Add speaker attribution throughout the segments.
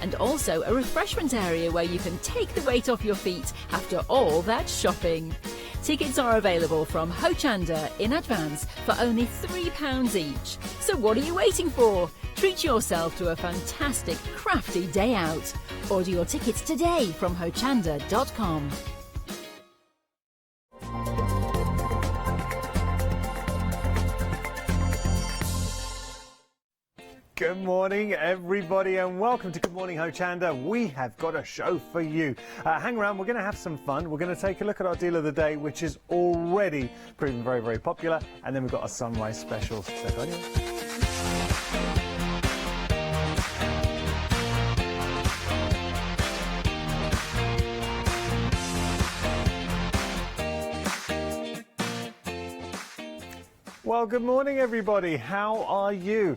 Speaker 1: And also a refreshment area where you can take the weight off your feet after all that shopping. Tickets are available from Hochanda in advance for only £3 each. So what are you waiting for? Treat yourself to a fantastic crafty day out. Order your tickets today from hochanda.com.
Speaker 2: Good morning, everybody, and welcome to Good Morning Hochanda. We have got a show for you. Hang around, we're going to have some fun. We're going to take a look at our deal of the day, which is already proven very, very popular. And then we've got our sunrise specials. So, well, good morning, everybody. How are you?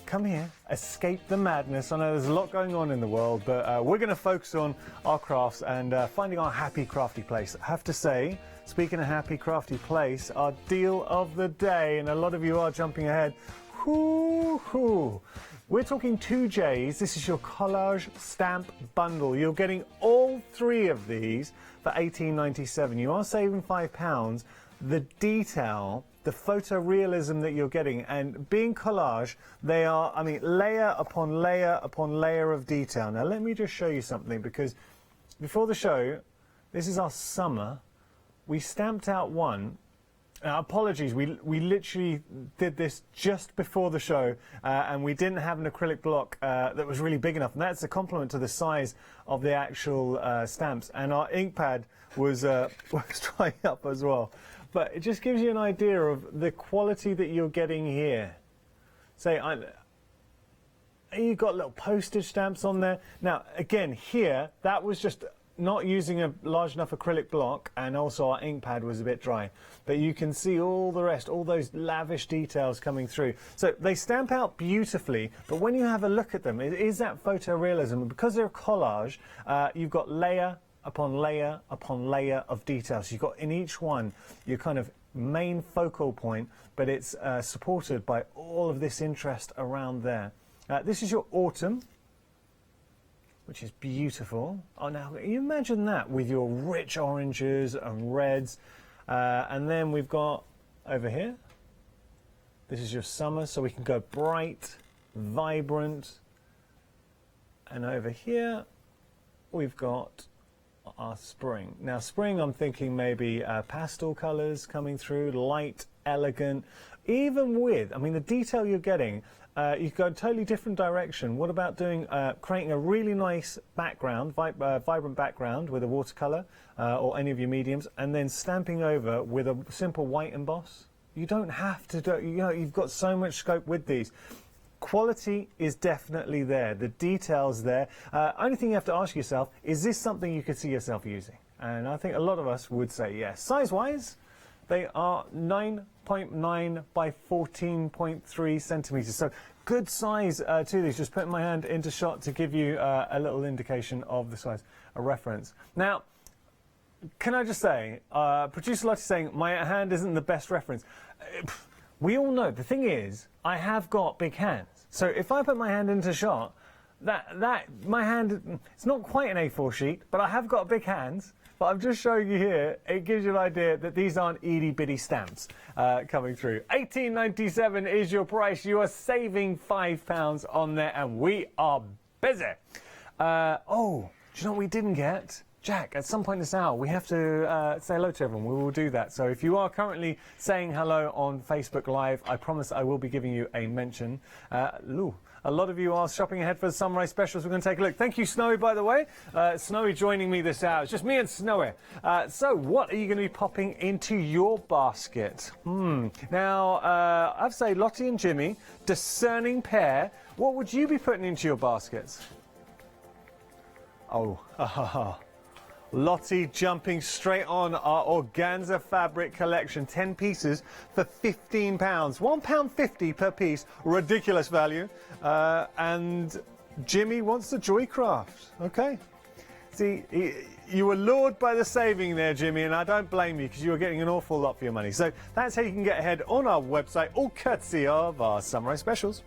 Speaker 2: Come here, escape the madness. I know there's a lot going on in the world, but we're going to focus on our crafts and finding our happy crafty place. I have to say, speaking of happy crafty place, our deal of the day, and a lot of you are jumping ahead. Hoo-hoo. We're talking 2Js. This is your Collage stamp bundle. You're getting all three of these for $18.97. You are saving £5. The detail, the photorealism that you're getting, and being collage, they are, I mean, layer upon layer upon layer of detail. Now let me just show you something, because before the show, this is our summer. We stamped out one. Apologies, we literally did this just before the show, and we didn't have an acrylic block that was really big enough, and that's a compliment to the size of the actual stamps. And our ink pad was drying up as well. But it just gives you an idea of the quality that you're getting here. Say, you've got little postage stamps on there. Now, again, here, that was just not using a large enough acrylic block, and also our ink pad was a bit dry. But you can see all the rest, all those lavish details coming through. So they stamp out beautifully, but when you have a look at them, it is that photorealism. And because they're collage, you've got layer upon layer upon layer of details. You've got in each one your kind of main focal point, but it's supported by all of this interest around there. This is your autumn, which is beautiful. Oh, now you imagine that with your rich oranges and reds. And then we've got over here, this is your summer, so we can go bright, vibrant. And over here, we've got our spring. Now spring, I'm thinking maybe pastel colors coming through, light, elegant, even with, I mean, the detail you're getting, you can go a totally different direction. What about doing, creating a really nice background, vibrant background with a watercolor or any of your mediums, and then stamping over with a simple white emboss? You don't have to do, you know, you've got so much scope with these. Quality is definitely there. The details there. Only thing you have to ask yourself, is this something you could see yourself using? And I think a lot of us would say yes. Size-wise, they are 9.9 by 14.3 centimeters. So good size to these. Just putting my hand into shot to give you a little indication of the size, a reference. Now, can I just say, producer Lottie's saying my hand isn't the best reference. We all know, the thing is, I have got big hands. So if I put my hand into shot, my hand, it's not quite an A4 sheet, but I have got big hands. But I'm just showing you here, it gives you an idea that these aren't itty-bitty stamps coming through. $18.97 is your price. You are saving £5 on there, and we are busy. Oh, do you know what we didn't get? Jack, at some point this hour, we have to say hello to everyone. We will do that. So if you are currently saying hello on Facebook Live, I promise I will be giving you a mention. A lot of you are shopping ahead for the sunrise specials. We're going to take a look. Thank you, Snowy, by the way. Snowy joining me this hour. It's just me and Snowy. So what are you going to be popping into your basket? Now, I have to say, Lottie and Jimmy, discerning pair. What would you be putting into your baskets? Oh, Lottie jumping straight on our organza fabric collection, 10 pieces for £15, £1.50 per piece, ridiculous value. And Jimmy wants the Joycraft, okay? See, you were lured by the saving there, Jimmy, and I don't blame you because you were getting an awful lot for your money. So that's how you can get ahead on our website, all courtesy of our Sunrise Specials.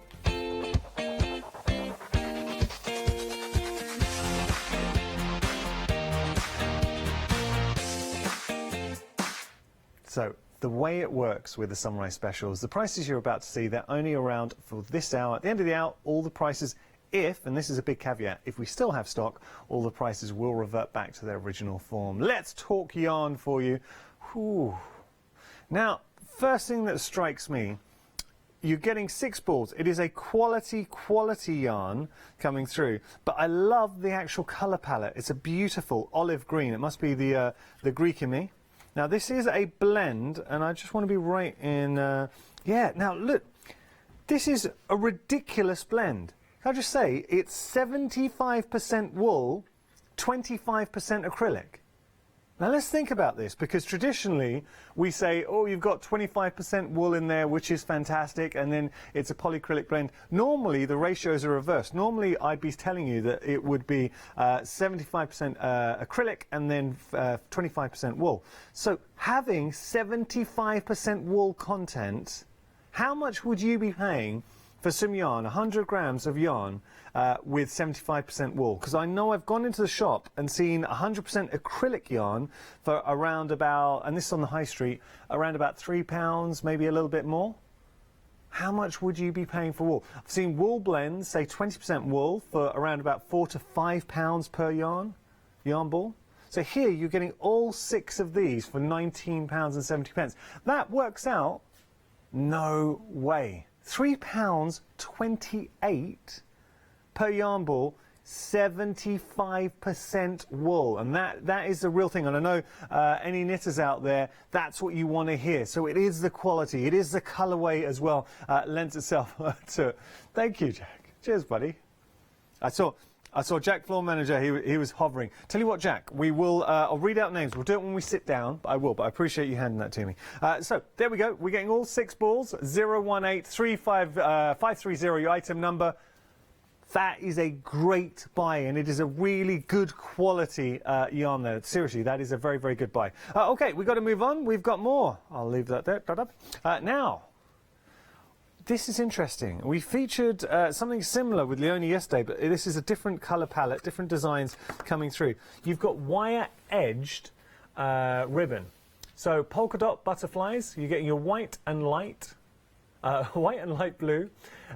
Speaker 2: So the way it works with the Sunrise Specials, the prices you're about to see, they're only around for this hour. At the end of the hour, all the prices, and this is a big caveat, if we still have stock, all the prices will revert back to their original form. Let's talk yarn for you. Whew. Now, first thing that strikes me, you're getting 6 balls. It is a quality yarn coming through, but I love the actual colour palette. It's a beautiful olive green. It must be the Greek in me. Now, this is a blend, and I just want to be right in, yeah. Now, look, this is a ridiculous blend. Can I just say, it's 75% wool, 25% acrylic. Now, let's think about this, because traditionally we say, oh, you've got 25% wool in there, which is fantastic, and then it's a polyacrylic blend. Normally, the ratios are reversed. Normally, I'd be telling you that it would be 75% acrylic and then 25% wool. So, having 75% wool content, how much would you be paying for some yarn, 100 grams of yarn with 75% wool? Because I know I've gone into the shop and seen 100% acrylic yarn for around about, and this is on the high street, around about £3, maybe a little bit more. How much would you be paying for wool? I've seen wool blends, say 20% wool, for around about £4 to £5 per yarn ball. So here you're getting all 6 of these for £19.70. That works out, no way. £3.28 per yarn ball, 75% wool, and that is the real thing. And I know any knitters out there, that's what you want to hear. So it is the quality, it is the colourway as well, lends itself to it. Thank you, Jack. Cheers, buddy. I saw Jack, floor manager, he was hovering. Tell you what, Jack, we will, I'll read out names. We'll do it when we sit down, but I appreciate you handing that to me. So, there we go. We're getting all 6 balls, 0183530, your item number. That is a great buy, and it is a really good quality yarn there. Seriously, that is a very, very good buy. Okay, we've got to move on. We've got more. I'll leave that there. Now, this is interesting. We featured something similar with Leonie yesterday, but this is a different colour palette, different designs coming through. You've got wire-edged ribbon. So polka dot butterflies, you're getting your white and light blue.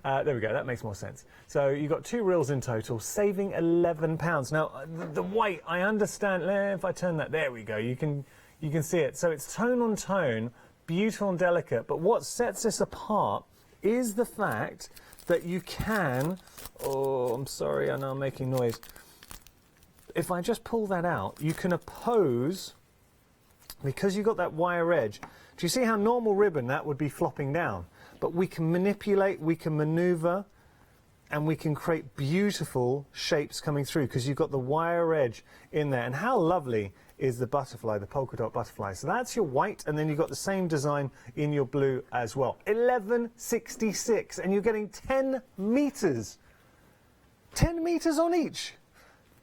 Speaker 2: There we go, that makes more sense. So you've got 2 reels in total, saving £11. Now, the white, I understand, if I turn that, there we go, you can see it. So it's tone on tone, beautiful and delicate, but what sets this apart is the fact that you can, oh, I'm sorry, I know I'm making noise. If I just pull that out, you can oppose, because you've got that wire edge. Do you see how normal ribbon that would be flopping down? But we can manipulate, we can maneuver, and we can create beautiful shapes coming through because you've got the wire edge in there. And how lovely is the butterfly, the polka dot butterfly. So that's your white, and then you've got the same design in your blue as well. $11.66, and you're getting 10 meters. 10 meters on each.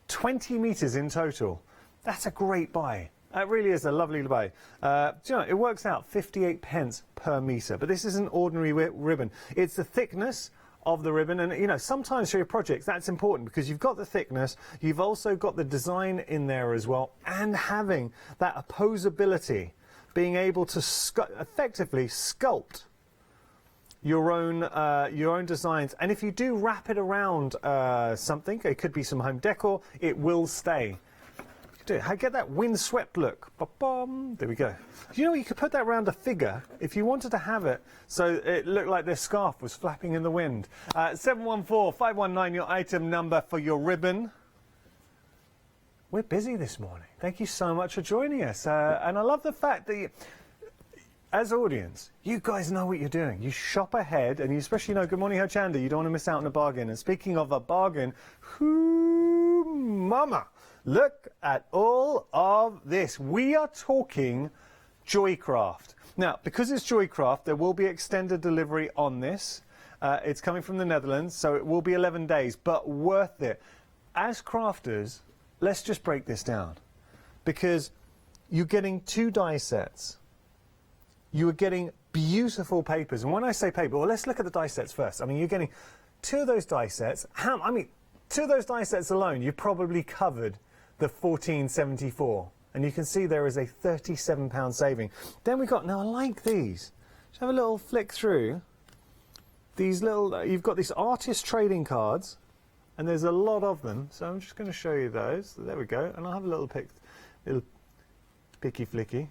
Speaker 2: 20 meters in total. That's a great buy. That really is a lovely buy. Do you know, it works out 58 pence per meter, but this is an ordinary ribbon. It's the thickness of the ribbon, and you know, sometimes for your projects that's important because you've got the thickness, you've also got the design in there as well, and having that opposability, being able to effectively sculpt your own designs. And if you do wrap it around something, it could be some home decor, it will stay. I get that windswept look. Ba-bum. There we go. You know, you could put that around a figure if you wanted to have it so it looked like their scarf was flapping in the wind. 714-519, your item number for your ribbon. We're busy this morning. Thank you so much for joining us. And I love the fact that as audience, you guys know what you're doing. You shop ahead, and you especially know, good morning, Hochanda, you don't want to miss out on a bargain. And speaking of a bargain, mama, look at all of this. We are talking Joycraft. Now, because it's Joycraft, there will be extended delivery on this. It's coming from the Netherlands, so it will be 11 days, but worth it. As crafters, let's just break this down, because you're getting 2 die sets. You are getting beautiful papers. And when I say paper, well, let's look at the die sets first. I mean, you're getting 2 of those die sets. 2 of those die sets alone, you've probably covered the 1474 And you can see there is a £37 saving. Then we got, now I like these. Just have a little flick through. These little, you've got these artist trading cards, and there's a lot of them. So I'm just going to show you those. So there we go. And I'll have a little picky flicky.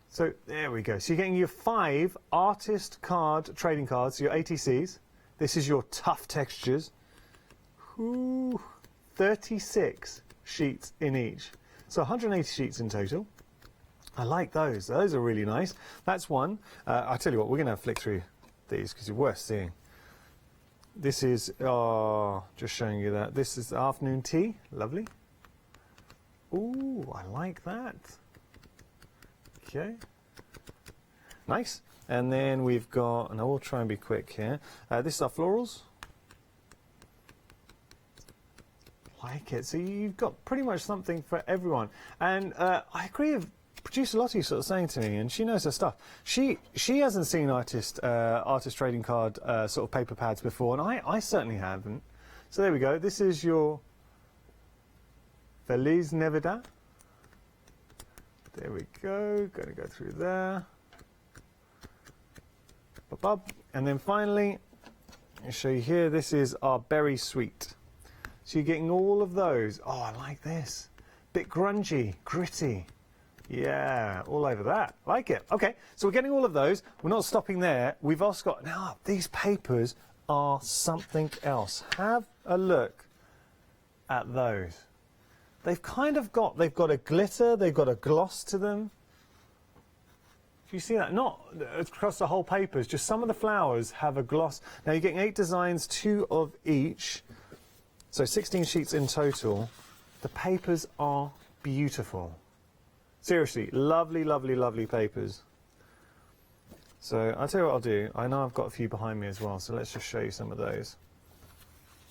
Speaker 2: So there we go. So you're getting your 5 artist card trading cards, your ATCs. This is your tough textures. Ooh, 36 sheets in each. So 180 sheets in total. I like those. Those are really nice. That's one. I'll tell you what, we're going to flick through these because you're worth seeing. This is, just showing you that. This is afternoon tea. Lovely. Ooh, I like that. Okay. Nice. And then we've got, and I will try and be quick here. This is our florals. Like it. So you've got pretty much something for everyone. And I agree with producer Lottie sort of saying to me, and she knows her stuff. She hasn't seen artist trading card sort of paper pads before, and I certainly haven't. So there we go. This is your Feliz Navidad. There we go. Going to go through there. And then finally, I'll show you here. This is our berry sweet. So you're getting all of those. Oh, I like this. Bit grungy, gritty. Yeah, all over that. Like it. Okay, so we're getting all of those. We're not stopping there. We've also got, now, these papers are something else. Have a look at those. They've got a glitter, they've got a gloss to them. Do you see that? Not across the whole papers, just some of the flowers have a gloss. Now you're getting 8 designs, 2 of each. So 16 sheets in total. The papers are beautiful. Seriously, lovely, lovely, lovely papers. So I'll tell you what I'll do. I know I've got a few behind me as well, so let's just show you some of those.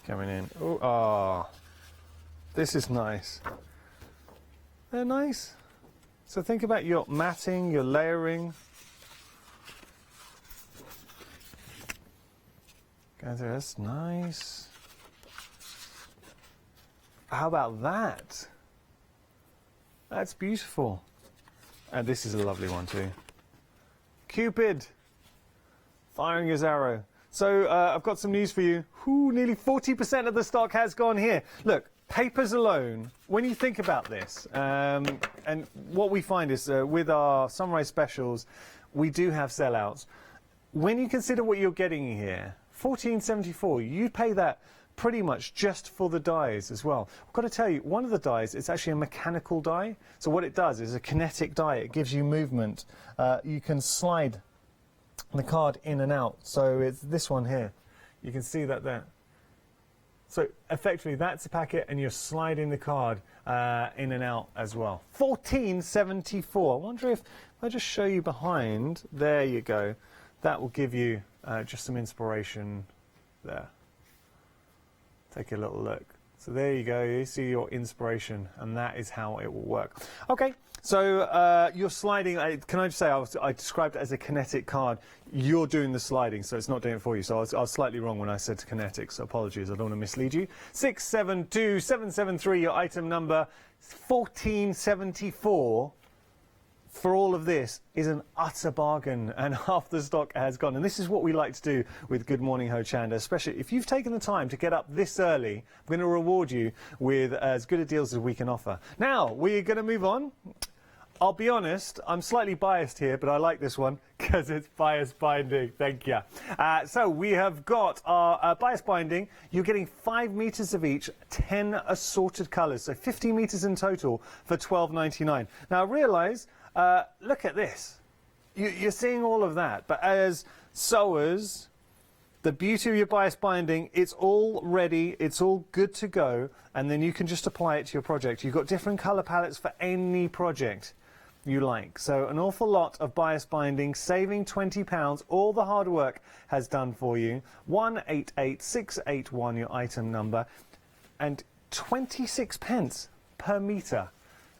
Speaker 2: Coming in. Oh, this is nice. They're nice. So think about your matting, your layering. Go there, that's nice. How about that? That's beautiful. And this is a lovely one too. Cupid, firing his arrow. So I've got some news for you. Nearly 40% of the stock has gone here. Look, papers alone, when you think about this, and what we find is with our sunrise specials, we do have sellouts. When you consider what you're getting here, $14.74, you pay that pretty much just for the dies as well. I've got to tell you, one of the dies is actually a mechanical die. So what it does is a kinetic die. It gives you movement. You can slide the card in and out. So it's this one here. You can see that there. So effectively, that's a packet, and you're sliding the card in and out as well. $14.74. I wonder if I just show you behind. There you go. That will give you just some inspiration there. Take a little look. So there you go. You see your inspiration, and that is how it will work. Okay, so you're sliding. Can I just say I described it as a kinetic card. You're doing the sliding, so it's not doing it for you. So I was slightly wrong when I said kinetic, so apologies. I don't want to mislead you. 672773, your item number. $14.74 for all of this is an utter bargain, and half the stock has gone. And this is what we like to do with Good Morning Hochanda, especially if you've taken the time to get up this early. I'm going to reward you with as good a deals as we can offer. Now, we're going to move on. I'll be honest, I'm slightly biased here, but I like this one because it's bias binding. Thank you. So we have got our bias binding. You're getting 5 meters of each, 10 assorted colours, so 50 meters in total for $12.99. Now, realise, look at this. You're seeing all of that, but as sewers, the beauty of your bias binding, it's all ready, it's all good to go, and then you can just apply it to your project. You've got different colour palettes for any project you like. So an awful lot of bias binding, saving £20. All the hard work has done for you. 188681, your item number, and 26 pence per metre.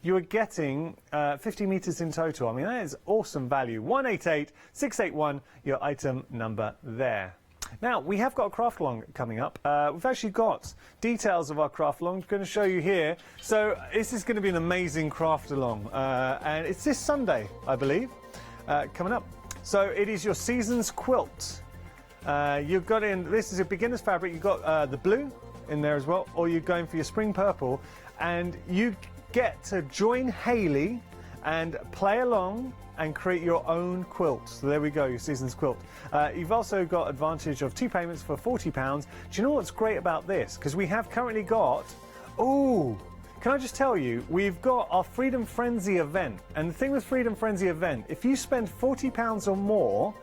Speaker 2: You are getting 50 meters in total. I mean, that is awesome value. 188681, your item number there. Now, we have got a craft along coming up. We've actually got details of our craft along. I'm going to show you here. So this is going to be an amazing craft along. And it's this Sunday, I believe, coming up. So it is your season's quilt. You've got in, this is a beginner's fabric. You've got the blue in there as well, or you're going for your spring purple. And you get to join Hayley and play along and create your own quilt. So there we go, your season's quilt. You've also got advantage of 2 payments for £40. Do you know what's great about this? Because we have currently got, ooh, can I just tell you, we've got our Freedom Frenzy event. And the thing with Freedom Frenzy event, if you spend £40 or more,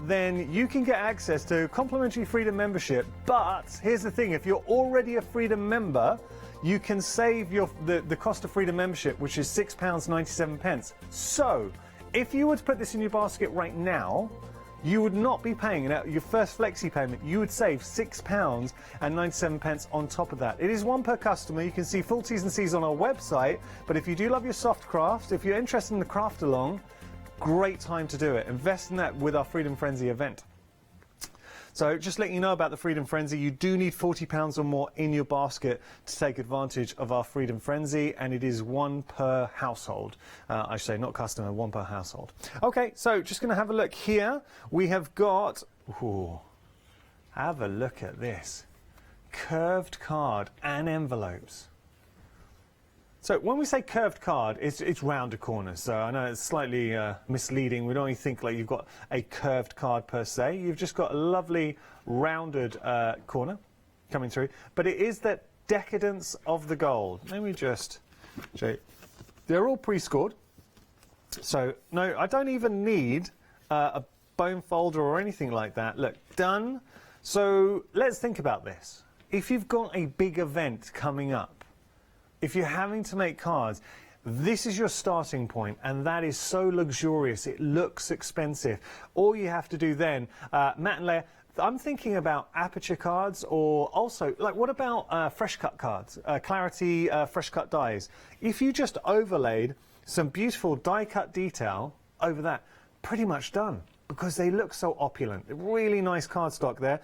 Speaker 2: then you can get access to complimentary Freedom membership. But here's the thing, if you're already a Freedom member, you can save the cost of Freedom membership, which is £6.97. So, if you were to put this in your basket right now, you would not be paying your first flexi payment. You would save £6.97 on top of that. It is one per customer. You can see full T's and C's on our website. But if you do love your soft crafts, if you're interested in the craft along, great time to do it. Invest in that with our Freedom Frenzy event. So just letting you know about the Freedom Frenzy, you do need £40 or more in your basket to take advantage of our Freedom Frenzy, and it is one per household. I should say, not customer, one per household. Okay, so just going to have a look here. We have got, ooh, have a look at this. Curved card and envelopes. So when we say curved card, it's rounder corners. So I know it's slightly misleading. We don't only think like you've got a curved card per se. You've just got a lovely rounded corner coming through. But it is that decadence of the gold. Let me just show you. They're all pre-scored. So no, I don't even need a bone folder or anything like that. Look, done. So let's think about this. If you've got a big event coming up, if you're having to make cards, this is your starting point, and that is so luxurious. It looks expensive. All you have to do then, matte and layer, I'm thinking about aperture cards, or also, like, what about fresh cut cards, clarity fresh cut dies? If you just overlaid some beautiful die cut detail over that, pretty much done. Because they look so opulent. Really nice cardstock there.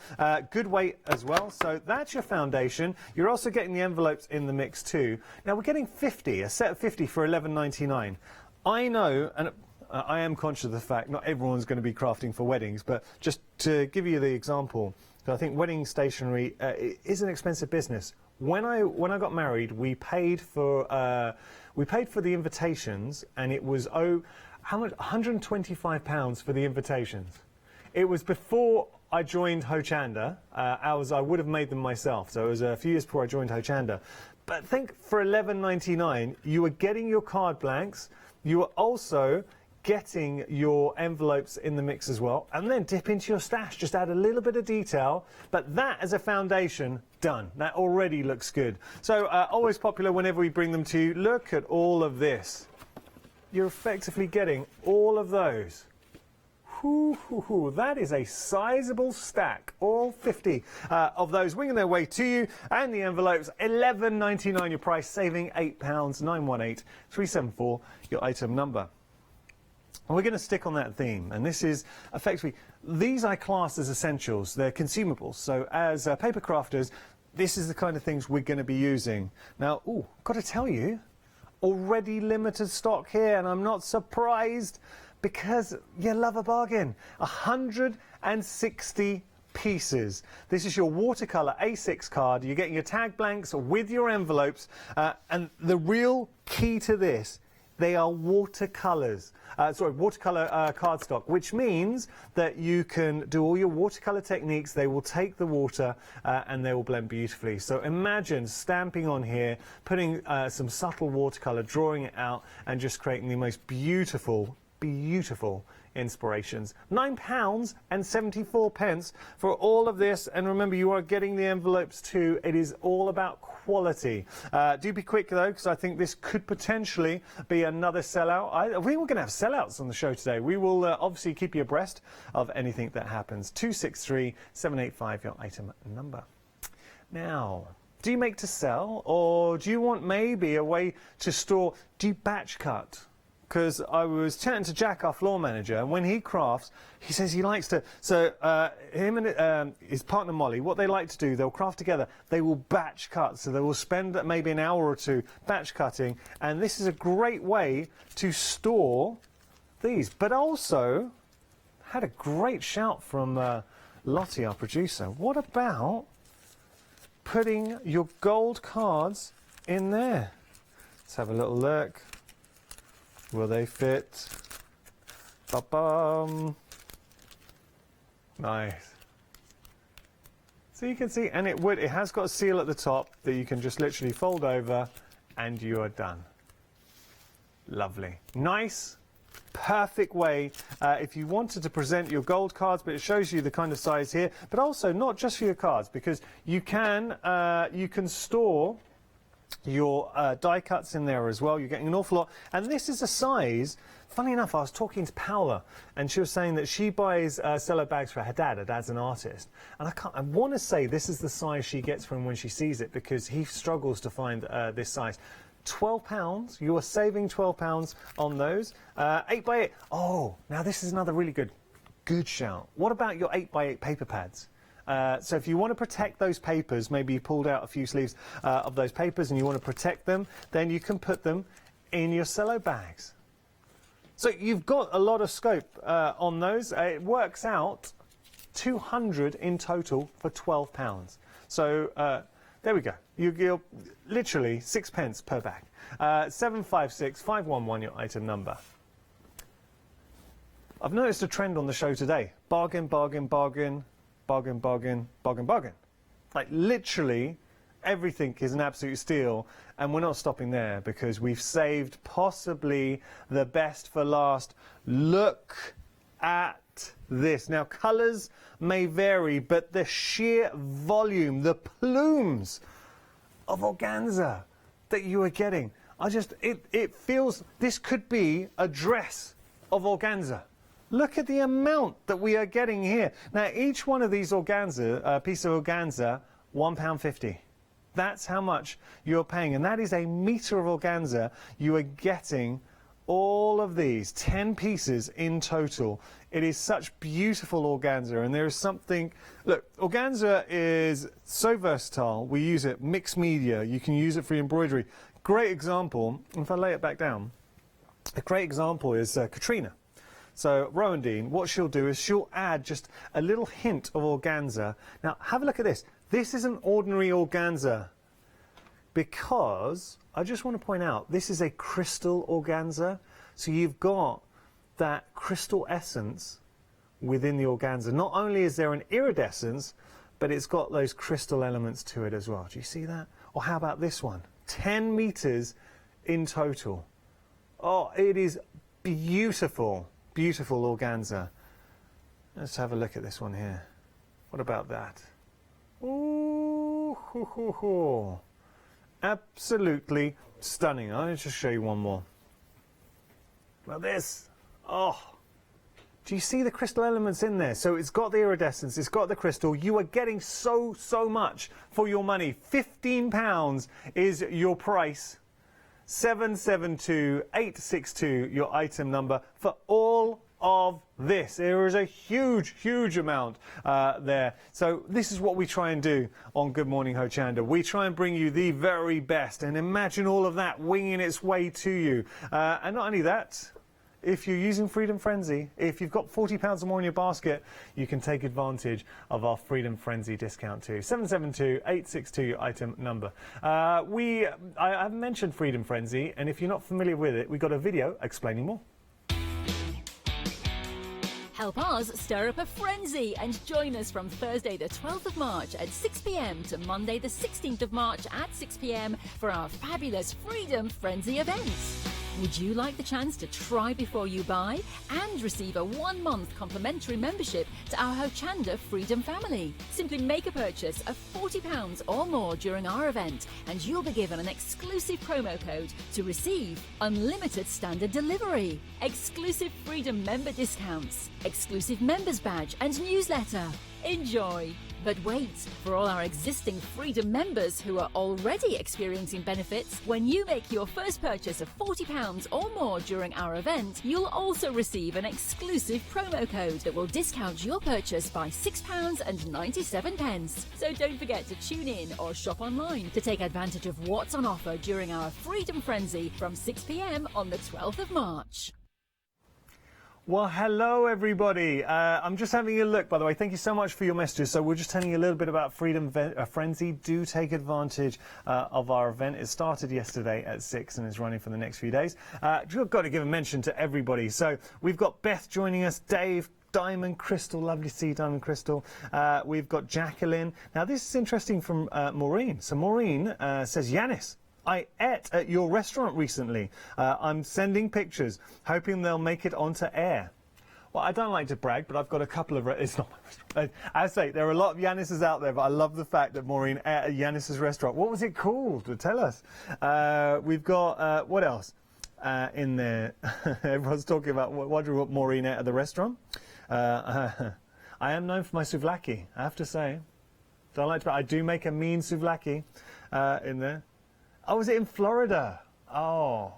Speaker 2: Good weight as well. So that's your foundation. You're also getting the envelopes in the mix too. Now we're getting 50, a set of 50 for $11.99. I know, and I am conscious of the fact not everyone's going to be crafting for weddings, but just to give you the example, I think wedding stationery is an expensive business. When I got married, we paid for the invitations, and it was how much? £125 for the invitations. It was before I joined Hochanda. I would have made them myself, so it was a few years before I joined Hochanda. But think for $11.99, you were getting your card blanks, you were also getting your envelopes in the mix as well, and then dip into your stash, just add a little bit of detail, but that as a foundation, done. That already looks good. So always popular whenever we bring them to you. Look at all of this. You're effectively getting all of those. That is a sizable stack, all 50 of those winging their way to you, and the envelopes, $11.99 your price, saving £8, 918 374 your item number. And we're going to stick on that theme, and this is effectively, these I class as essentials, they're consumables, so as paper crafters, this is the kind of things we're going to be using. Now, got to tell you, already limited stock here, and I'm not surprised because you love a bargain. 160 pieces. This is your watercolor A6 card. You're getting your tag blanks with your envelopes, and the real key to this, they are watercolors. Watercolor cardstock, which means that you can do all your watercolor techniques. They will take the water and they will blend beautifully. So imagine stamping on here, putting some subtle watercolor, drawing it out, and just creating the most beautiful inspirations. £9.74 for all of this, and remember, you are getting the envelopes too. It is all about quality. Do be quick though, because I think this could potentially be another sellout. We were going to have sellouts on the show today. We will obviously keep you abreast of anything that happens. 263-785 your item number. Now, do you make to sell, or do you want maybe a way to store? Do you batch cut? because I was chatting to Jack, our floor manager, and when he crafts, he says he likes to, so him and his partner Molly, what they like to do, they'll craft together, they will batch cut, so they will spend maybe an hour or two batch cutting, and this is a great way to store these. But also, had a great shout from Lottie, our producer. What about putting your gold cards in there? Let's have a little look. Will they fit? Ba-bum. Nice. So you can see, and it has got a seal at the top that you can just literally fold over and you are done. Lovely. Nice, perfect way if you wanted to present your gold cards, but it shows you the kind of size here, but also not just for your cards, because you can store your die cuts in there as well. You're getting an awful lot, and this is a size. Funny enough, I was talking to Paola, and she was saying that she buys cello bags for her dad. Her dad's an artist, and I want to say this is the size she gets from when she sees it, because he struggles to find this size. £12. You are saving £12 on those. 8x8. Oh, now this is another really good shout. What about your 8x8 paper pads? So if you want to protect those papers, maybe you pulled out a few sleeves of those papers and you want to protect them, then you can put them in your cello bags. So you've got a lot of scope on those. It works out 200 in total for £12. So there we go. You're literally 6p per bag. 756511, your item number. I've noticed a trend on the show today. Bargain, bargain, bargain. Bargain, bargain, bargain, bargain. Like literally everything is an absolute steal, and we're not stopping there because we've saved possibly the best for last. Look at this. Now colours may vary, but the sheer volume, the plumes of organza that you are getting, it feels, this could be a dress of organza. Look at the amount that we are getting here. Now, each one of these organza, piece of organza, £1.50. That's how much you're paying, and that is a metre of organza. You are getting all of these, 10 pieces in total. It is such beautiful organza, and there is something, look, organza is so versatile. We use it mixed media. You can use it for embroidery. Great example, if I lay it back down, a great example is Katrina. So Rowan, what she'll do is she'll add just a little hint of organza. Now have a look at this. This is an ordinary organza because I just want to point out this is a crystal organza. So you've got that crystal essence within the organza. Not only is there an iridescence, but it's got those crystal elements to it as well. Do you see that? Or how about this one? 10 meters in total. Oh, it is beautiful. Beautiful organza. Let's have a look at this one here. What about that? Ooh, hoo, hoo, hoo. Absolutely stunning. I'll just show you one more. Well, this. Oh, do you see the crystal elements in there? So it's got the iridescence, it's got the crystal. You are getting so much for your money. £15 is your price. 772862, your item number for all of this. There is a huge amount there. So this is what we try and do on Good Morning Hochanda. We try and bring you the very best, and imagine all of that winging its way to you. And not only that, if you're using Freedom Frenzy, if you've got £40 or more in your basket, you can take advantage of our Freedom Frenzy discount too. 772862, your item number. I've mentioned Freedom Frenzy, and if you're not familiar with it, we've got a video explaining more.
Speaker 1: Help us stir up a frenzy and join us from Thursday the 12th of March at 6 p.m. to Monday the 16th of March at 6 p.m. for our fabulous Freedom Frenzy events. Would you like the chance to try before you buy and receive a 1-month complimentary membership to our Hochanda Freedom family? Simply make a purchase of £40 or more during our event and you'll be given an exclusive promo code to receive unlimited standard delivery, exclusive Freedom member discounts, exclusive members badge and newsletter, Enjoy! But wait, for all our existing Freedom members who are already experiencing benefits, when you make your first purchase of £40 or more during our event, you'll also receive an exclusive promo code that will discount your purchase by £6.97. So don't forget to tune in or shop online to take advantage of what's on offer during our Freedom Frenzy from 6 p.m. on the 12th of March.
Speaker 2: Well, hello everybody. I'm just having a look, by the way. Thank you so much for your messages. So we're just telling you a little bit about Freedom Frenzy. Do take advantage of our event. It started yesterday at 6 and is running for the next few days. I've got to give a mention to everybody. So we've got Beth joining us, Dave, Diamond Crystal, lovely to see you, Diamond Crystal. We've got Jacqueline. Now this is interesting from Maureen. So Maureen says, Yanis, I ate at your restaurant recently. I'm sending pictures, hoping they'll make it onto air. Well, I don't like to brag, but I've got a couple of... It's not my restaurant. I say, there are a lot of Yanis's out there, but I love the fact that Maureen ate at Yanis's restaurant. What was it called? Tell us. We've got... what else in there? Everyone's talking about wondering what Maureen ate at the restaurant. I am known for my souvlaki, I have to say. Don't like to... I do make a mean souvlaki in there. Oh, was it in Florida? Oh,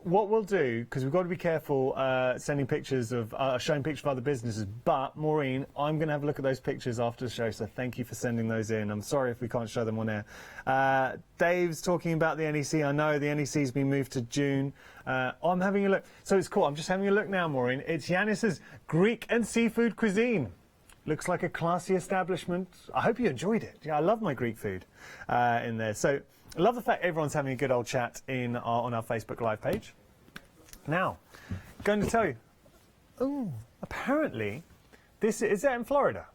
Speaker 2: what we'll do, because we've got to be careful sending pictures of, showing pictures of other businesses, but Maureen, I'm going to have a look at those pictures after the show, so thank you for sending those in. I'm sorry if we can't show them on air. Dave's talking about the NEC. I know the NEC's been moved to June. I'm having a look. So it's cool. I'm just having a look now, Maureen. It's Yanis's Greek and seafood cuisine. Looks like a classy establishment. I hope you enjoyed it. Yeah, I love my Greek food in there. So I love the fact everyone's having a good old chat on our Facebook Live page. Now, going to tell you, apparently, is that in Florida?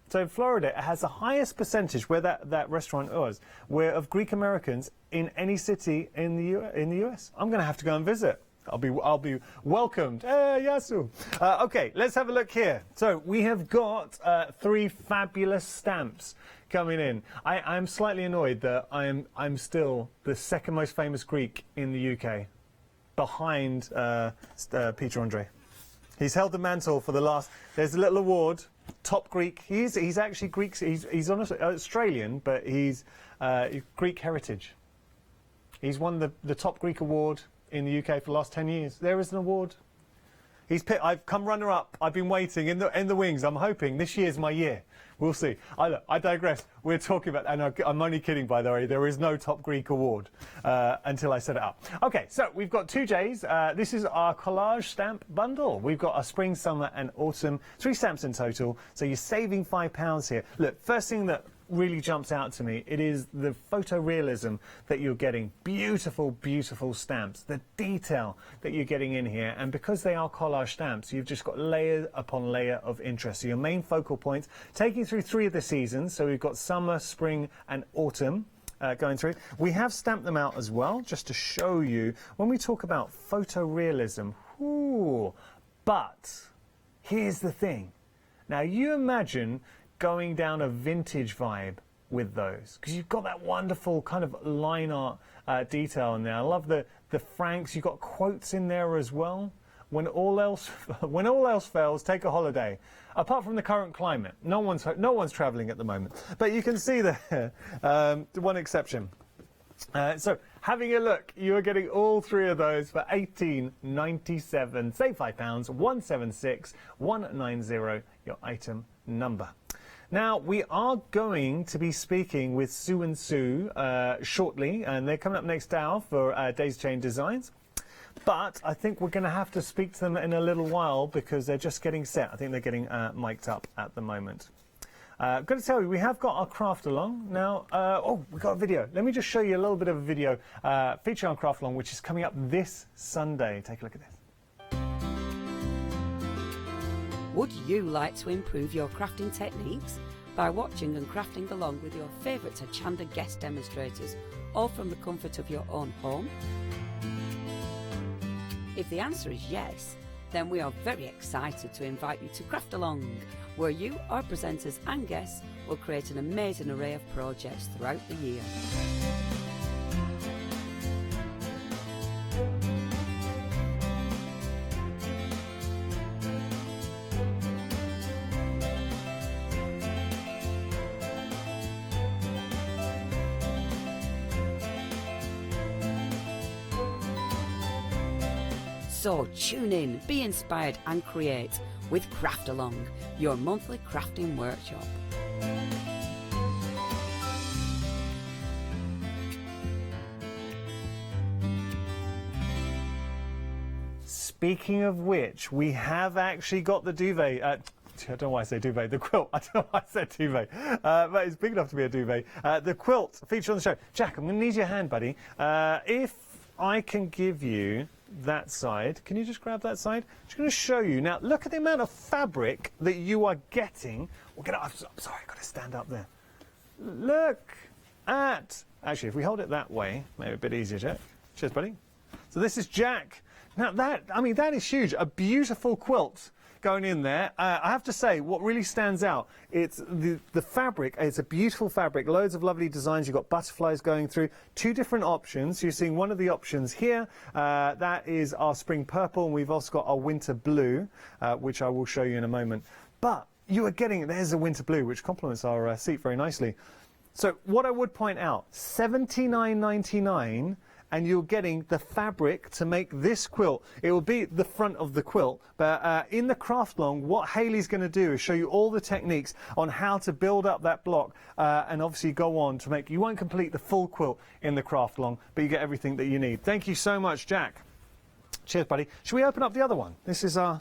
Speaker 2: So in Florida, it has the highest percentage where that restaurant was, where of Greek Americans in any city in the US. I'm going to have to go and visit. I'll be welcomed. Hey, Yasu. Okay, let's have a look here. So we have got 3 fabulous stamps coming in. I'm slightly annoyed that I'm still the second most famous Greek in the UK, behind Peter Andre. He's held the mantle for the last. There's a little award, top Greek. He's actually Greek. He's honestly Australian, but he's Greek heritage. He's won the top Greek award in the UK for the last 10 years. There is an award. I've come runner-up. I've been waiting in the wings. I'm hoping this year's my year. We'll see. I digress. We're talking about, and I'm only kidding, by the way. There is no top Greek award until I set it up. Okay, so we've got 2 J's. This is our collage stamp bundle. We've got our spring, summer, and autumn. 3 stamps in total. So you're saving £5 here. Look, first thing that really jumps out to me, it is the photorealism that you're getting. Beautiful, beautiful stamps. The detail that you're getting in here, and because they are collage stamps, you've just got layer upon layer of interest. So your main focal points, taking through 3 of the seasons. So we've got summer, spring, and autumn. Going through. We have stamped them out as well, just to show you when we talk about photorealism. But here's the thing. Now you imagine going down a vintage vibe with those, because you've got that wonderful kind of line art detail in there. I love the francs. You've got quotes in there as well. When all else fails, take a holiday. Apart from the current climate, no one's travelling at the moment. But you can see there one exception. So having a look, you are getting all 3 of those for £18.97. Save £5. 176 190. Your item number. Now, we are going to be speaking with Sue and Sue shortly, and they're coming up next hour for Days Chain Designs. But I think we're going to have to speak to them in a little while because they're just getting set. I think they're getting mic'd up at the moment. I've got to tell you, we have got our craft along. Now, we've got a video. Let me just show you a little bit of a video featuring our craft along, which is coming up this Sunday. Take a look at this.
Speaker 3: Would you like to improve your crafting techniques by watching and crafting along with your favourite Hochanda guest demonstrators, all from the comfort of your own home? If the answer is yes, then we are very excited to invite you to Craft Along, where you, our presenters and guests, will create an amazing array of projects throughout the year. So tune in, be inspired and create with Craft Along, your monthly crafting workshop.
Speaker 2: Speaking of which, we have actually got the duvet. I don't know why I say duvet. The quilt. I don't know why I said duvet. But it's big enough to be a duvet. The quilt featured on the show. Jack, I'm going to need your hand, buddy. If I can give you that side. Can you just grab that side? I'm just going to show you. Now, look at the amount of fabric that you are getting. We'll get it. I'm sorry, I've got to stand up there. Look at... Actually, if we hold it that way, maybe a bit easier, Jack. Cheers, buddy. So this is Jack. Now, that is huge. A beautiful quilt going in there. I have to say, what really stands out, it's the fabric. It's a beautiful fabric, loads of lovely designs. You've got butterflies going through, 2 different options. You're seeing one of the options here. That is our spring purple, and we've also got our winter blue, which I will show you in a moment. But you are getting, there's a winter blue, which complements our seat very nicely. So what I would point out, $79.99, and you're getting the fabric to make this quilt. It will be the front of the quilt, but in the craft long, what Hayley's going to do is show you all the techniques on how to build up that block, and obviously go on to make, you won't complete the full quilt in the craft long, but you get everything that you need. Thank you so much, Jack. Cheers, buddy. Should we open up the other one? This is our,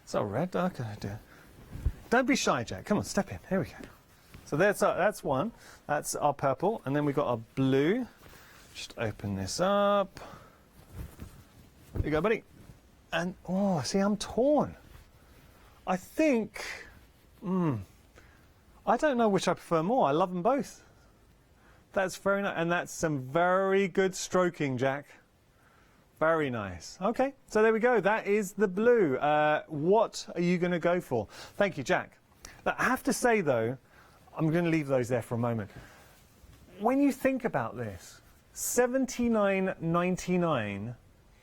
Speaker 2: it's our red. Okay, don't be shy, Jack. Come on, step in. Here we go. So that's one. That's our purple, and then we've got our blue. Just open this up. There you go, buddy. And, oh, see, I'm torn. I think, I don't know which I prefer more. I love them both. That's very nice. And that's some very good stroking, Jack. Very nice. Okay, so there we go. That is the blue. What are you going to go for? Thank you, Jack. Now, I have to say, though, I'm going to leave those there for a moment. When you think about this, $79.99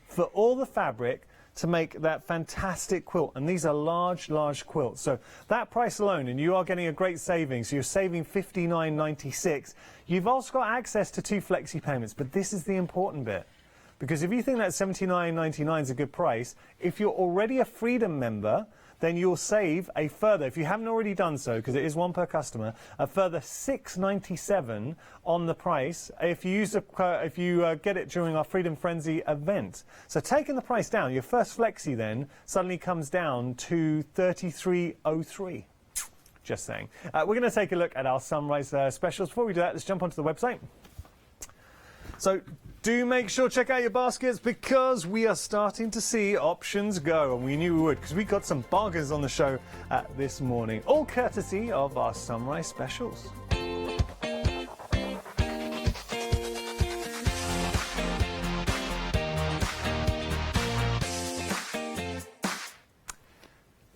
Speaker 2: for all the fabric to make that fantastic quilt, and these are large quilts. So that price alone, and you are getting a great savings. So you're saving $59.96. You've also got access to 2 flexi payments, but this is the important bit, because if you think that $79.99 is a good price, if you're already a Freedom member, then you'll save a further, if you haven't already done so, because it is 1 per customer, a further $6.97 on the price if you get it during our Freedom Frenzy event. So taking the price down, your first flexi then suddenly comes down to $33.03. Just saying. We're going to take a look at our Sunrise specials. Before we do that, let's jump onto the website. So do make sure to check out your baskets, because we are starting to see options go, and we knew we would, because we got some bargains on the show this morning, all courtesy of our Sunrise specials.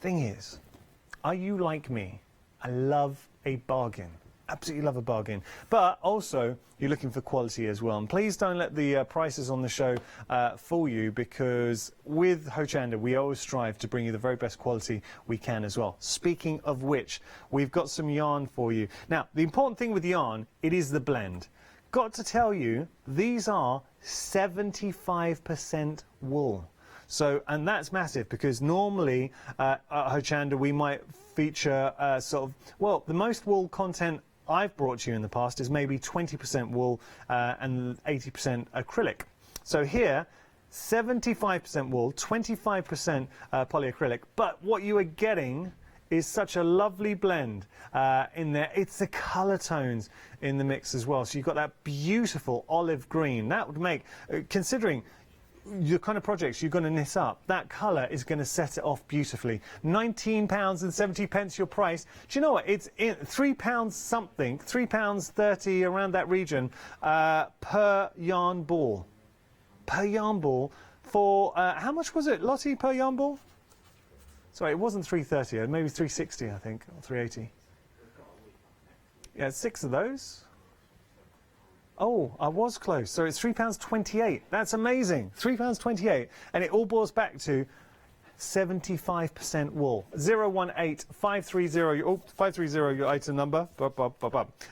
Speaker 2: Thing is, are you like me? I love a bargain. Absolutely love a bargain, but also you're looking for quality as well. And please don't let the prices on the show fool you, because with Hochanda we always strive to bring you the very best quality we can as well. Speaking of which, we've got some yarn for you. Now, the important thing with yarn, it is the blend. Got to tell you, these are 75% wool. So, and that's massive, because normally at Hochanda we might feature sort of, well, the most wool content I've brought to you in the past is maybe 20% wool and 80% acrylic. So here, 75% wool, 25% polyacrylic, but what you are getting is such a lovely blend in there. It's the colour tones in the mix as well. So you've got that beautiful olive green. That would make, considering the kind of projects you're going to knit up, that colour is going to set it off beautifully. £19.70 your price. Do you know what? It's in £3 something, £3.30 around that region per yarn ball. Per yarn ball for how much was it, Lottie, per yarn ball? Sorry, it wasn't £3.30, maybe £3.60, I think, or £3.80. Yeah, 6 of those. Oh, I was close. So it's £3.28. That's amazing. £3.28. And it all boils back to 75% wool. 018-530, your item number.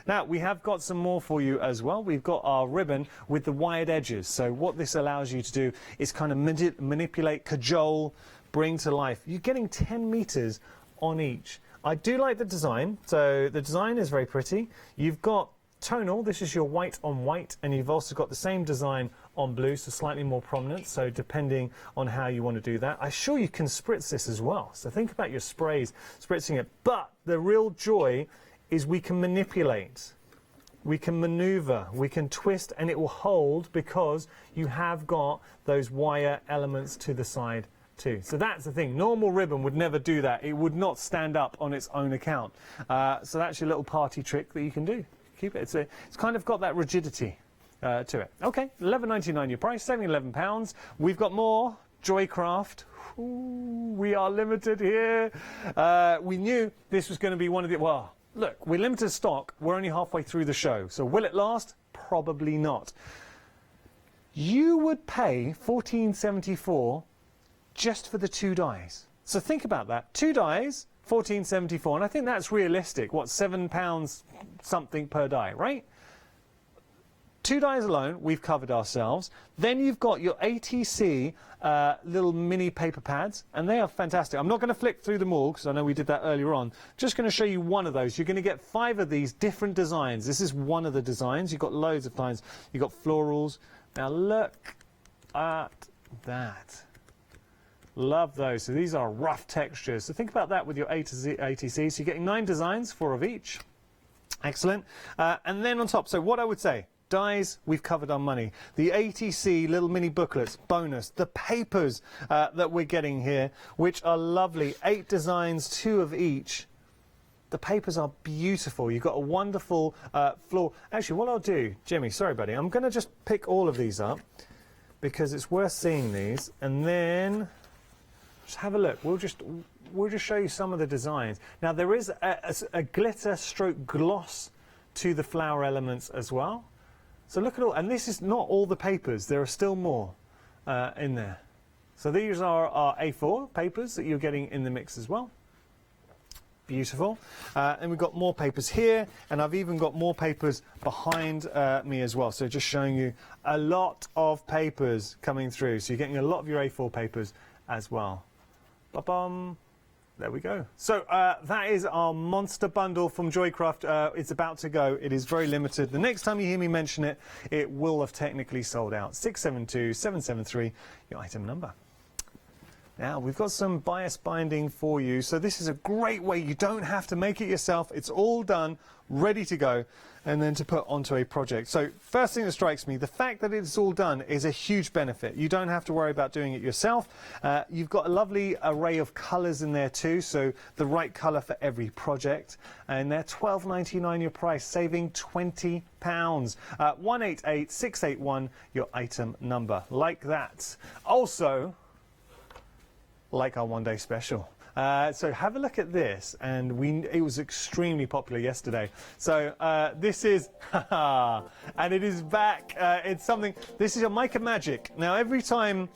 Speaker 2: Now, we have got some more for you as well. We've got our ribbon with the wired edges. So what this allows you to do is kind of manipulate, cajole, bring to life. You're getting 10 meters on each. I do like the design. So the design is very pretty. You've got tonal, this is your white on white, and you've also got the same design on blue, so slightly more prominent, so depending on how you want to do that. I'm sure you can spritz this as well, so think about your sprays, spritzing it. But the real joy is we can manipulate, we can maneuver, we can twist, and it will hold because you have got those wire elements to the side too. So that's the thing. Normal ribbon would never do that. It would not stand up on its own account. So that's your little party trick that you can do. Keep it. It's kind of got that rigidity to it. Okay, £11.99 your price, saving £11. We've got more Joycraft. Ooh, we are limited here. We knew this was going to be one of the... Well, look, we're limited stock. We're only halfway through the show. So will it last? Probably not. You would pay $14.74 just for the 2 dies. So think about that. 2 dies, $14.74, and I think that's realistic. What, £7 something per die, right? 2 dies alone, we've covered ourselves. Then you've got your ATC little mini paper pads, and they are fantastic. I'm not going to flick through them all because I know we did that earlier on. Just going to show you one of those. You're going to get 5 of these different designs. This is one of the designs. You've got loads of designs. You've got florals. Now look at that. Love those. So these are rough textures. So think about that with your ATC. So you're getting 9 designs, 4 of each. Excellent. And then on top, so what I would say, dies, we've covered our money. The ATC little mini booklets, bonus. The papers that we're getting here, which are lovely. 8 designs, 2 of each. The papers are beautiful. You've got a wonderful floor. Actually, what I'll do, Jimmy, sorry buddy, I'm going to just pick all of these up because it's worth seeing these, and then just have a look. We'll just show you some of the designs. Now there is a glitter stroke gloss to the flower elements as well. So look at all, and this is not all the papers. There are still more in there. So these are our A4 papers that you're getting in the mix as well. Beautiful. And we've got more papers here, and I've even got more papers behind me as well. So just showing you a lot of papers coming through. So you're getting a lot of your A4 papers as well. Ba-bum. There we go. So that is our monster bundle from Joycraft. It's about to go. It is very limited. The next time you hear me mention it, it will have technically sold out. 672-773, your item number. Now, we've got some bias binding for you. So this is a great way. You don't have to make it yourself. It's all done, ready to go, and then to put onto a project. So first thing that strikes me, the fact that it's all done is a huge benefit. You don't have to worry about doing it yourself. You've got a lovely array of colours in there too, so the right colour for every project. And they're £12.99 your price, saving £20. 188-681, your item number. Like that. Also, like our one-day special. So have a look at this, and it was extremely popular yesterday. So this is, and it is back. It's something, this is a Mica Magic. Now every time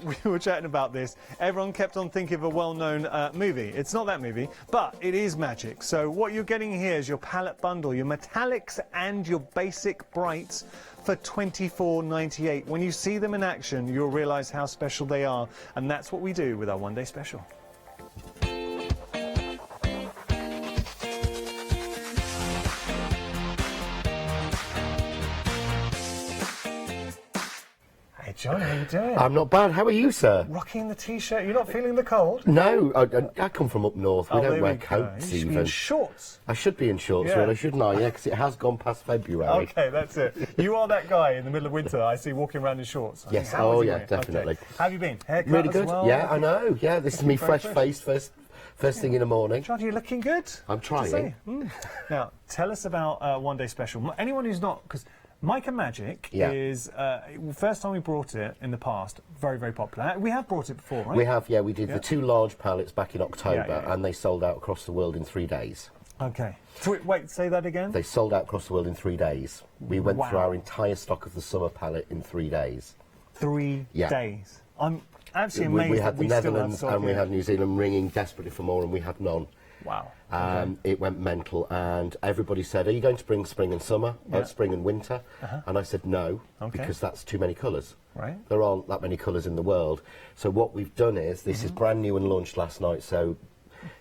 Speaker 2: we were chatting about this, everyone kept on thinking of a well-known movie. It's not that movie, but it is magic. So what you're getting here is your palette bundle, your metallics and your basic brights for $24.98. When you see them in action, you'll realise how special they are, and that's what we do with our one-day special. Hey John, how you doing?
Speaker 4: I'm not bad. How are you, sir?
Speaker 2: Rocking the t-shirt. You're not feeling the cold?
Speaker 4: No, I come from up north. We don't wear coats
Speaker 2: you should
Speaker 4: even.
Speaker 2: be in shorts.
Speaker 4: I should be in shorts,
Speaker 2: Yeah.
Speaker 4: really, shouldn't I? Yeah, because it has gone past February.
Speaker 2: Okay, that's it. You are that guy in the middle of winter I see walking around in shorts.
Speaker 4: Yes,
Speaker 2: How
Speaker 4: oh
Speaker 2: is it,
Speaker 4: yeah,
Speaker 2: mate?
Speaker 4: definitely.
Speaker 2: Okay. How have you been? Haircut
Speaker 4: Really
Speaker 2: as
Speaker 4: good.
Speaker 2: well?
Speaker 4: Yeah, I know. Yeah, this is me
Speaker 2: very
Speaker 4: fresh face first thing in the morning.
Speaker 2: John, you're looking good.
Speaker 4: I'm trying.
Speaker 2: To say. Now, tell us about One Day Special. Anyone who's not, because Mica Magic is, first time we brought it in the past, very, very popular. We have brought it before, right?
Speaker 4: We have, yeah. We did the 2 large pallets back in October,
Speaker 2: Yeah.
Speaker 4: and they sold out across the world in 3 days.
Speaker 2: Okay. Wait, say that again?
Speaker 4: They sold out across the world in 3 days. We went through our entire stock of the summer palette in 3 days.
Speaker 2: 3
Speaker 4: Yeah.
Speaker 2: days. I'm absolutely amazed
Speaker 4: We
Speaker 2: that
Speaker 4: had the
Speaker 2: we still have
Speaker 4: Netherlands
Speaker 2: stock
Speaker 4: and we
Speaker 2: here.
Speaker 4: had New Zealand ringing desperately for more, and we had none.
Speaker 2: Wow.
Speaker 4: It went mental, and everybody said, "Are you going to bring spring and summer, spring and winter?" And I said no, because that's too many colours.
Speaker 2: Right.
Speaker 4: There aren't that many colours in the world. So what we've done is, this is brand new and launched last night. So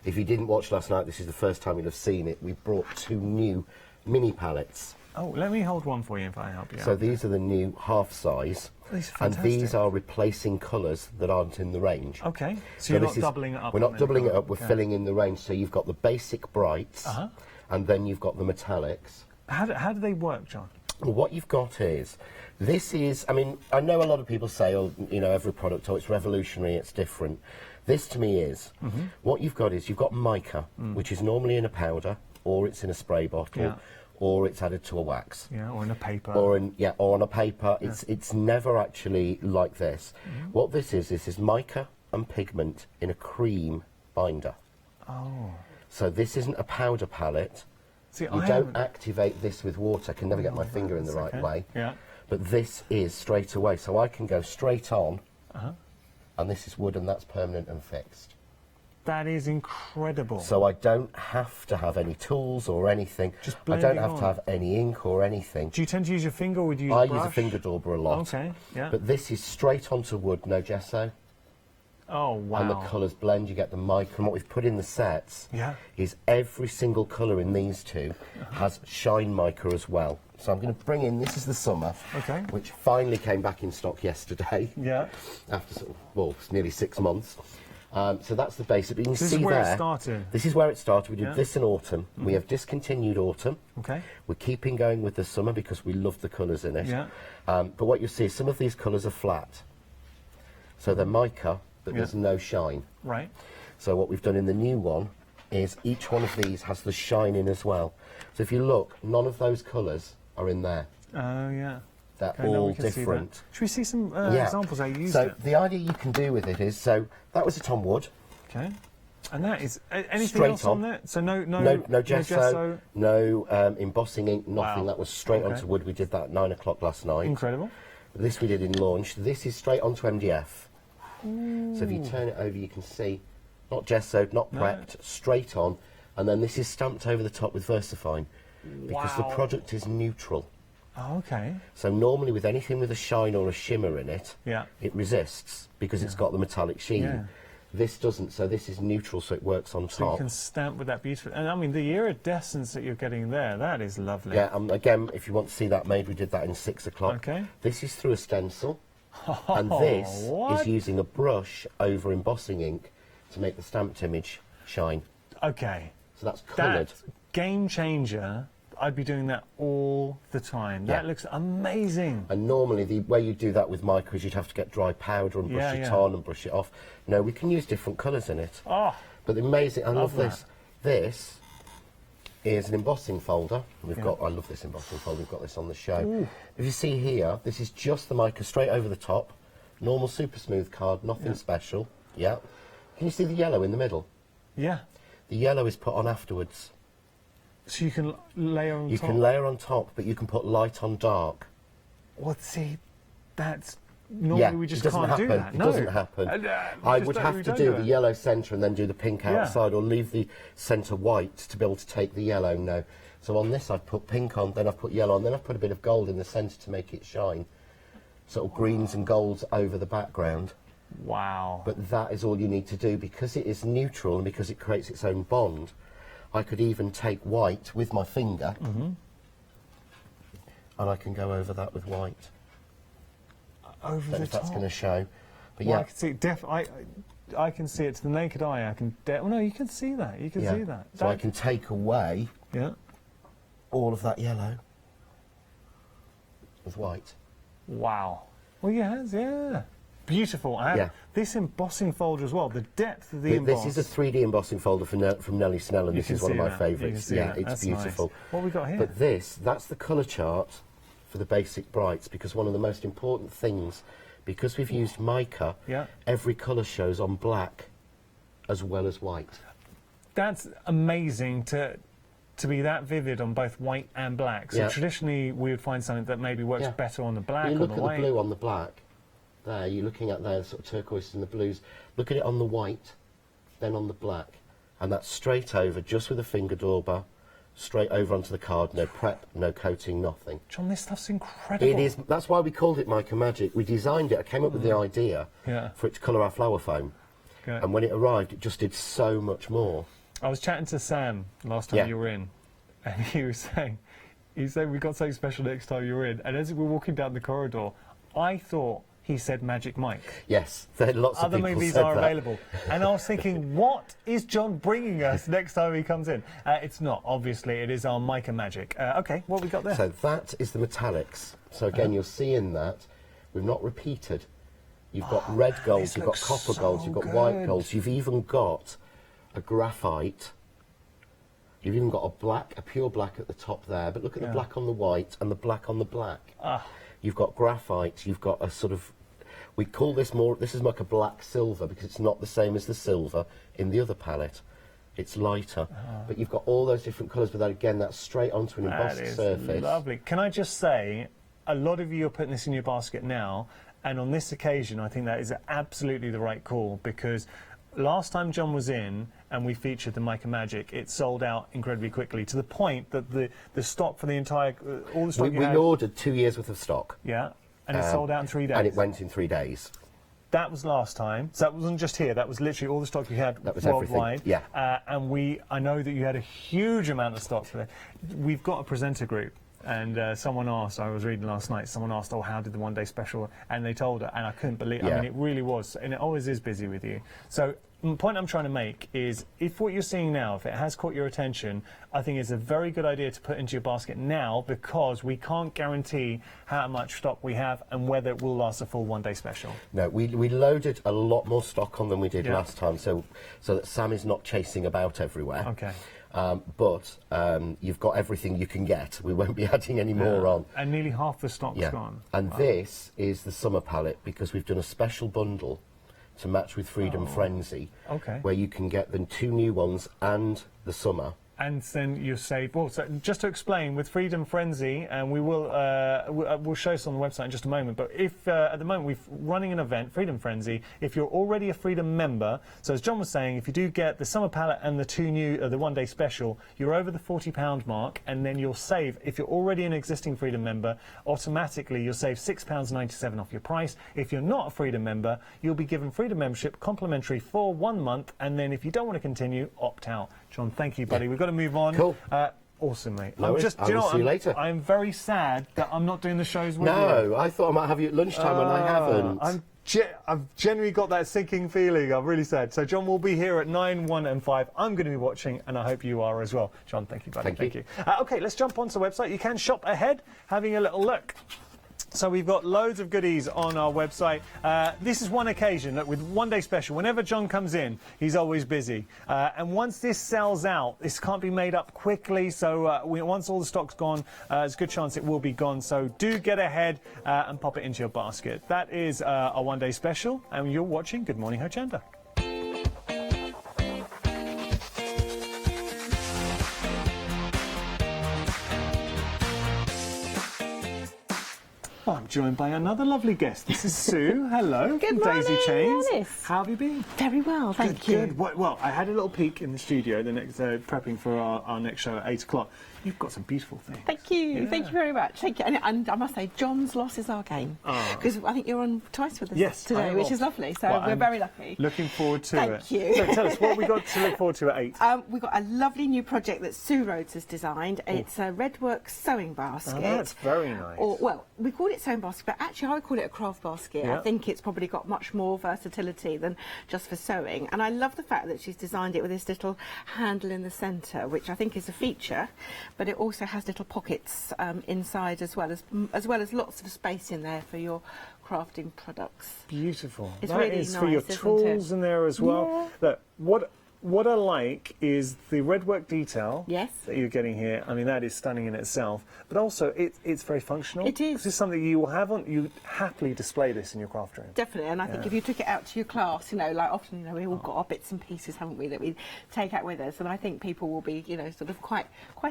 Speaker 4: if you didn't watch last night, this is the first time you'll have seen it. We've brought 2 new mini palettes.
Speaker 2: Oh, let me hold one for you if I help you
Speaker 4: So
Speaker 2: out.
Speaker 4: these are the new half size,
Speaker 2: These are
Speaker 4: and
Speaker 2: fantastic.
Speaker 4: these are replacing colours that aren't in the range.
Speaker 2: Okay, so you're
Speaker 4: this
Speaker 2: not
Speaker 4: is-
Speaker 2: doubling it up.
Speaker 4: We're
Speaker 2: on
Speaker 4: not
Speaker 2: any
Speaker 4: doubling it
Speaker 2: colour.
Speaker 4: up, we're
Speaker 2: Okay.
Speaker 4: filling in the range. So you've got the basic brights, and then you've got the metallics.
Speaker 2: How do they work, John?
Speaker 4: Well, what you've got is, this is, I mean, I know a lot of people say, oh, you know, every product, oh, it's revolutionary, it's different. This to me is, what you've got is, you've got mica, which is normally in a powder, or it's in a spray bottle, or it's added to a wax.
Speaker 2: Yeah, or in a paper.
Speaker 4: Or on a paper. It's never actually like this. What this is mica and pigment in a cream binder.
Speaker 2: Oh.
Speaker 4: So this isn't a powder palette.
Speaker 2: See,
Speaker 4: You
Speaker 2: I
Speaker 4: don't
Speaker 2: haven't-
Speaker 4: activate this with water. I can never get my finger in the right
Speaker 2: okay.
Speaker 4: way.
Speaker 2: Yeah.
Speaker 4: But this is straight away. So I can go straight on, and this is wood, and that's permanent and fixed.
Speaker 2: That is incredible.
Speaker 4: So I don't have to have any tools or anything.
Speaker 2: Just
Speaker 4: I
Speaker 2: blend
Speaker 4: don't
Speaker 2: it
Speaker 4: have
Speaker 2: on.
Speaker 4: to have any ink or anything.
Speaker 2: Do you tend to use your finger or would you use
Speaker 4: I
Speaker 2: a brush?
Speaker 4: use a finger dauber a lot.
Speaker 2: Okay, yeah.
Speaker 4: But this is straight onto wood, no gesso.
Speaker 2: Oh, wow.
Speaker 4: And the colours blend, you get the mica. And what we've put in the sets is every single colour in these two has shine mica as well. So I'm going to bring in, this is the summer,
Speaker 2: Okay.
Speaker 4: which finally came back in stock yesterday.
Speaker 2: Yeah.
Speaker 4: After, well, it's nearly 6 months. So that's the basic. But you can
Speaker 2: This
Speaker 4: see
Speaker 2: is where
Speaker 4: there,
Speaker 2: it started.
Speaker 4: this is where it started. We did
Speaker 2: Yeah.
Speaker 4: this in autumn. We have discontinued autumn.
Speaker 2: Okay.
Speaker 4: We're keeping going with the summer because we love the colours in it.
Speaker 2: Yeah.
Speaker 4: But what you'll see is some of these colours are flat. So they're mica, but there's no shine.
Speaker 2: Right.
Speaker 4: So what we've done in the new one is each one of these has the shine in as well. So if you look, none of those colours are in there.
Speaker 2: Oh, yeah.
Speaker 4: They're
Speaker 2: Okay, now
Speaker 4: all
Speaker 2: we can see that.
Speaker 4: different.
Speaker 2: Should we see some
Speaker 4: Yeah.
Speaker 2: examples how you used
Speaker 4: So
Speaker 2: it?
Speaker 4: the idea you can do with it is, so that was it on wood.
Speaker 2: Okay. And that is anything
Speaker 4: Straight
Speaker 2: else on
Speaker 4: on.
Speaker 2: there? So no
Speaker 4: No gesso, no embossing ink, nothing.
Speaker 2: Wow.
Speaker 4: That was straight
Speaker 2: Okay.
Speaker 4: onto wood. We did that at 9 o'clock last night.
Speaker 2: Incredible.
Speaker 4: This we did in launch. This is straight onto MDF. So if you turn it over, you can see, not gessoed, not prepped, straight on. And then this is stamped over the top with VersaFine because the
Speaker 2: Wow.
Speaker 4: product is neutral.
Speaker 2: Oh, okay.
Speaker 4: So normally with anything with a shine or a shimmer in it,
Speaker 2: Yeah.
Speaker 4: it resists because it's got the metallic sheen.
Speaker 2: Yeah.
Speaker 4: This doesn't, so this is neutral, so it works on
Speaker 2: So you
Speaker 4: top.
Speaker 2: can stamp with that beautiful... And I mean, the iridescence that you're getting there, that is lovely.
Speaker 4: Yeah, again, if you want to see that made, we did that in 6 o'clock.
Speaker 2: Okay.
Speaker 4: This is through a stencil, and this
Speaker 2: what?
Speaker 4: is using a brush over embossing ink to make the stamped image shine.
Speaker 2: Okay.
Speaker 4: So that's coloured.
Speaker 2: That game changer. I'd be doing that all the time. That
Speaker 4: Yeah.
Speaker 2: looks amazing.
Speaker 4: And normally the way you do that with mica is you'd have to get dry powder and brush it on and brush it off. No, we can use different colours in it.
Speaker 2: Oh,
Speaker 4: But the amazing, I love
Speaker 2: that.
Speaker 4: this. This is an embossing folder. We've got, I love this embossing folder. We've got this on the show.
Speaker 2: Ooh.
Speaker 4: If you see here, this is just the mica straight over the top. Normal super smooth card, nothing special. Yeah. Can you see the yellow in the middle?
Speaker 2: yeah.
Speaker 4: The yellow is put on afterwards.
Speaker 2: So you can layer on
Speaker 4: You
Speaker 2: top.
Speaker 4: can layer on top, but you can put light on dark.
Speaker 2: Well, see, that's... Normally we just
Speaker 4: it doesn't
Speaker 2: can't
Speaker 4: happen.
Speaker 2: do that.
Speaker 4: It
Speaker 2: No.
Speaker 4: doesn't happen. I would have to do the yellow centre and then do the pink
Speaker 2: Yeah.
Speaker 4: outside, or leave the centre white to be able to take the yellow. No. So on this, I've put pink on, then I've put yellow on, then I've put a bit of gold in the centre to make it shine. Sort of greens and golds over the background.
Speaker 2: Wow.
Speaker 4: But that is all you need to do because it is neutral and because it creates its own bond. I could even take white with my finger, and I can go over that with white.
Speaker 2: Over
Speaker 4: Don't
Speaker 2: the
Speaker 4: know if that's
Speaker 2: top.
Speaker 4: going to show. But
Speaker 2: Well,
Speaker 4: yeah,
Speaker 2: I can see it. I can see it to the naked eye. I can. Well, no, you can see that. You can
Speaker 4: yeah.
Speaker 2: see that.
Speaker 4: So I can take away
Speaker 2: Yeah.
Speaker 4: all of that yellow with white.
Speaker 2: Wow. Well, yes, yeah. Beautiful. I have
Speaker 4: Yeah.
Speaker 2: this embossing folder as well. The depth of the
Speaker 4: This
Speaker 2: emboss.
Speaker 4: is a 3D embossing folder from Nellie Snell, and
Speaker 2: You
Speaker 4: this
Speaker 2: can
Speaker 4: is one of
Speaker 2: see
Speaker 4: my
Speaker 2: that. You can
Speaker 4: favourites.
Speaker 2: see
Speaker 4: Yeah,
Speaker 2: that.
Speaker 4: it's
Speaker 2: That's
Speaker 4: beautiful.
Speaker 2: nice. What have we got here?
Speaker 4: But that's the colour chart for the basic brights, because one of the most important things, because we've used mica,
Speaker 2: Yeah.
Speaker 4: every colour shows on black as well as white.
Speaker 2: That's amazing to be that vivid on both white and black. So
Speaker 4: Yeah.
Speaker 2: traditionally we would find something that maybe works
Speaker 4: Yeah.
Speaker 2: better on the black
Speaker 4: You
Speaker 2: or
Speaker 4: look
Speaker 2: the
Speaker 4: at
Speaker 2: white.
Speaker 4: the blue on the black, there, you're looking at there, the sort of turquoise and the blues. Look at it on the white, then on the black. And that's straight over, just with a finger dauber, straight over onto the card, no prep, no coating, nothing.
Speaker 2: John, this stuff's incredible.
Speaker 4: It is, that's why we called it Mica Magic. We designed it, I came up with the idea for it to colour our flower foam.
Speaker 2: Okay.
Speaker 4: And when it arrived, it just did so much more.
Speaker 2: I was chatting to Sam last time you were in, and he was saying, we got something special next time you were in. And as we were walking down the corridor, I thought he said Magic Mike.
Speaker 4: Yes, there are lots of
Speaker 2: other
Speaker 4: people
Speaker 2: movies
Speaker 4: said
Speaker 2: are
Speaker 4: that.
Speaker 2: available. And I was thinking, what is John bringing us next time he comes in? It's not, obviously, it is our Mica Magic. Okay, what have we got there?
Speaker 4: So that is the metallics. So again, you'll see in that, we've not repeated. You've got red golds, you've got copper golds, you've got white golds, you've even got a graphite. You've even got a pure black at the top there, but look at the black on the white and the black on the black. You've got graphite, you've got a sort of, we call this more, this is like a black silver because it's not the same as the silver in the other palette. It's lighter, but you've got all those different colours, but that, again, that's straight onto an embossed surface.
Speaker 2: Lovely. Can I just say, a lot of you are putting this in your basket now, and on this occasion, I think that is absolutely the right call, because last time John was in and we featured the Mica Magic, it sold out incredibly quickly, to the point that the stock for the entire, all the stock
Speaker 4: we ordered 2 years worth of stock.
Speaker 2: Yeah, and it sold out in 3 days.
Speaker 4: And it went in 3 days.
Speaker 2: That was last time, so that wasn't just here, that was literally all the stock you had
Speaker 4: that was
Speaker 2: worldwide.
Speaker 4: Everything. Yeah.
Speaker 2: And I know that you had a huge amount of stock for that. We've got a presenter group, and someone asked, I was reading last night, someone asked, oh, how did the one-day special, and they told her, and I couldn't believe, I mean, it really was, and it always is busy with you. So the point I'm trying to make is, if what you're seeing now, if it has caught your attention, I think it's a very good idea to put into your basket now, because we can't guarantee how much stock we have and whether it will last a full one-day special.
Speaker 4: No, we loaded a lot more stock on than we did last time, so that Sam is not chasing about everywhere.
Speaker 2: Okay.
Speaker 4: But you've got everything you can get. We won't be adding any more on.
Speaker 2: And nearly half the stock's gone.
Speaker 4: And this is the summer palette, because we've done a special bundle to match with Freedom Frenzy, where you can get the 2 new ones and the summer. And
Speaker 2: then you save. Well, so just to explain, with Freedom Frenzy, and we will we'll show this on the website in just a moment. But if at the moment we're running an event, Freedom Frenzy, if you're already a Freedom member, so as John was saying, if you do get the summer palette and the 2 new, the one-day special, you're over the £40 mark, and then you'll save. If you're already an existing Freedom member, automatically you'll save £6.97 off your price. If you're not a Freedom member, you'll be given Freedom membership complimentary for 1 month, and then if you don't want to continue, opt out. John, thank you, buddy. We've got to move on.
Speaker 4: Cool.
Speaker 2: Awesome, mate.
Speaker 4: No,
Speaker 2: do you know
Speaker 4: see you later.
Speaker 2: I'm very sad that I'm not doing the shows with you.
Speaker 4: No, I thought I might have you at lunchtime, and I haven't.
Speaker 2: I've genuinely got that sinking feeling. I'm really sad. So John will be here at 9, 1 and 5. I'm going to be watching, and I hope you are as well. John, thank you, buddy.
Speaker 4: Thank you.
Speaker 2: OK, let's jump onto the website. You can shop ahead, having a little look. So we've got loads of goodies on our website. This is one occasion that with one day special, whenever John comes in, he's always busy. And once this sells out, this can't be made up quickly. So once all the stock's gone, there's a good chance it will be gone. So do get ahead and pop it into your basket. That is our one day special. And you're watching Good Morning Hochanda. I'm joined by another lovely guest. This is Sue. Hello.
Speaker 5: Good
Speaker 2: morning, Daisy Chains.
Speaker 5: Alice.
Speaker 2: How have you been?
Speaker 5: Very well, thank you.
Speaker 2: Good. Well, I had a little peek in the studio, the next prepping for our next show at 8 o'clock. You've got some beautiful things.
Speaker 5: Thank you.
Speaker 2: Yeah.
Speaker 5: Thank you very much. Thank you. And I must say, John's loss is our gain. Because I think you're on twice with us today, which is lovely. So we're very lucky.
Speaker 2: Looking forward to it.
Speaker 5: Thank you.
Speaker 2: So tell us, what have we got to look forward to at 8?
Speaker 5: We've got a lovely new project that Sue Rhodes has designed. It's a Redwork sewing basket.
Speaker 2: Oh, that's very nice.
Speaker 5: Well, we call it sewing basket, but actually I would call it a craft basket.
Speaker 2: Yeah.
Speaker 5: I think it's probably got much more versatility than just for sewing. And I love the fact that she's designed it with this little handle in the centre, which I think is a feature, but it also has little pockets inside as well as lots of space in there for your crafting products.
Speaker 2: Beautiful.
Speaker 5: It's
Speaker 2: that
Speaker 5: really
Speaker 2: is
Speaker 5: nice,
Speaker 2: for your
Speaker 5: isn't
Speaker 2: tools
Speaker 5: it?
Speaker 2: in there as well.
Speaker 5: Yeah.
Speaker 2: Look, what I like is the Redwork detail
Speaker 5: Yes.
Speaker 2: that you're getting here. I mean, that is stunning in itself, but also it's very functional.
Speaker 5: It is.
Speaker 2: This is something you will have on, you happily display this in your craft room.
Speaker 5: Definitely, and I think if you took it out to your class, you know, like often, you know, we've all got our bits and pieces, haven't we, that we take out with us, and I think people will be, you know, sort of quite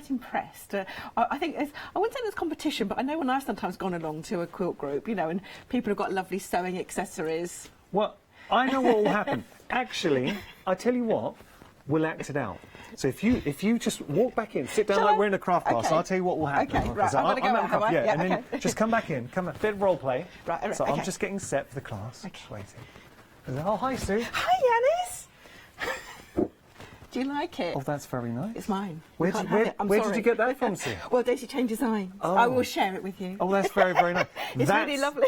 Speaker 5: impressed. I think I wouldn't say there's competition, but I know when I've sometimes gone along to a quilt group, you know, and people have got lovely sewing accessories.
Speaker 2: Well, I know what will happen. Actually, I tell you what, we'll act it out. So if you just walk back in, sit down
Speaker 5: Shall
Speaker 2: like
Speaker 5: I?
Speaker 2: we're in a craft class,
Speaker 5: Okay.
Speaker 2: I'll tell you what will happen.
Speaker 5: Okay, right,
Speaker 2: So
Speaker 5: I'm gonna go out, have I?
Speaker 2: yeah,
Speaker 5: Yeah,
Speaker 2: and then
Speaker 5: okay.
Speaker 2: just come back in, bit of role play.
Speaker 5: Right,
Speaker 2: so I'm
Speaker 5: okay.
Speaker 2: just getting set for the class.
Speaker 5: Okay.
Speaker 2: Just waiting. And then, oh, hi, Sue.
Speaker 5: Hi, Yanis! Do you like it?
Speaker 2: Oh, that's very nice.
Speaker 5: It's mine.
Speaker 2: Where
Speaker 5: You
Speaker 2: did-
Speaker 5: can't have
Speaker 2: where-
Speaker 5: it. I'm
Speaker 2: where did
Speaker 5: sorry.
Speaker 2: you get that from, Sue?
Speaker 5: Well, Daisy changed designs.
Speaker 2: Oh.
Speaker 5: I will share it with you.
Speaker 2: Oh, that's very, very nice.
Speaker 5: It's really lovely.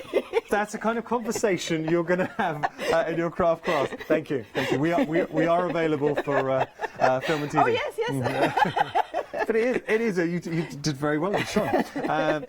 Speaker 2: That's the kind of conversation you're going to have in your craft class. Thank you, thank you. We are available for film and TV.
Speaker 5: Oh, yes.
Speaker 2: But it is you did very well, Sean.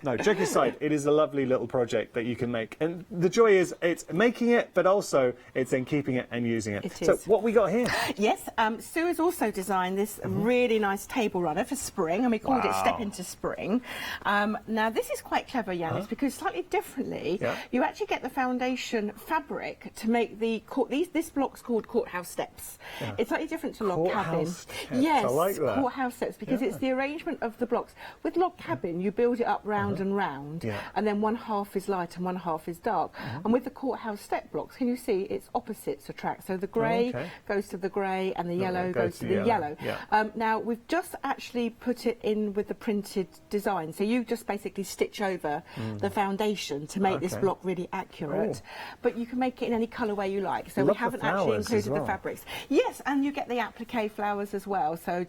Speaker 2: No, joke aside, it is a lovely little project that you can make, and the joy is it's making it, but also it's then keeping it and using it.
Speaker 5: It
Speaker 2: So
Speaker 5: is.
Speaker 2: what we got here?
Speaker 5: Yes, Sue has also designed this really nice table runner for spring, and we called it Step Into Spring. Now, this is quite clever, Yanis, because slightly differently,
Speaker 2: Yeah.
Speaker 5: you actually get the foundation fabric to make this block's called courthouse steps.
Speaker 2: Yeah.
Speaker 5: It's slightly different to log
Speaker 2: Courthouse
Speaker 5: cabin.
Speaker 2: steps,
Speaker 5: Yes,
Speaker 2: I like that.
Speaker 5: courthouse steps, because
Speaker 2: Yeah.
Speaker 5: it's the arrangement of the blocks. With log cabin, you build it up round and round,
Speaker 2: Yeah.
Speaker 5: and then one half is light and one half is dark. And with the courthouse step blocks, can you see it's opposites attract? So the grey
Speaker 2: okay.
Speaker 5: goes to the grey, and the yellow goes to the
Speaker 2: yellow.
Speaker 5: yellow.
Speaker 2: Yeah.
Speaker 5: Now, we've just actually put it in with the printed design. So you just basically stitch over the foundation to make this
Speaker 2: Okay.
Speaker 5: block really accurate.
Speaker 2: Oh.
Speaker 5: But you can make it in any colour way you like. So
Speaker 2: Love
Speaker 5: we
Speaker 2: the
Speaker 5: haven't actually
Speaker 2: flowers as
Speaker 5: included
Speaker 2: well.
Speaker 5: the fabrics. Yes, and you get the applique flowers as well. So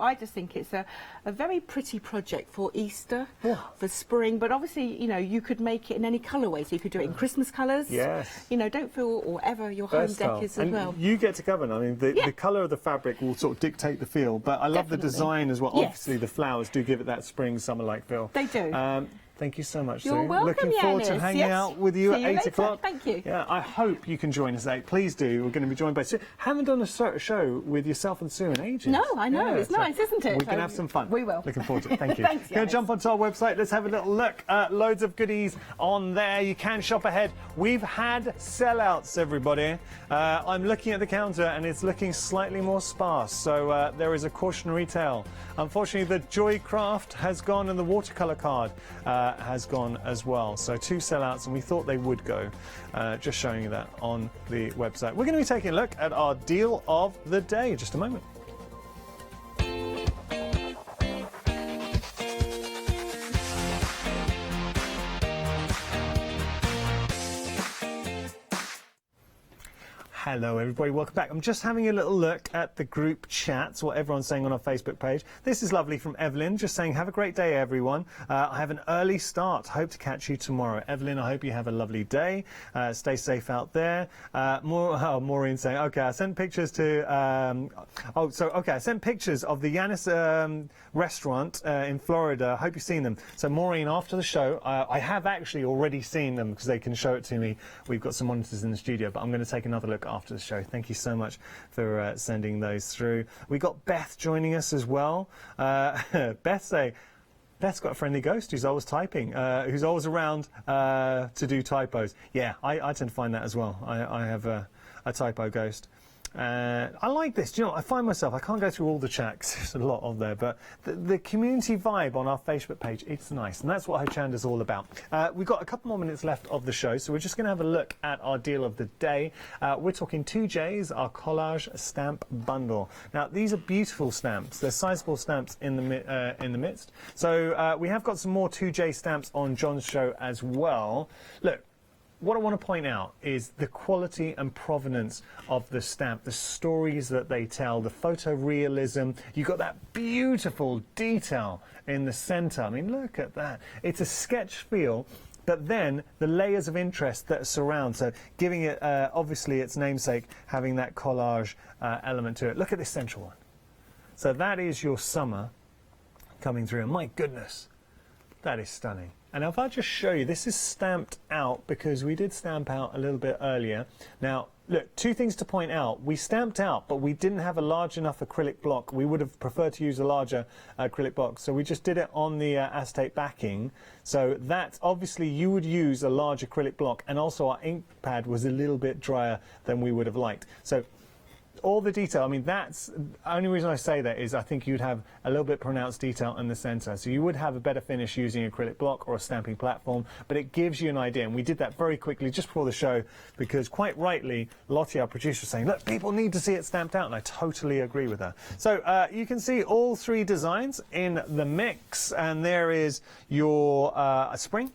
Speaker 5: I just think it's a very pretty project for Easter,
Speaker 2: Yeah.
Speaker 5: for spring. But obviously, you know, you could make it in any colour way. So you could do it in Christmas colours.
Speaker 2: Yes.
Speaker 5: You know, don't feel, or whatever your home
Speaker 2: Versatile.
Speaker 5: deck is as
Speaker 2: And
Speaker 5: well.
Speaker 2: you get to govern. I mean, the
Speaker 5: Yeah.
Speaker 2: colour of the fabric will sort of dictate the feel, but I love the
Speaker 5: Definitely.
Speaker 2: design as well.
Speaker 5: Yes.
Speaker 2: Obviously, the flowers do give it that spring, summer-like feel.
Speaker 5: They do.
Speaker 2: Thank you so much,
Speaker 5: You're
Speaker 2: Sue.
Speaker 5: welcome,
Speaker 2: Looking forward to
Speaker 5: Yanis.
Speaker 2: hanging
Speaker 5: Yes.
Speaker 2: out with you
Speaker 5: See
Speaker 2: at
Speaker 5: you
Speaker 2: 8
Speaker 5: later.
Speaker 2: o'clock.
Speaker 5: Thank you.
Speaker 2: Yeah, I hope you can join us at 8. Please do. We're going to be joined by Sue. Haven't done a show with yourself and Sue in ages.
Speaker 5: No, I know.
Speaker 2: Yeah,
Speaker 5: It's nice, isn't it?
Speaker 2: We can
Speaker 5: So
Speaker 2: have some fun.
Speaker 5: we will.
Speaker 2: Looking forward to it. Thank you.
Speaker 5: Thanks,
Speaker 2: Going to
Speaker 5: Yanis.
Speaker 2: jump onto our website. Let's have a little look. Loads of goodies on there. You can shop ahead. We've had sellouts, everybody. I'm looking at the counter and it's looking slightly more sparse. So there is a cautionary tale. Unfortunately, the Joy Craft has gone and the watercolor card has gone as well. So 2 sellouts, and we thought they would go. Just showing you that on the website. We're going to be taking a look at our deal of the day. Just a moment. Hello everybody, welcome back. I'm just having a little look at the group chats, what everyone's saying on our Facebook page. This is lovely from Evelyn, just saying, have a great day everyone. I have an early start, hope to catch you tomorrow. Evelyn, I hope you have a lovely day. Stay safe out there. Maureen saying, okay, I sent pictures to, I sent pictures of the Yanis restaurant in Florida. Hope you've seen them. So Maureen, after the show, I have actually already seen them because they can show it to me. We've got some monitors in the studio, but I'm going to take another look after the show. Thank you so much for sending those through. We got Beth joining us as well. Beth's got a friendly ghost who's always typing, who's always around to do typos. Yeah, I tend to find that as well. I have a typo ghost. I like this. Do you know what? I find myself, I can't go through all the chats, there's a lot on there, but the community vibe on our Facebook page, it's nice, and that's what Hochanda's all about. We've got a couple more minutes left of the show, so we're just going to have a look at our deal of the day. We're talking 2Js, our Collage stamp bundle. Now, these are beautiful stamps. They're sizable stamps in the midst. So we have got some more 2J stamps on John's show as well. Look, what I want to point out is the quality and provenance of the stamp, the stories that they tell, the photorealism. You've got that beautiful detail in the centre. I mean, look at that. It's a sketch feel, but then the layers of interest that surround, so giving it, obviously, its namesake, having that collage element to it. Look at this central one. So that is your summer coming through. And my goodness, That is stunning. And if I just show you, this is stamped out because we did stamp out a little bit earlier. Now, look, two things to point out. We stamped out, but we didn't have a large enough acrylic block. We would have preferred to use a larger acrylic block. So we just did it on the acetate backing. So that, obviously, you would use a large acrylic block. And also our ink pad was a little bit drier than we would have liked. So all the detail, I mean, that's the only reason I say that is I think you'd have a little bit pronounced detail in the center. So you would have a better finish using acrylic block or a stamping platform, but it gives you an idea. And we did that very quickly just before the show because quite rightly, Lottie, our producer, was saying, look, people need to see it stamped out. And I totally agree with her. So you can see all three designs in the mix. And there is your spring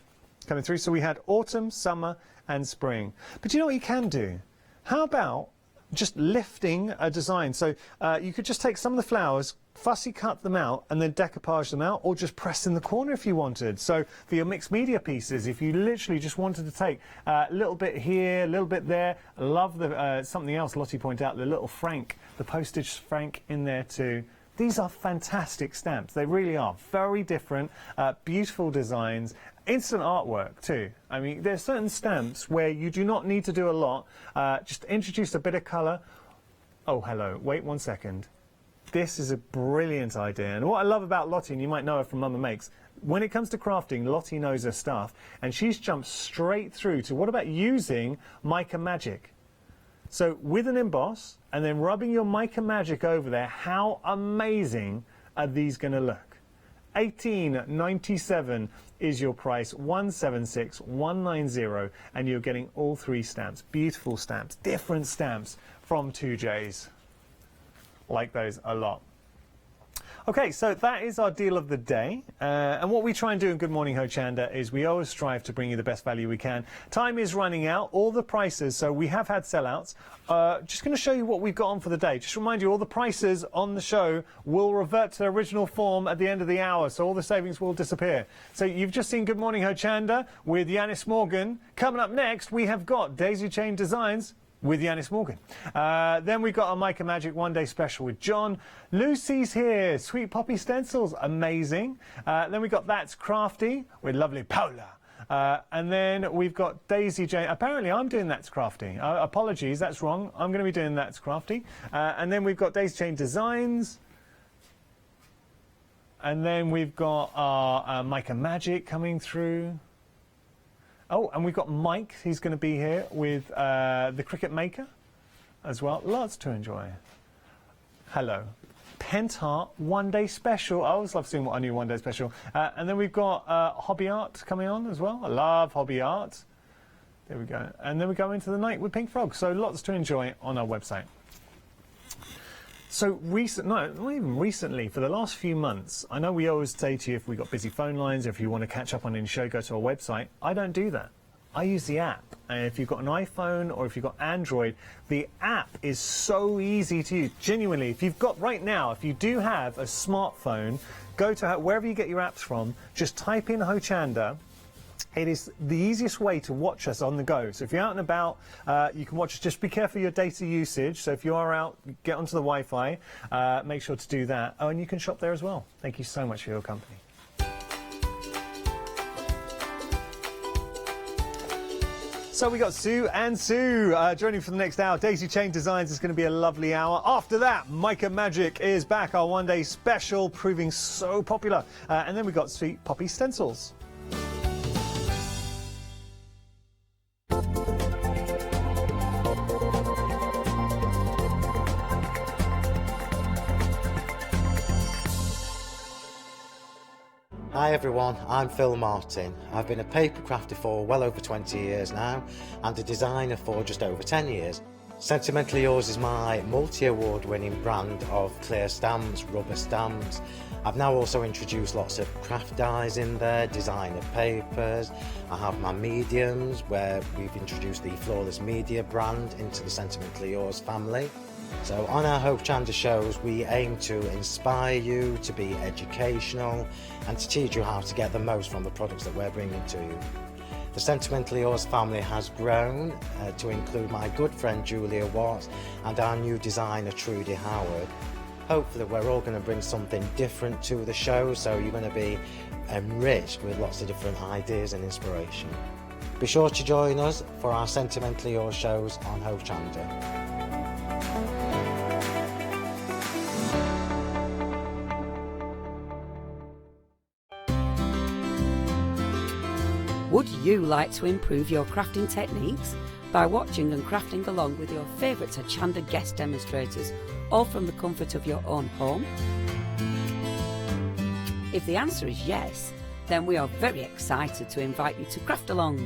Speaker 2: coming through. So we had autumn, summer, and spring. But you know what you can do? How about just lifting a design? So you could just take some of the flowers, fussy cut them out and then decoupage them out, or just press in the corner if you wanted. So for your mixed media pieces, if you literally just wanted to take a little bit here, a little bit there, I love the something else Lottie pointed out, the little frank, the postage frank in there too. These are fantastic stamps. They really are. Very different, beautiful designs. Instant artwork too. I mean, there's certain stamps where you do not need to do a lot. Just introduce a bit of colour. Oh, hello. Wait 1 second. This is a brilliant idea. And what I love about Lottie, and you might know her from Mama Makes, when it comes to crafting, Lottie knows her stuff. And she's jumped straight through to what about using Mica Magic? So with an emboss and then rubbing your Mica Magic over there, how amazing are these going to look? $18.97 is your price, $176,190, and you're getting all three stamps. Beautiful stamps, different stamps from 2J's. Like those a lot. Okay, so that is our deal of the day. And what we try and do in Good Morning Hochanda is we always strive to bring you the best value we can. Time is running out, all the prices, so we have had sellouts. Just going to show you what we've got on for the day. Just remind you, all the prices on the show will revert to their original form at the end of the hour, so all the savings will disappear. So you've just seen Good Morning Hochanda with Yanis Morgan. Coming up next, we have got Daisy Chain Designs with Yanis Morgan. Then we've got our Mica Magic one-day special with John. Lucy's here, Sweet Poppy Stencils, amazing. Then we've got That's Crafty with lovely Paula. And then we've got Daisy Jane. Apparently I'm doing That's Crafty. Apologies, that's wrong. I'm going to be doing That's Crafty. And then we've got Daisy Jane Designs. And then we've got our Mica Magic coming through. Oh, and we've got Mike. He's going to be here with the Cricket Maker as well. Lots to enjoy. Hello. Pentheart one-day special. I always love seeing what I new one-day special. And then we've got Hobby Art coming on as well. I love Hobby Art. There we go. And then we go into the night with Pink Frog. So lots to enjoy on our website. So not even recently, for the last few months, I know we always say to you if we've got busy phone lines, if you want to catch up on any show, go to our website. I don't do that. I use the app. And if you've got an iPhone or if you've got Android, the app is so easy to use. Genuinely, if you've got right now, if you do have a smartphone, go to wherever you get your apps from, just type in Hochanda. It is the easiest way to watch us on the go. So if you're out and about, you can watch us. Just be careful of your data usage. So if you are out, get onto the Wi-Fi. Make sure to do that. Oh, and you can shop there as well. Thank you so much for your company. So we got Sue and Sue joining for the next hour. Daisy Chain Designs is going to be a lovely hour. After that, Mica Magic is back, our one-day special, proving so popular. And then we got Sweet Poppy Stencils.
Speaker 6: Hi everyone, I'm Phil Martin. I've been a paper crafter for well over 20 years now and a designer for just over 10 years. Sentimentally Yours is my multi-award winning brand of clear stamps, rubber stamps. I've now also introduced lots of craft dyes in there, designer papers. I have my mediums where we've introduced the Flawless Media brand into the Sentimentally Yours family. So on our Hochanda shows we aim to inspire you, to be educational and to teach you how to get the most from the products that we're bringing to you. The Sentimentally Yours family has grown to include my good friend Julia Watts and our new designer Trudy Howard. Hopefully we're all going to bring something different to the show, so you're going to be enriched with lots of different ideas and inspiration. Be sure to join us for our Sentimentally Yours shows on Hochanda.
Speaker 3: Would you like to improve your crafting techniques by watching and crafting along with your favourite Hochanda guest demonstrators, all from the comfort of your own home? If the answer is yes, then we are very excited to invite you to Craft Along,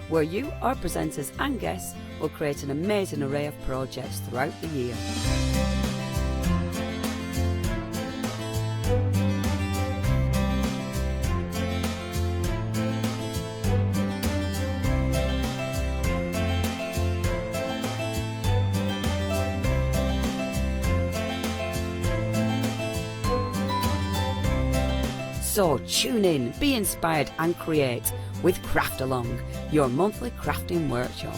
Speaker 3: where you, our presenters and guests, will create an amazing array of projects throughout the year. So tune in, be inspired and create with Craft Along, your monthly crafting workshop.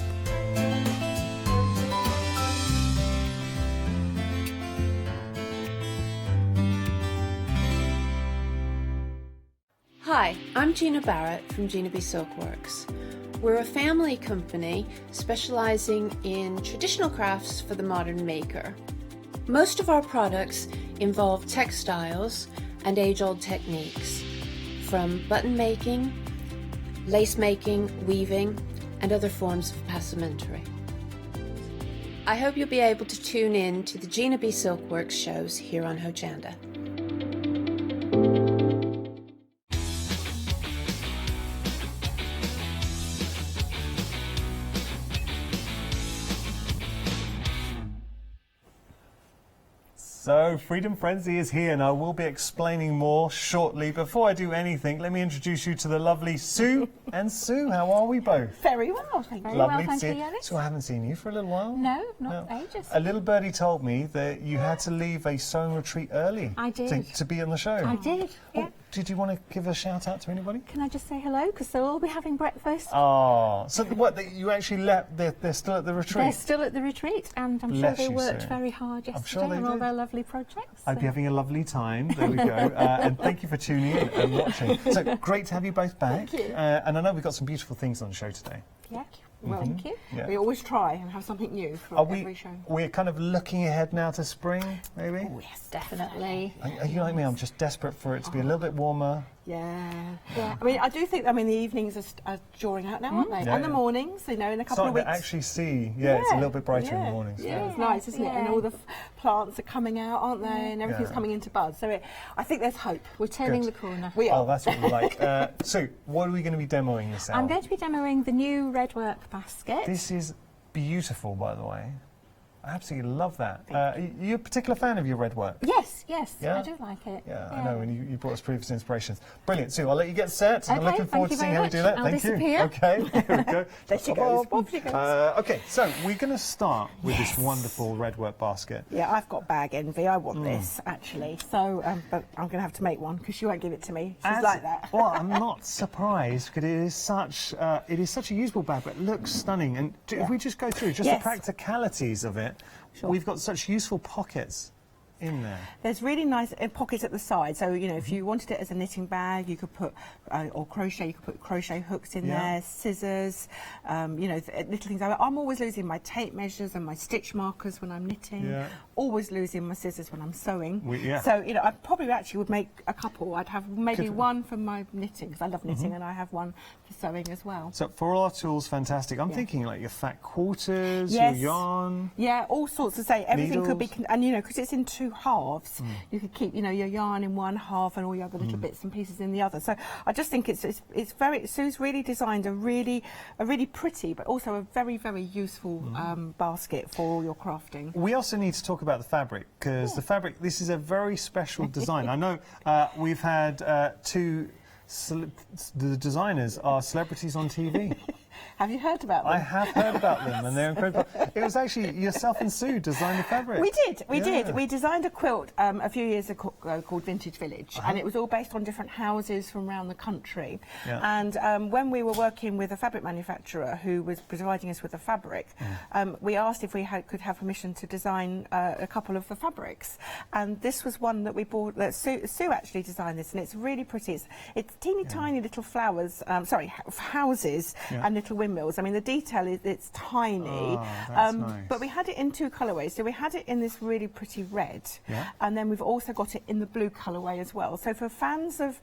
Speaker 7: Hi, I'm Gina Barrett from Gina B Silkworks. We're a family company specialising in traditional crafts for the modern maker. Most of our products involve textiles and age-old techniques, from button making, lace making, weaving, and other forms of passementerie. I hope you'll be able to tune in to the Gina B Silkworks shows here on Hochanda.
Speaker 2: So, Freedom Frenzy is here, and I will be explaining more shortly. Before I do anything, let me introduce you to the lovely Sue. And Sue, how are we both?
Speaker 8: Very well, thank you.
Speaker 2: Lovely
Speaker 8: Thank
Speaker 2: to see
Speaker 8: you, Yanis.
Speaker 2: So I haven't seen you for a little while.
Speaker 8: No, not ages.
Speaker 2: A little birdie told me that you had to leave a sewing retreat early.
Speaker 8: I did.
Speaker 2: To be on the show.
Speaker 8: I did, yeah.
Speaker 2: Oh, did you want to give a shout out to anybody?
Speaker 8: Can I just say hello? Because they'll all be having breakfast.
Speaker 2: Oh, so what, you actually left, they're still at the retreat?
Speaker 8: They're still at the retreat, and I'm
Speaker 2: Bless
Speaker 8: sure they
Speaker 2: you,
Speaker 8: worked
Speaker 2: Sue.
Speaker 8: very hard yesterday
Speaker 2: sure they
Speaker 8: on all
Speaker 2: did.
Speaker 8: their lovely projects.
Speaker 2: I'd be having a lovely time. There we go. And thank you for tuning in and watching. So great to have you both back.
Speaker 8: Thank you.
Speaker 2: And I know we've got some beautiful things on the show today.
Speaker 8: Yeah, well, thank you.
Speaker 2: Yeah.
Speaker 5: We always try and have something new for
Speaker 2: Are
Speaker 5: every show.
Speaker 2: we're kind of looking ahead now to spring, maybe?
Speaker 8: Oh, yes, definitely.
Speaker 2: Are you like me? I'm just desperate for it to be a little bit warmer.
Speaker 5: Yeah. I mean, I do think, the evenings are drawing out now, aren't they?
Speaker 2: Yeah,
Speaker 5: and the
Speaker 2: yeah.
Speaker 5: mornings, in a couple
Speaker 2: Starting
Speaker 5: of weeks.
Speaker 2: to actually see, it's a little bit brighter in the
Speaker 5: yeah.
Speaker 2: mornings.
Speaker 5: Yeah, it's nice, isn't it? And all the plants are coming out, aren't they? And everything's
Speaker 2: Yeah.
Speaker 5: coming into bud. So I think there's hope.
Speaker 8: We're turning
Speaker 2: Good.
Speaker 8: the corner.
Speaker 5: We
Speaker 2: Oh,
Speaker 5: are.
Speaker 2: that's what we like. So, what are we going to be demoing this
Speaker 8: I'm
Speaker 2: out?
Speaker 8: going to be demoing the new Redwork basket.
Speaker 2: This is beautiful, by the way. I absolutely love that. Are you a particular fan of your Redwork?
Speaker 8: Yes,
Speaker 2: Yeah?
Speaker 8: I do like it.
Speaker 2: Yeah, I know, and you brought us previous inspirations. Brilliant, Sue, I'll let you get set. I'm
Speaker 8: Okay,
Speaker 2: looking forward to
Speaker 8: thank you
Speaker 2: seeing how
Speaker 8: very
Speaker 2: you do
Speaker 8: much.
Speaker 2: that.
Speaker 8: I'll
Speaker 2: Thank
Speaker 8: disappear.
Speaker 2: you. Okay, here we go.
Speaker 5: There she goes. Off she goes.
Speaker 2: Okay, so we're going to start with this wonderful Redwork basket.
Speaker 5: Yeah, I've got bag envy. I want this, actually. So, but I'm going to have to make one because she won't give it to me. She's like that.
Speaker 2: Well, I'm not surprised because it is such a usable bag, but it looks stunning. And if we just go through just the practicalities of it, we've got such useful pockets in there.
Speaker 5: There's really nice pockets at the side. So, if you wanted it as a knitting bag, you could put, or crochet, you could put crochet hooks in there, scissors, little things. I'm always losing my tape measures and my stitch markers when I'm knitting.
Speaker 2: Yeah.
Speaker 5: Always losing my scissors when I'm sewing.
Speaker 2: Yeah.
Speaker 5: So, I probably actually would make a couple. I'd have maybe one for my knitting, because I love knitting, and I have one for sewing as well.
Speaker 2: So for all our tools, fantastic. I'm thinking like your fat quarters,
Speaker 5: Yes.
Speaker 2: your yarn.
Speaker 5: Yeah, all sorts of everything could be,
Speaker 2: Needles.
Speaker 5: and because it's in two halves, you could keep your yarn in one half and all your other little bits and pieces in the other. So I just think it's very, Sue's really designed a really pretty but also a very, very useful basket for all your crafting.
Speaker 2: We also need to talk about the fabric because the fabric, this is a very special design. I know we've had the designers are celebrities on TV.
Speaker 5: Have you heard about them?
Speaker 2: I have heard about them, and they're incredible. It was actually yourself and Sue designed the fabric.
Speaker 5: We did. We designed a quilt a few years ago called Vintage Village, and it was all based on different houses from around the country.
Speaker 2: Yeah.
Speaker 5: And when we were working with a fabric manufacturer who was providing us with the fabric, we asked if we could have permission to design a couple of the fabrics. And this was one that we bought. Sue actually designed this, and it's really pretty. It's teeny tiny little flowers, houses and little windmills. I mean, the detail it's tiny.
Speaker 2: Oh, that's nice.
Speaker 5: But we had it in two colourways. So we had it in this really pretty red, and then we've also got it in the blue colourway as well. So for fans of